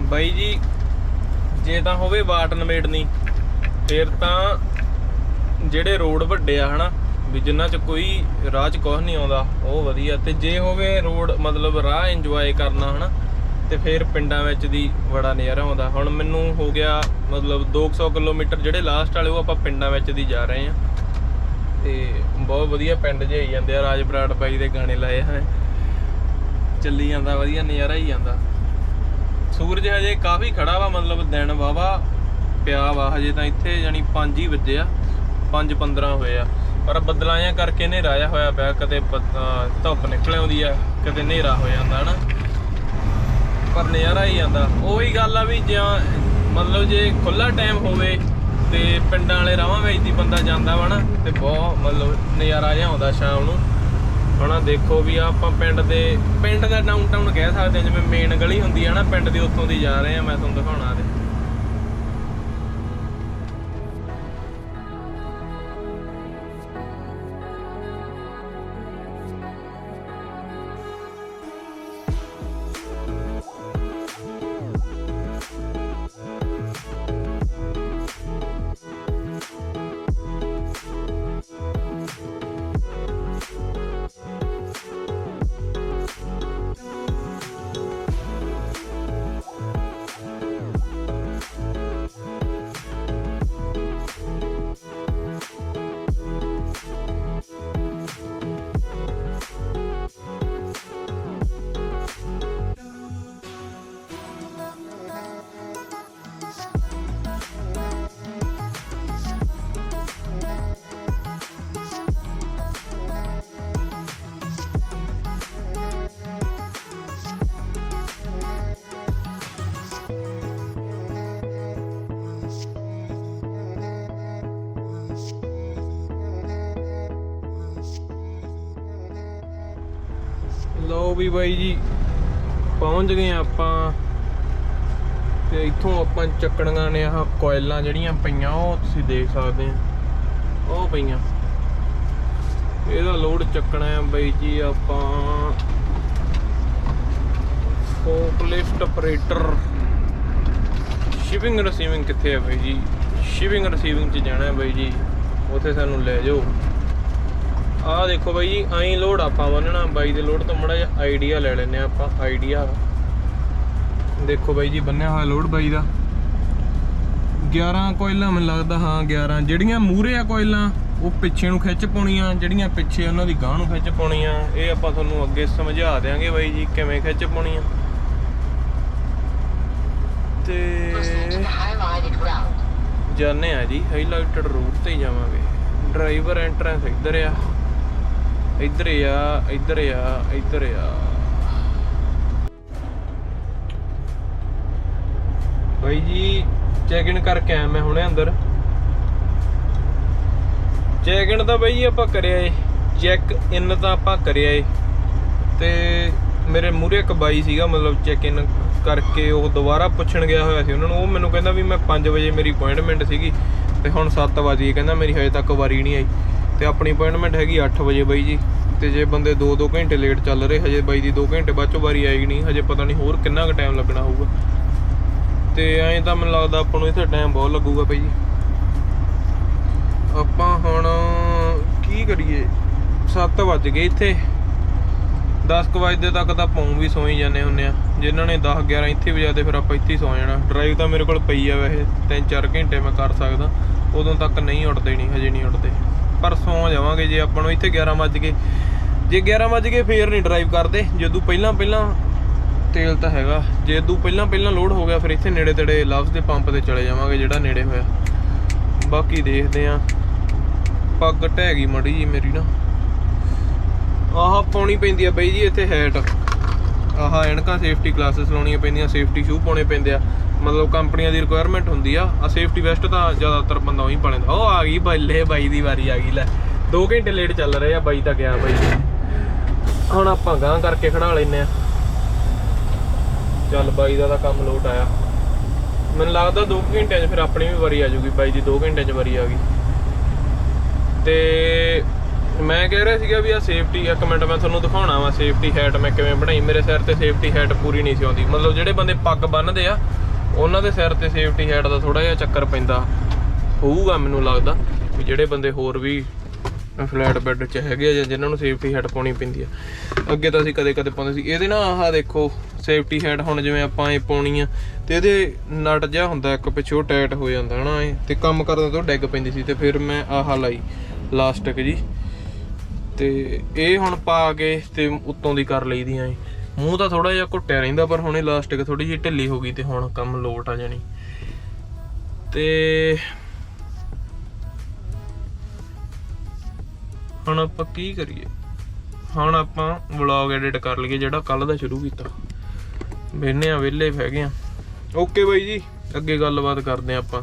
ਬਾਈ ਜੀ ਜੇ ਤਾਂ ਹੋਵੇ ਵਾਟ ਨਵੇੜਨੀ ਫਿਰ ਤਾਂ ਜਿਹੜੇ ਰੋਡ ਵੱਡੇ ਆ ਹਨਾ ਵੀ ਜਿੰਨਾ ਚ ਕੋਈ ਰਾਹ ਚ ਕੁਝ ਨਹੀਂ ਆਉਂਦਾ ਉਹ ਵਧੀਆ। ਤੇ ਜੇ ਹੋਵੇ ਰੋਡ ਮਤਲਬ ਰਾਹ ਇੰਜੋਏ ਕਰਨਾ ਹਨਾ ਤੇ ਫਿਰ ਪਿੰਡਾਂ ਵਿੱਚ ਦੀ ਬੜਾ ਨਜ਼ਾਰਾ ਆਉਂਦਾ। ਹੁਣ ਮੈਨੂੰ ਹੋ ਗਿਆ ਮਤਲਬ 200 ਕਿਲੋਮੀਟਰ ਜਿਹੜੇ ਲਾਸਟ ਵਾਲੇ ਉਹ ਆਪਾਂ ਪਿੰਡਾਂ ਵਿੱਚ ਦੀ ਜਾ ਰਹੇ ਆ ਤੇ ਬਹੁਤ ਵਧੀਆ ਪਿੰਡ ਜਿਹੇ ਆਈ ਜਾਂਦੇ ਆ। ਰਾਜ ਬਰਾੜ ਬਾਈ ਦੇ ਗਾਣੇ ਲਾਏ ਹੋਏ, ਚੱਲੀ ਜਾਂਦਾ ਵਧੀਆ ਨਜ਼ਾਰਾ ਹੀ ਜਾਂਦਾ। ਸੂਰਜ ਹਜੇ ਕਾਫੀ ਖੜਾ ਵਾ, ਮਤਲਬ ਦਿਨ ਵਾਵਾ ਪਿਆ ਵਾ ਹਜੇ ਤਾਂ ਇੱਥੇ, ਜਾਨੀ 5 ਹੀ ਵਜੇ ਆ, 5:15 ਹੋਏ ਆ, ਪਰ ਬੱਦਲਾਂ ਜਿਹਾ ਕਰਕੇ ਹਨੇਰਾ ਜਿਹਾ ਹੋਇਆ ਪਿਆ। ਕਦੇ ਧੁੱਪ ਨਿਕਲ ਆਉਂਦੀ ਆ, ਕਦੇ ਹਨੇਰਾ ਹੋ ਜਾਂਦਾ ਹਨਾ, ਪਰ ਨਜ਼ਾਰਾ ਹੀ ਜਾਂਦਾ। ਉਹੀ ਗੱਲ ਆ ਵੀ ਜਾਂ ਮਤਲਬ ਜੇ ਖੁੱਲਾ ਟਾਈਮ ਹੋਵੇ ਤੇ ਪਿੰਡਾਂ ਵਾਲੇ ਰਾਹਾਂ ਵਿੱਚ ਦੀ ਬੰਦਾ ਜਾਂਦਾ ਵਾ ਨਾ ਤੇ ਬਹੁਤ ਮਤਲਬ ਨਜ਼ਾਰਾ ਜਿਹਾ ਆਉਂਦਾ ਸ਼ਾਮ ਨੂੰ। ਹੁਣ ਦੇਖੋ ਵੀ ਆਪਾਂ ਪਿੰਡ ਦਾ ਡਾਊਨਟਾਊਨ ਕਹਿ ਸਕਦੇ, ਜਿਵੇਂ ਮੇਨ ਗਲੀ ਹੁੰਦੀ ਆ ਨਾ ਪਿੰਡ ਦੀ, ਉੱਥੋਂ ਦੀ ਜਾ ਰਹੇ ਆ। ਮੈਂ ਤੁਹਾਨੂੰ ਦਿਖਾਉਣਾ ਤੇ ਲਓ ਵੀ ਬਾਈ ਜੀ ਪਹੁੰਚ ਗਏ ਆਪਾਂ ਤੇ ਇੱਥੋਂ ਆਪਾਂ ਚੱਕਣੀਆਂ ਨੇ ਆਹ ਕੋਇਲਾਂ ਜਿਹੜੀਆਂ ਪਈਆਂ, ਉਹ ਤੁਸੀਂ ਦੇਖ ਸਕਦੇ ਆ, ਉਹ ਪਈਆਂ। ਇਹਦਾ ਲੋਡ ਚੱਕਣਾ ਹੈ ਬਾਈ ਜੀ ਆਪਾਂ। ਫੋਕਲਿਫਟ ਆਪਰੇਟਰ ਸ਼ਿਪਿੰਗ ਰਿਸੀਵਿੰਗ ਕਿੱਥੇ ਹੈ ਬਾਈ ਜੀ? ਸ਼ਿਪਿੰਗ ਰਿਸੀਵਿੰਗ 'ਚ ਜਾਣਾ ਹੈ ਬਾਈ ਜੀ, ਉੱਥੇ ਸਾਨੂੰ ਲੈ ਜਾਓ। ਆਹ ਦੇਖੋ ਬਾਈ ਜੀ, ਐਂ ਲੋਡ ਆਪਾਂ ਬੰਨਣਾ। ਬਾਈ ਦੇ ਲੋਡ ਤੋਂ ਮਾੜਾ ਜਿਹਾ ਆਈਡੀਆ ਲੈ ਲੈਂਦੇ ਆ ਆਪਾਂ। ਆਈਡੀਆ ਦੇਖੋ ਬਾਈ ਜੀ, ਬੰਨਿਆ ਹੋਇਆ ਲੋਡ ਬਾਈ ਦਾ। 11 ਕੋਇਲਾਂ ਮੈਨੂੰ ਲੱਗਦਾ, ਹਾਂ 11। ਜਿਹੜੀਆਂ ਮੂਹਰੇ ਆ ਕੋਇਲਾਂ ਉਹ ਪਿੱਛੇ ਨੂੰ ਖਿੱਚ ਪਾਉਣੀਆਂ, ਜਿਹੜੀਆਂ ਪਿੱਛੇ ਉਹਨਾਂ ਦੀ ਗਾਂਹ ਨੂੰ ਖਿੱਚ ਪਾਉਣੀਆਂ। ਇਹ ਆਪਾਂ ਤੁਹਾਨੂੰ ਅੱਗੇ ਸਮਝਾ ਦਿਆਂਗੇ ਬਾਈ ਜੀ ਕਿਵੇਂ ਖਿੱਚ ਪਾਉਣੀਆਂ। ਤੇ ਜਾਣੇ ਆ ਜੀ ਹਾਈਲਾਈਟਡ ਰੂਟ ਤੇ ਹੀ ਜਾਵਾਂਗੇ। ਡਰਾਈਵਰ ਐਂਟਰੈਂਸ ਇੱਧਰ ਆ, ਇੱਧਰ ਆ, ਇੱਧਰ ਆ, ਇੱਧਰ ਆ। ਬਾਈ ਜੀ ਚੈੱਕ ਇਨ ਕਰਕੇ ਆਇਆ ਮੈਂ ਹੁਣੇ ਅੰਦਰ। ਚੈੱਕ ਇਨ ਤਾਂ ਬਾਈ ਜੀ ਆਪਾਂ ਕਰਿਆ ਏ, ਚੈੱਕ ਇਨ ਤਾਂ ਆਪਾਂ ਕਰਿਆ ਏ। ਤੇ ਮੇਰੇ ਮੂਹਰੇ ਇੱਕ ਬਾਈ ਸੀਗਾ, ਮਤਲਬ ਚੈੱਕ ਇਨ ਕਰਕੇ ਉਹ ਦੁਬਾਰਾ ਪੁੱਛਣ ਗਿਆ ਹੋਇਆ ਸੀ ਉਹਨਾਂ ਨੂੰ। ਉਹ ਮੈਨੂੰ ਕਹਿੰਦਾ ਵੀ ਮੈਂ 5 ਵਜੇ ਮੇਰੀ ਅਪਾਇੰਟਮੈਂਟ ਸੀਗੀ ਤੇ ਹੁਣ 7 ਵਜੇ, ਕਹਿੰਦਾ ਮੇਰੀ ਹਜੇ ਤੱਕ ਵਾਰੀ ਨਹੀਂ ਆਈ ਤੇ ਆਪਣੀ ਅਪਾਇੰਟਮੈਂਟ ਹੈਗੀ 8 ਵਜੇ ਬਾਈ ਜੀ। ਤੇ ਜੇ ਬੰਦੇ 2-2 ਘੰਟੇ ਲੇਟ ਚੱਲ ਰਹੇ, ਹਜੇ ਬਾਈ ਦੀ 2 ਘੰਟੇ ਬਾਅਦ ਚੋਂ ਵਾਰੀ ਆਏਗੀ ਨਹੀਂ, ਹਜੇ ਪਤਾ ਨਹੀਂ ਹੋਰ ਕਿੰਨਾ ਕੁ ਟਾਈਮ ਲੱਗਣਾ ਹੋਊਗਾ। ਤੇ ਐਂ ਤਾਂ ਮੈਨੂੰ ਲੱਗਦਾ ਆਪਾਂ ਨੂੰ ਇੱਥੇ ਟਾਈਮ ਬਹੁਤ ਲੱਗੂਗਾ ਬਾਈ ਜੀ। ਆਪਾਂ ਹੁਣ ਕੀ ਕਰੀਏ, 7 ਵੱਜ ਗਏ ਇੱਥੇ। 10 ਵਜੇ ਤੱਕ ਤਾਂ ਪੌਂ ਵੀ ਸੌਂ ਹੀ ਜਾਂਦੇ ਹੁੰਦੇ ਆ। ਜਿਨ੍ਹਾਂ ਨੇ 10-11 ਇੱਥੇ ਵਜਾ ਤੇ ਫਿਰ ਆਪਾਂ ਇੱਥੇ ਹੀ ਸੌਂ ਜਾਣਾ। ਡਰਾਈਵ ਤਾਂ ਮੇਰੇ ਕੋਲ ਪਈ ਆ, ਵੈਸੇ 3-4 ਘੰਟੇ ਮੈਂ ਕਰ ਸਕਦਾ, ਉਦੋਂ ਤੱਕ ਨਹੀਂ ਉੱਠਦੇ, ਨਹੀਂ ਹਜੇ ਨਹੀਂ ਉੱਠਦੇ, ਪਰ ਸੌਂ ਜਾਵਾਂਗੇ। ਜੇ ਆਪਾਂ ਨੂੰ ਇੱਥੇ 11 ਵੱਜ ਗਏ, ਜੇ 11 ਵੱਜ ਗਏ ਫੇਰ ਨਹੀਂ ਡਰਾਈਵ ਕਰਦੇ। ਜਦੋਂ ਪਹਿਲਾਂ ਤੇਲ ਤਾਂ ਹੈਗਾ, ਜੇ ਜਦੋਂ ਪਹਿਲਾਂ ਲੋਡ ਹੋ ਗਿਆ ਫਿਰ ਇੱਥੇ ਨੇੜੇ ਤੇੜੇ ਲਵਸ ਦੇ ਪੰਪ ਤੇ ਚਲੇ ਜਾਵਾਂਗੇ, ਜਿਹੜਾ ਨੇੜੇ ਹੋਇਆ। ਬਾਕੀ ਦੇਖਦੇ ਆ। ਪੱਗ ਢਹਿ ਗਈ ਮਾੜੀ ਜੀ ਮੇਰੀ ਨਾ। ਆਹ ਪਾਉਣੀ ਪੈਂਦੀ ਆ ਬਾਈ ਜੀ ਇੱਥੇ ਹੈਟ, ਆਹ ਐਨਕਾਂ ਸੇਫਟੀ ਗਲਾਸਿਸ ਲਾਉਣੀਆਂ ਪੈਂਦੀਆਂ, ਸੇਫਟੀ ਸ਼ੂ ਪਾਉਣੇ ਪੈਂਦੇ ਆ, ਮਤਲਬ ਕੰਪਨੀਆਂ ਦੀ ਰਿਕੁਆਇਰਮੈਂਟ ਹੁੰਦੀ ਆ। ਸੇਫਟੀ ਵੈਸਟ ਤਾਂ ਜ਼ਿਆਦਾਤਰ ਬੰਦਾ ਉਹੀ ਪਾ ਲੈਂਦਾ। ਉਹ ਆ ਗਈ ਬੱਲੇ, ਬਾਈ ਦੀ ਵਾਰੀ ਆ ਗਈ। ਲੈ 2 ਘੰਟੇ ਲੇਟ ਚੱਲ ਰਹੇ ਆ, ਬਾਈ ਤਾਂ ਗਿਆ ਬਾਈ। ਹੁਣ ਆਪਾਂ ਗਾਂਹ ਕਰਕੇ ਖੜਾ ਲੈਂਦੇ ਆ। ਚੱਲ ਬਾਈ ਦਾ ਤਾਂ ਕੰਮ ਲੋਟ ਆਇਆ। ਮੈਨੂੰ ਲੱਗਦਾ 2 ਘੰਟਿਆਂ 'ਚ ਫਿਰ ਆਪਣੀ ਵੀ ਵਾਰੀ ਆ ਜਾਊਗੀ। ਬਾਈ ਦੀ 2 ਘੰਟਿਆਂ 'ਚ ਵਾਰੀ ਆ ਗਈ। ਤੇ ਮੈਂ ਕਹਿ ਰਿਹਾ ਸੀਗਾ ਵੀ ਆ ਸੇਫਟੀ, ਇੱਕ ਮਿੰਟ ਮੈਂ ਤੁਹਾਨੂੰ ਦਿਖਾਉਣਾ ਵਾ ਸੇਫਟੀ ਹੈਟ ਮੈਂ ਕਿਵੇਂ ਬਣਾਈ। ਮੇਰੇ ਸਿਰ ਤੇ ਸੇਫਟੀ ਹੈਟ ਪੂਰੀ ਨਹੀਂ ਸੀ ਆਉਂਦੀ, ਮਤਲਬ ਜਿਹੜੇ ਬੰਦੇ ਪੱਗ ਬੰਨ੍ਹਦੇ ਆ ਉਹਨਾਂ ਦੇ ਸਿਰ ਤੇ ਸੇਫਟੀ ਹੈਟ ਦਾ ਥੋੜਾ ਜਿਹਾ ਚੱਕਰ ਪੈਂਦਾ ਹੋਊਗਾ। ਮੈਨੂੰ ਲੱਗਦਾ ਵੀ ਜਿਹੜੇ ਬੰਦੇ ਹੋਰ ਵੀ ਫਲੈਟ ਬੈੱਡ 'ਚ ਹੈਗੇ ਆ ਜਾਂ ਜਿਨ੍ਹਾਂ ਨੂੰ ਸੇਫਟੀ ਹੈਡ ਪਾਉਣੀ ਪੈਂਦੀ ਆ। ਅੱਗੇ ਤਾਂ ਅਸੀਂ ਕਦੇ ਕਦੇ ਪਾਉਂਦੇ ਸੀ। ਇਹਦੇ ਨਾ ਆਹ ਦੇਖੋ ਸੇਫਟੀ ਹੈਡ ਹੁਣ ਜਿਵੇਂ ਆਪਾਂ ਇਹ ਪਾਉਣੀ ਆ ਤੇ ਇਹਦੇ ਨਟ ਜਿਹਾ ਹੁੰਦਾ ਇੱਕ ਪਿੱਛੋਂ ਟਾਈਟ ਹੋ ਜਾਂਦਾ ਹਨਾ ਇਹ, ਤੇ ਕੰਮ ਕਰਦਾ ਤੋਂ ਡਿੱਗ ਪੈਂਦੀ ਸੀ ਤੇ ਫਿਰ ਮੈਂ ਆਹ ਲਾਈ ਲਾਸਟਿਕ ਜੀ, ਤੇ ਇਹ ਹੁਣ ਪਾ ਕੇ ਤੇ ਉੱਤੋਂ ਦੀ ਕਰ ਲਈ ਦੀਆਂ। ਮੂੰਹ ਤਾਂ ਥੋੜਾ ਜਿਹਾ ਘੁੱਟਿਆ ਰਹਿੰਦਾ ਪਰ ਹੁਣ ਇਹ ਲਾਸਟਿਕ ਥੋੜੀ ਜਿਹੀ ਢਿੱਲੀ ਹੋ ਗਈ ਤੇ ਹੁਣ ਕੰਮ ਲੋਟ ਆ ਜਾਣੀ। ਤੇ ਹੁਣ ਆਪਾਂ ਕੀ ਕਰੀਏ, ਹੁਣ ਆਪਾਂ ਵਲੌਗ ਐਡਿਟ ਕਰ ਲਈਏ ਜਿਹੜਾ ਕੱਲ ਦਾ ਸ਼ੁਰੂ ਕੀਤਾ। ਵਿਹਲੇ ਹੈਗੇ ਆ। ਓਕੇ ਬਾਈ ਜੀ, ਅੱਗੇ ਗੱਲਬਾਤ ਕਰਦੇ ਆ ਆਪਾਂ।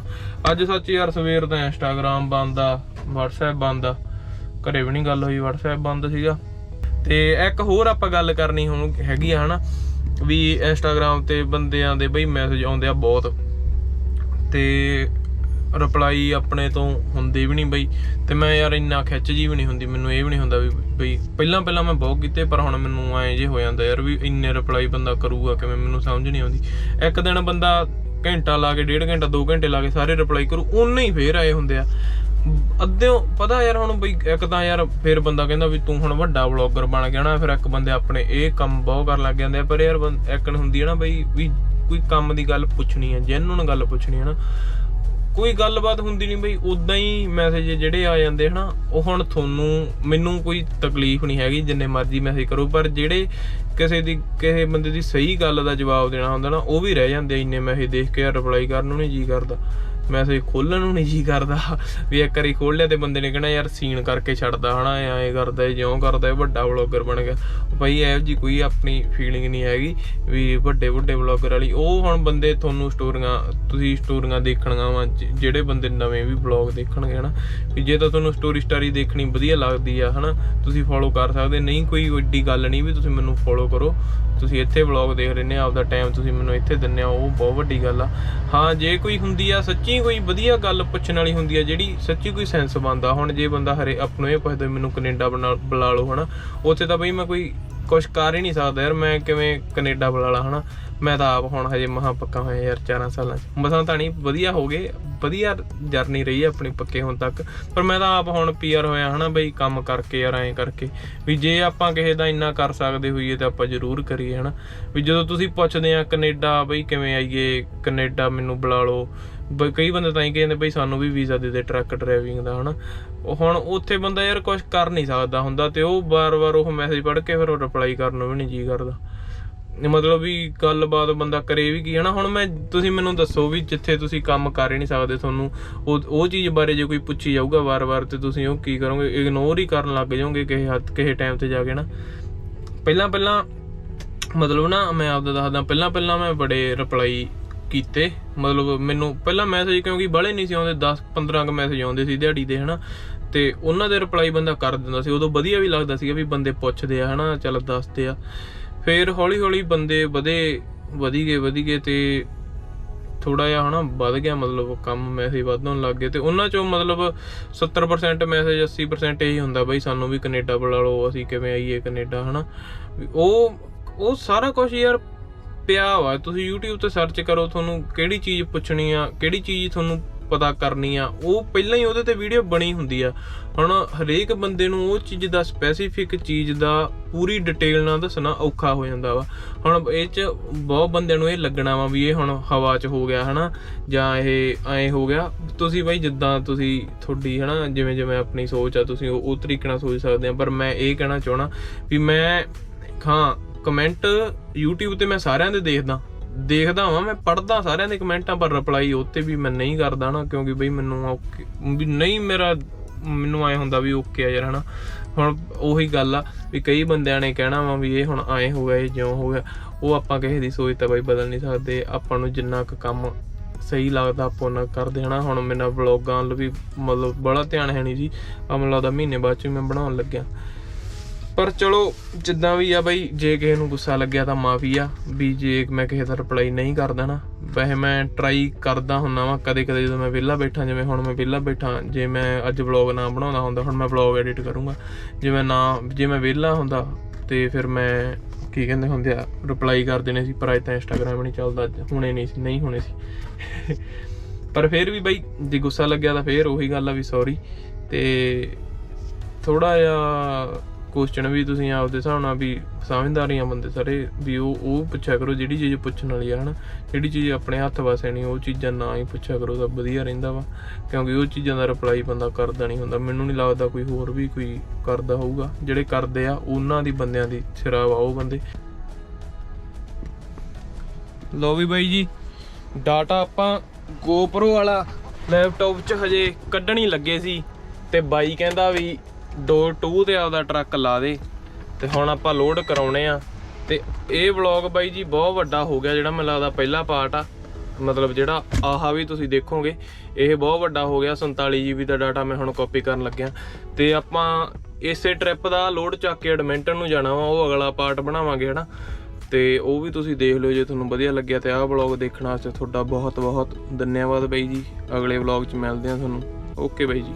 ਅੱਜ ਸੱਚ ਯਾਰ ਸਵੇਰ ਦਾ ਇੰਸਟਾਗ੍ਰਾਮ ਬੰਦ ਆ, WhatsApp ਬੰਦ ਆ, ਘਰੇ ਵੀ ਨਹੀਂ ਗੱਲ ਹੋਈ, WhatsApp ਬੰਦ ਸੀਗਾ। ਤੇ ਇੱਕ ਹੋਰ ਆਪਾਂ ਗੱਲ ਕਰਨੀ ਹੁਣ ਹੈਗੀ ਆ ਹਨਾ ਵੀ ਇੰਸਟਾਗ੍ਰਾਮ ਤੇ ਬੰਦਿਆਂ ਦੇ ਬਈ ਮੈਸੇਜ ਆਉਂਦੇ ਆ ਬਹੁਤ, ਤੇ ਰਿਪਲਾਈ ਆਪਣੇ ਤੋਂ ਹੁੰਦੇ ਵੀ ਨਹੀਂ ਬਈ। ਤੇ ਮੈਂ ਯਾਰ ਇੰਨਾ ਖਿੱਚ ਜੀ ਵੀ ਨਹੀਂ ਹੁੰਦੀ, ਮੈਨੂੰ ਇਹ ਵੀ ਨਹੀਂ ਹੁੰਦਾ ਵੀ ਬਈ ਪਹਿਲਾਂ ਮੈਂ ਬਹੁਤ ਕੀਤੇ ਪਰ ਹੁਣ ਮੈਨੂੰ ਐਂ ਜੇ ਹੋ ਜਾਂਦਾ ਯਾਰ ਵੀ ਇੰਨੇ ਰਿਪਲਾਈ ਬੰਦਾ ਕਰੂਗਾ ਕਿਵੇਂ, ਮੈਨੂੰ ਸਮਝ ਨਹੀਂ ਆਉਂਦੀ। ਇੱਕ ਦਿਨ ਬੰਦਾ ਘੰਟਾ ਲਾ ਕੇ, 1.5 ਘੰਟਾ 2 ਘੰਟੇ ਲਾ ਕੇ ਸਾਰੇ ਰਿਪਲਾਈ ਕਰੂ, ਉਨੇ ਹੀ ਫੇਰ ਆਏ ਹੁੰਦੇ ਆ ਅੱਧਿਓਂ। ਪਤਾ ਯਾਰ ਹੁਣ ਬਈ ਇੱਕ ਤਾਂ ਯਾਰ ਫਿਰ ਬੰਦਾ ਕਹਿੰਦਾ ਵੀ ਤੂੰ ਹੁਣ ਵੱਡਾ ਵਲੌਗਰ ਬਣ ਗਿਆ ਨਾ, ਫਿਰ ਇੱਕ ਬੰਦੇ ਆਪਣੇ ਇਹ ਕੰਮ ਬਹੁਤ ਕਰਨ ਲੱਗ ਜਾਂਦੇ ਆ। ਪਰ ਯਾਰ ਇੱਕ ਹੁੰਦੀ ਹੈ ਨਾ ਬਈ ਵੀ ਕੋਈ ਕੰਮ ਦੀ ਗੱਲ ਪੁੱਛਣੀ ਹੈ, ਜੈਨੂਨ ਗੱਲ ਪੁੱਛਣੀ ਹੈ ਨਾ, ਕੋਈ ਗੱਲਬਾਤ ਹੁੰਦੀ ਨਹੀਂ ਬਈ, ਉਦਾਂ ਹੀ ਮੈਸੇਜ ਜਿਹੜੇ ਆ ਜਾਂਦੇ ਹਨਾ। ਉਹ ਹੁਣ ਮੈਨੂੰ ਕੋਈ ਤਕਲੀਫ ਨਹੀਂ ਹੈਗੀ, ਜਿੰਨੇ ਮਰਜ਼ੀ ਮੈਸੇਜ ਕਰੋ, ਪਰ ਜਿਹੜੇ ਕਿਸੇ ਬੰਦੇ ਦੀ ਸਹੀ ਗੱਲ ਦਾ ਜਵਾਬ ਦੇਣਾ ਹੁੰਦਾ ਨਾ, ਉਹ ਵੀ ਰਹਿ ਜਾਂਦੇ ਇੰਨੇ ਮੈਸੇਜ ਦੇਖ ਕੇ। ਯਾਰ ਰਿਪਲਾਈ ਕਰਨ ਨੂੰ ਨਹੀਂ ਜੀ ਕਰਦਾ, ਮੈਸੇਜ ਖੋਲ੍ਹਣ ਨੂੰ ਨਹੀਂ ਜੀ ਕਰਦਾ ਵੀ ਇੱਕ ਵਾਰੀ ਖੋਲ੍ਹ ਲਿਆ ਤੇ ਬੰਦੇ ਨੇ ਕਹਿਣਾ ਯਾਰ ਸੀਨ ਕਰਕੇ ਛੱਡਦਾ ਹਨਾ, ਐਂ ਕਰਦਾ ਜਿਉਂ ਕਰਦਾ ਵੱਡਾ ਵਲੌਗਰ ਬਣ ਗਿਆ। ਬਈ ਇਹੋ ਜਿਹੀ ਕੋਈ ਆਪਣੀ ਫੀਲਿੰਗ ਨਹੀਂ ਹੈਗੀ ਵੀ ਵੱਡੇ ਵਲੌਗਰ ਵਾਲੀ। ਉਹ ਹੁਣ ਬੰਦੇ ਤੁਹਾਨੂੰ ਤੁਸੀਂ ਸਟੋਰੀਆਂ ਦੇਖਣੀਆਂ ਵਾ, ਜਿਹੜੇ ਬੰਦੇ ਨਵੇਂ ਵੀ ਵਲੌਗ ਦੇਖਣਗੇ ਹਨਾ, ਵੀ ਜੇ ਤਾਂ ਤੁਹਾਨੂੰ ਸਟੋਰੀ ਦੇਖਣੀ ਵਧੀਆ ਲੱਗਦੀ ਆ ਹਨਾ, ਤੁਸੀਂ ਫੋਲੋ ਕਰ ਸਕਦੇ। ਨਹੀਂ ਕੋਈ ਏਡੀ ਗੱਲ ਨਹੀਂ ਵੀ ਤੁਸੀਂ ਮੈਨੂੰ ਫੋਲੋ ਕਰੋ, ਤੁਸੀਂ ਇੱਥੇ ਵਲੌਗ ਦੇਖ ਰਹੇ ਨੇ, ਆਪਦਾ ਟਾਈਮ ਤੁਸੀਂ ਮੈਨੂੰ ਇੱਥੇ ਦਿੰਦੇ ਹੋ, ਉਹ ਬਹੁਤ ਵੱਡੀ ਗੱਲ ਆ। ਹਾਂ ਜੇ ਕੋਈ ਹੁੰਦੀ ਆ ਸੱਚੀ ਕੋਈ ਵਧੀਆ ਗੱਲ ਪੁੱਛਣ ਵਾਲੀ ਹੁੰਦੀ ਆ, ਜਿਹੜੀ ਸੱਚੀ ਕੋਈ ਸੈਂਸ ਬਣਦਾ। ਹੁਣ ਜੇ ਬੰਦਾ ਆਪਾਂ ਨੂੰ ਇਹ ਪੁੱਛਦਾ ਮੈਨੂੰ ਕੈਨੇਡਾ ਬੁਲਾ ਲਓ ਹਨਾ, ਉੱਥੇ ਤਾਂ ਬਈ ਮੈਂ ਕੋਈ ਕੁਛ ਕਰ ਹੀ ਨਹੀਂ ਸਕਦਾ ਯਾਰ, ਮੈਂ ਕਿਵੇਂ ਕੈਨੇਡਾ ਬੁਲਾ ਲਾ ਹਨਾ। ਮੈਂ ਤਾਂ ਆਪ ਹੁਣ ਹਜੇ ਮਹਾਂ ਪੱਕਾ ਹੋਇਆ ਯਾਰ 4 ਸਾਲਾਂ 'ਚ, ਮਸਾਂ ਤਾਂ ਨਹੀਂ ਵਧੀਆ ਹੋ ਗਏ, ਵਧੀਆ ਜਰਨੀ ਰਹੀ ਆਪਣੀ ਪੱਕੇ ਹੋਣ ਤੱਕ। ਪਰ ਮੈਂ ਤਾਂ ਆਪ ਹੁਣ PR ਹੋਇਆ ਹਨਾ ਬਈ, ਕੰਮ ਕਰਕੇ ਯਾਰ ਐਂ ਕਰਕੇ ਵੀ ਜੇ ਆਪਾਂ ਕਿਸੇ ਦਾ ਇੰਨਾ ਕਰ ਸਕਦੇ ਹੋਈਏ ਤਾਂ ਆਪਾਂ ਜ਼ਰੂਰ ਕਰੀਏ ਹਨਾ। ਵੀ ਜਦੋਂ ਤੁਸੀਂ ਪੁੱਛਦੇ ਆ ਕੈਨੇਡਾ ਬਈ ਕਿਵੇਂ ਆਈਏ, ਕੈਨੇਡਾ ਮੈਨੂੰ ਬੁਲਾ ਲਓ, ਕਈ ਬੰਦੇ ਤਾਂ ਹੀ ਕਹਿੰਦੇ ਬਈ ਸਾਨੂੰ ਵੀ ਵੀਜ਼ਾ ਦੇ ਟਰੱਕ ਡਰਾਈਵਿੰਗ ਦਾ ਹਨਾ। ਹੁਣ ਉੱਥੇ ਬੰਦਾ ਯਾਰ ਕੁਛ ਕਰ ਨਹੀਂ ਸਕਦਾ ਹੁੰਦਾ, ਤੇ ਉਹ ਵਾਰ-ਵਾਰ ਉਹ ਮੈਸੇਜ ਪੜ੍ਹ ਕੇ ਫਿਰ ਉਹ ਰਿਪਲਾਈ ਕਰਨ ਨੂੰ ਵੀ ਨਹੀਂ ਜੀ ਕਰਦਾ। ਮਤਲਬ ਵੀ ਗੱਲਬਾਤ ਬੰਦਾ ਕਰੇ ਵੀ ਕੀ ਹਨਾ। ਹੁਣ ਤੁਸੀਂ ਮੈਨੂੰ ਦੱਸੋ ਵੀ ਜਿੱਥੇ ਤੁਸੀਂ ਕੰਮ ਕਰ ਹੀ ਨਹੀਂ ਸਕਦੇ, ਤੁਹਾਨੂੰ ਉਹ ਚੀਜ਼ ਬਾਰੇ ਜੇ ਕੋਈ ਪੁੱਛੀ ਜਾਊਗਾ ਵਾਰ-ਵਾਰ, ਤੇ ਤੁਸੀਂ ਉਹ ਕੀ ਕਰੋਗੇ, ਇਗਨੋਰ ਹੀ ਕਰਨ ਲੱਗ ਜਾਓਗੇ ਕਿਸੇ ਟਾਈਮ ਤੇ ਜਾ ਕੇ ਨਾ। ਪਹਿਲਾਂ ਮਤਲਬ ਨਾ ਮੈਂ ਆਪਦਾ ਦੱਸਦਾ, ਪਹਿਲਾਂ ਮੈਂ ਬੜੇ ਰਿਪਲਾਈ ਕੀਤੇ। ਮਤਲਬ ਮੈਨੂੰ ਪਹਿਲਾਂ ਮੈਸੇਜ ਕਿਉਂਕਿ ਬਾਹਲੇ ਨਹੀਂ ਸੀ ਆਉਂਦੇ, 10-15 ਕੁ ਮੈਸੇਜ ਆਉਂਦੇ ਸੀ ਦਿਹਾੜੀ ਦੇ ਹਨਾ, ਤੇ ਉਹਨਾਂ ਦੇ ਰਿਪਲਾਈ ਬੰਦਾ ਕਰ ਦਿੰਦਾ ਸੀ। ਉਦੋਂ ਵਧੀਆ ਵੀ ਲੱਗਦਾ ਸੀਗਾ ਵੀ ਬੰਦੇ ਪੁੱਛਦੇ ਆ ਹਨਾ, ਚੱਲ ਦੱਸਦੇ ਆ। ਫਿਰ ਹੌਲੀ ਬੰਦੇ ਵਧੀ ਗਏ ਤੇ ਥੋੜਾ ਜਿਹਾ ਹਨਾ ਵੱਧ ਗਿਆ, ਮਤਲਬ ਕੰਮ ਮੈਸੇਜ ਵਧਣ ਲੱਗ ਗਏ। ਤੇ ਉਹਨਾਂ ਚੋਂ ਮਤਲਬ 70% ਮੈਸੇਜ 80% ਇਹੀ ਹੁੰਦਾ ਬਈ ਸਾਨੂੰ ਵੀ ਕੈਨੇਡਾ ਬੁਲਾ ਲਓ, ਅਸੀਂ ਕਿਵੇਂ ਆਈਏ ਕੈਨੇਡਾ ਹਨਾ। ਉਹ ਸਾਰਾ ਕੁਛ ਯਾਰ ਪਿਆ ਵਾ, ਤੁਸੀਂ YouTube ਤੇ ਸਰਚ ਕਰੋ, ਤੁਹਾਨੂੰ ਕਿਹੜੀ ਚੀਜ਼ ਪੁੱਛਣੀ ਆ, ਕਿਹੜੀ ਚੀਜ਼ ਤੁਹਾਨੂੰ ਪਤਾ ਕਰਨੀ ਆ, ਉਹ ਪਹਿਲਾਂ ਹੀ ਉਹਦੇ ਤੇ ਵੀਡੀਓ ਬਣੀ ਹੁੰਦੀ ਆ। ਹੁਣ ਹਰੇਕ ਬੰਦੇ ਨੂੰ ਉਹ ਚੀਜ਼ ਦਾ ਸਪੈਸੀਫਿਕ ਚੀਜ਼ ਦਾ ਪੂਰੀ ਡਿਟੇਲ ਨਾਲ ਦੱਸਣਾ ਔਖਾ ਹੋ ਜਾਂਦਾ ਵਾ। ਹੁਣ ਇਹ 'ਚ ਬਹੁਤ ਬੰਦਿਆਂ ਨੂੰ ਇਹ ਲੱਗਣਾ ਵਾ ਵੀ ਇਹ ਹੁਣ ਹਵਾ 'ਚ ਹੋ ਗਿਆ ਹਨਾ, ਜਾਂ ਇਹ ਐਂ ਹੋ ਗਿਆ। ਤੁਸੀਂ ਬਾਈ ਜਿੱਦਾਂ ਤੁਸੀਂ ਤੁਹਾਡੀ ਹਨਾ ਜਿਵੇਂ ਆਪਣੀ ਸੋਚ ਆ, ਤੁਸੀਂ ਉਹ ਤਰੀਕੇ ਨਾਲ ਸੋਚ ਸਕਦੇ ਆ। ਪਰ ਮੈਂ ਇਹ ਕਹਿਣਾ ਚਾਹਣਾ ਵੀ ਮੈਂ ਕਮੈਂਟ YouTube ਤੇ ਮੈਂ ਸਾਰਿਆਂ ਦੇ ਦੇਖਦਾ ਵਾਂ, ਮੈਂ ਪੜ੍ਹਦਾ ਸਾਰਿਆਂ ਦੇ ਕਮੈਂਟਾਂ, ਪਰ ਰਿਪਲਾਈ ਉੱਤੇ ਵੀ ਮੈਂ ਨਹੀਂ ਕਰਦਾ ਨਾ, ਕਿਉਂਕਿ ਬਈ ਮੈਨੂੰ ਵੀ ਨਹੀਂ ਮੈਨੂੰ ਆਏ ਹੁੰਦਾ ਵੀ ਓਕੇ ਆ ਯਾਰ ਹਨਾ। ਹੁਣ ਉਹੀ ਗੱਲ ਆ ਵੀ ਕਈ ਬੰਦਿਆਂ ਨੇ ਕਹਿਣਾ ਵਾ ਵੀ ਇਹ ਹੁਣ ਆਏ ਹੋ ਗਿਆ, ਇਹ ਜਿਉਂ ਹੋ ਗਿਆ। ਉਹ ਆਪਾਂ ਕਿਸੇ ਦੀ ਸੋਚ ਤਾਂ ਬਈ ਬਦਲ ਨਹੀਂ ਸਕਦੇ। ਆਪਾਂ ਨੂੰ ਜਿੰਨਾ ਕੁ ਕੰਮ ਸਹੀ ਲੱਗਦਾ ਆਪਾਂ ਉਹਨਾਂ ਕਰਦੇ ਹਨਾ। ਹੁਣ ਮੇਰਾ ਵਲੌਗਾਂ ਵੱਲ ਵੀ ਮਤਲਬ ਬੜਾ ਧਿਆਨ ਹੈ ਨਹੀਂ ਜੀ, ਮੈਨੂੰ ਲੱਗਦਾ ਮਹੀਨੇ ਬਾਅਦ 'ਚ ਮੈਂ ਬਣਾਉਣ ਲੱਗਿਆ। ਪਰ ਚਲੋ ਜਿੱਦਾਂ ਵੀ ਆ ਬਈ, ਜੇ ਕਿਸੇ ਨੂੰ ਗੁੱਸਾ ਲੱਗਿਆ ਤਾਂ ਮਾਫੀ ਆ ਵੀ ਜੇ ਮੈਂ ਕਿਸੇ ਦਾ ਰਿਪਲਾਈ ਨਹੀਂ ਕਰਦਾ ਨਾ। ਵੈਸੇ ਮੈਂ ਟਰਾਈ ਕਰਦਾ ਹੁੰਦਾ ਵਾ ਕਦੇ ਜਦੋਂ ਮੈਂ ਵਿਹਲਾ ਬੈਠਾ, ਜਿਵੇਂ ਹੁਣ ਮੈਂ ਵਿਹਲਾ ਬੈਠਾ, ਜੇ ਮੈਂ ਅੱਜ ਵਲੌਗ ਨਾ ਬਣਾਉਂਦਾ ਹੁੰਦਾ, ਹੁਣ ਮੈਂ ਵਲੌਗ ਐਡਿਟ ਕਰੂੰਗਾ। ਜੇ ਮੈਂ ਵਿਹਲਾ ਹੁੰਦਾ ਤੇ ਫਿਰ ਮੈਂ ਕੀ ਕਹਿੰਦੇ ਹੁੰਦੇ ਆ ਰਿਪਲਾਈ ਕਰ ਦੇਣੇ ਸੀ, ਪਰ ਅੱਜ ਤਾਂ ਇੰਸਟਾਗ੍ਰਾਮ ਨਹੀਂ ਚੱਲਦਾ, ਅੱਜ ਨਹੀਂ ਹੋਣੇ ਸੀ। ਪਰ ਫਿਰ ਵੀ ਬਈ ਜੇ ਗੁੱਸਾ ਲੱਗਿਆ ਤਾਂ ਫਿਰ ਉਹੀ ਗੱਲ ਆ ਵੀ ਸੌਰੀ। ਤੇ ਥੋੜਾ ਜਿਹਾ ਕੁਐਸਚਨ ਵੀ ਤੁਸੀਂ ਆਪਦੇ ਹਿਸਾਬ ਨਾਲ ਵੀ ਸਮਝਦਾਰੀਆਂ ਬੰਦੇ ਸਾਰੇ ਵੀ ਉਹ ਪੁੱਛਿਆ ਕਰੋ ਜਿਹੜੀ ਚੀਜ਼ ਪੁੱਛਣ ਵਾਲੀ ਆ ਹਨਾ। ਜਿਹੜੀ ਚੀਜ਼ ਆਪਣੇ ਹੱਥ ਵਸੇ ਨਹੀਂ ਉਹ ਚੀਜ਼ਾਂ ਨਾ ਹੀ ਪੁੱਛਿਆ ਕਰੋ ਤਾਂ ਵਧੀਆ ਰਹਿੰਦਾ ਵਾ, ਕਿਉਂਕਿ ਉਹ ਚੀਜ਼ਾਂ ਦਾ ਰਿਪਲਾਈ ਬੰਦਾ ਕਰਦਾ ਨਹੀਂ ਹੁੰਦਾ। ਮੈਨੂੰ ਨਹੀਂ ਲੱਗਦਾ ਕੋਈ ਹੋਰ ਵੀ ਕੋਈ ਕਰਦਾ ਹੋਊਗਾ, ਜਿਹੜੇ ਕਰਦੇ ਆ ਉਹਨਾਂ ਦੀ ਬੰਦਿਆਂ ਦੀ ਸ਼ਰਾਬ ਆ ਉਹ ਬੰਦੇ। ਲਓ ਵੀ ਬਾਈ ਜੀ, ਡਾਟਾ ਆਪਾਂ GoPro ਵਾਲਾ ਲੈਪਟਾਪ 'ਚ ਹਜੇ ਕੱਢਣ ਹੀ ਲੱਗੇ ਸੀ ਤੇ ਬਾਈ ਕਹਿੰਦਾ ਵੀ ਡੋਰ 2 ਤੇ ਆਪਦਾ ਟਰੱਕ ਲਾ ਦੇ ਤੇ ਹੁਣ ਆਪਾਂ ਲੋਡ ਕਰਾਉਣੇ ਆ। ਤੇ ਇਹ ਵਲੌਗ ਬਾਈ ਜੀ ਬਹੁਤ ਵੱਡਾ ਹੋ ਗਿਆ, ਜਿਹੜਾ ਮੈਨੂੰ ਲੱਗਦਾ ਪਹਿਲਾ ਪਾਰਟ ਆ, ਮਤਲਬ ਜਿਹੜਾ ਆਹ ਵੀ ਤੁਸੀਂ ਦੇਖੋਗੇ ਇਹ ਬਹੁਤ ਵੱਡਾ ਹੋ ਗਿਆ। 47 GB ਦਾ ਡਾਟਾ ਮੈਂ ਹੁਣ ਕਾਪੀ ਕਰਨ ਲੱਗਿਆ ਤੇ ਆਪਾਂ ਇਸੇ ਟ੍ਰਿਪ ਦਾ ਲੋਡ ਚੱਕ ਕੇ ਐਡਮਿੰਟਨ ਨੂੰ ਜਾਣਾ ਵਾ, ਉਹ ਅਗਲਾ ਪਾਰਟ ਬਣਾਵਾਂਗੇ ਹਨਾ। ਤੇ ਉਹ ਵੀ ਤੁਸੀਂ ਦੇਖ ਲਿਓ ਜੇ ਤੁਹਾਨੂੰ ਵਧੀਆ ਲੱਗਿਆ। ਤੇ ਆਹ ਵਲੌਗ ਦੇਖਣ ਵਾਸਤੇ ਤੁਹਾਡਾ ਬਹੁਤ ਬਹੁਤ ਧੰਨਵਾਦ ਬਾਈ ਜੀ। ਅਗਲੇ ਵਲੌਗ 'ਚ ਮਿਲਦੇ ਆ ਤੁਹਾਨੂੰ। ਓਕੇ ਬਾਈ ਜੀ।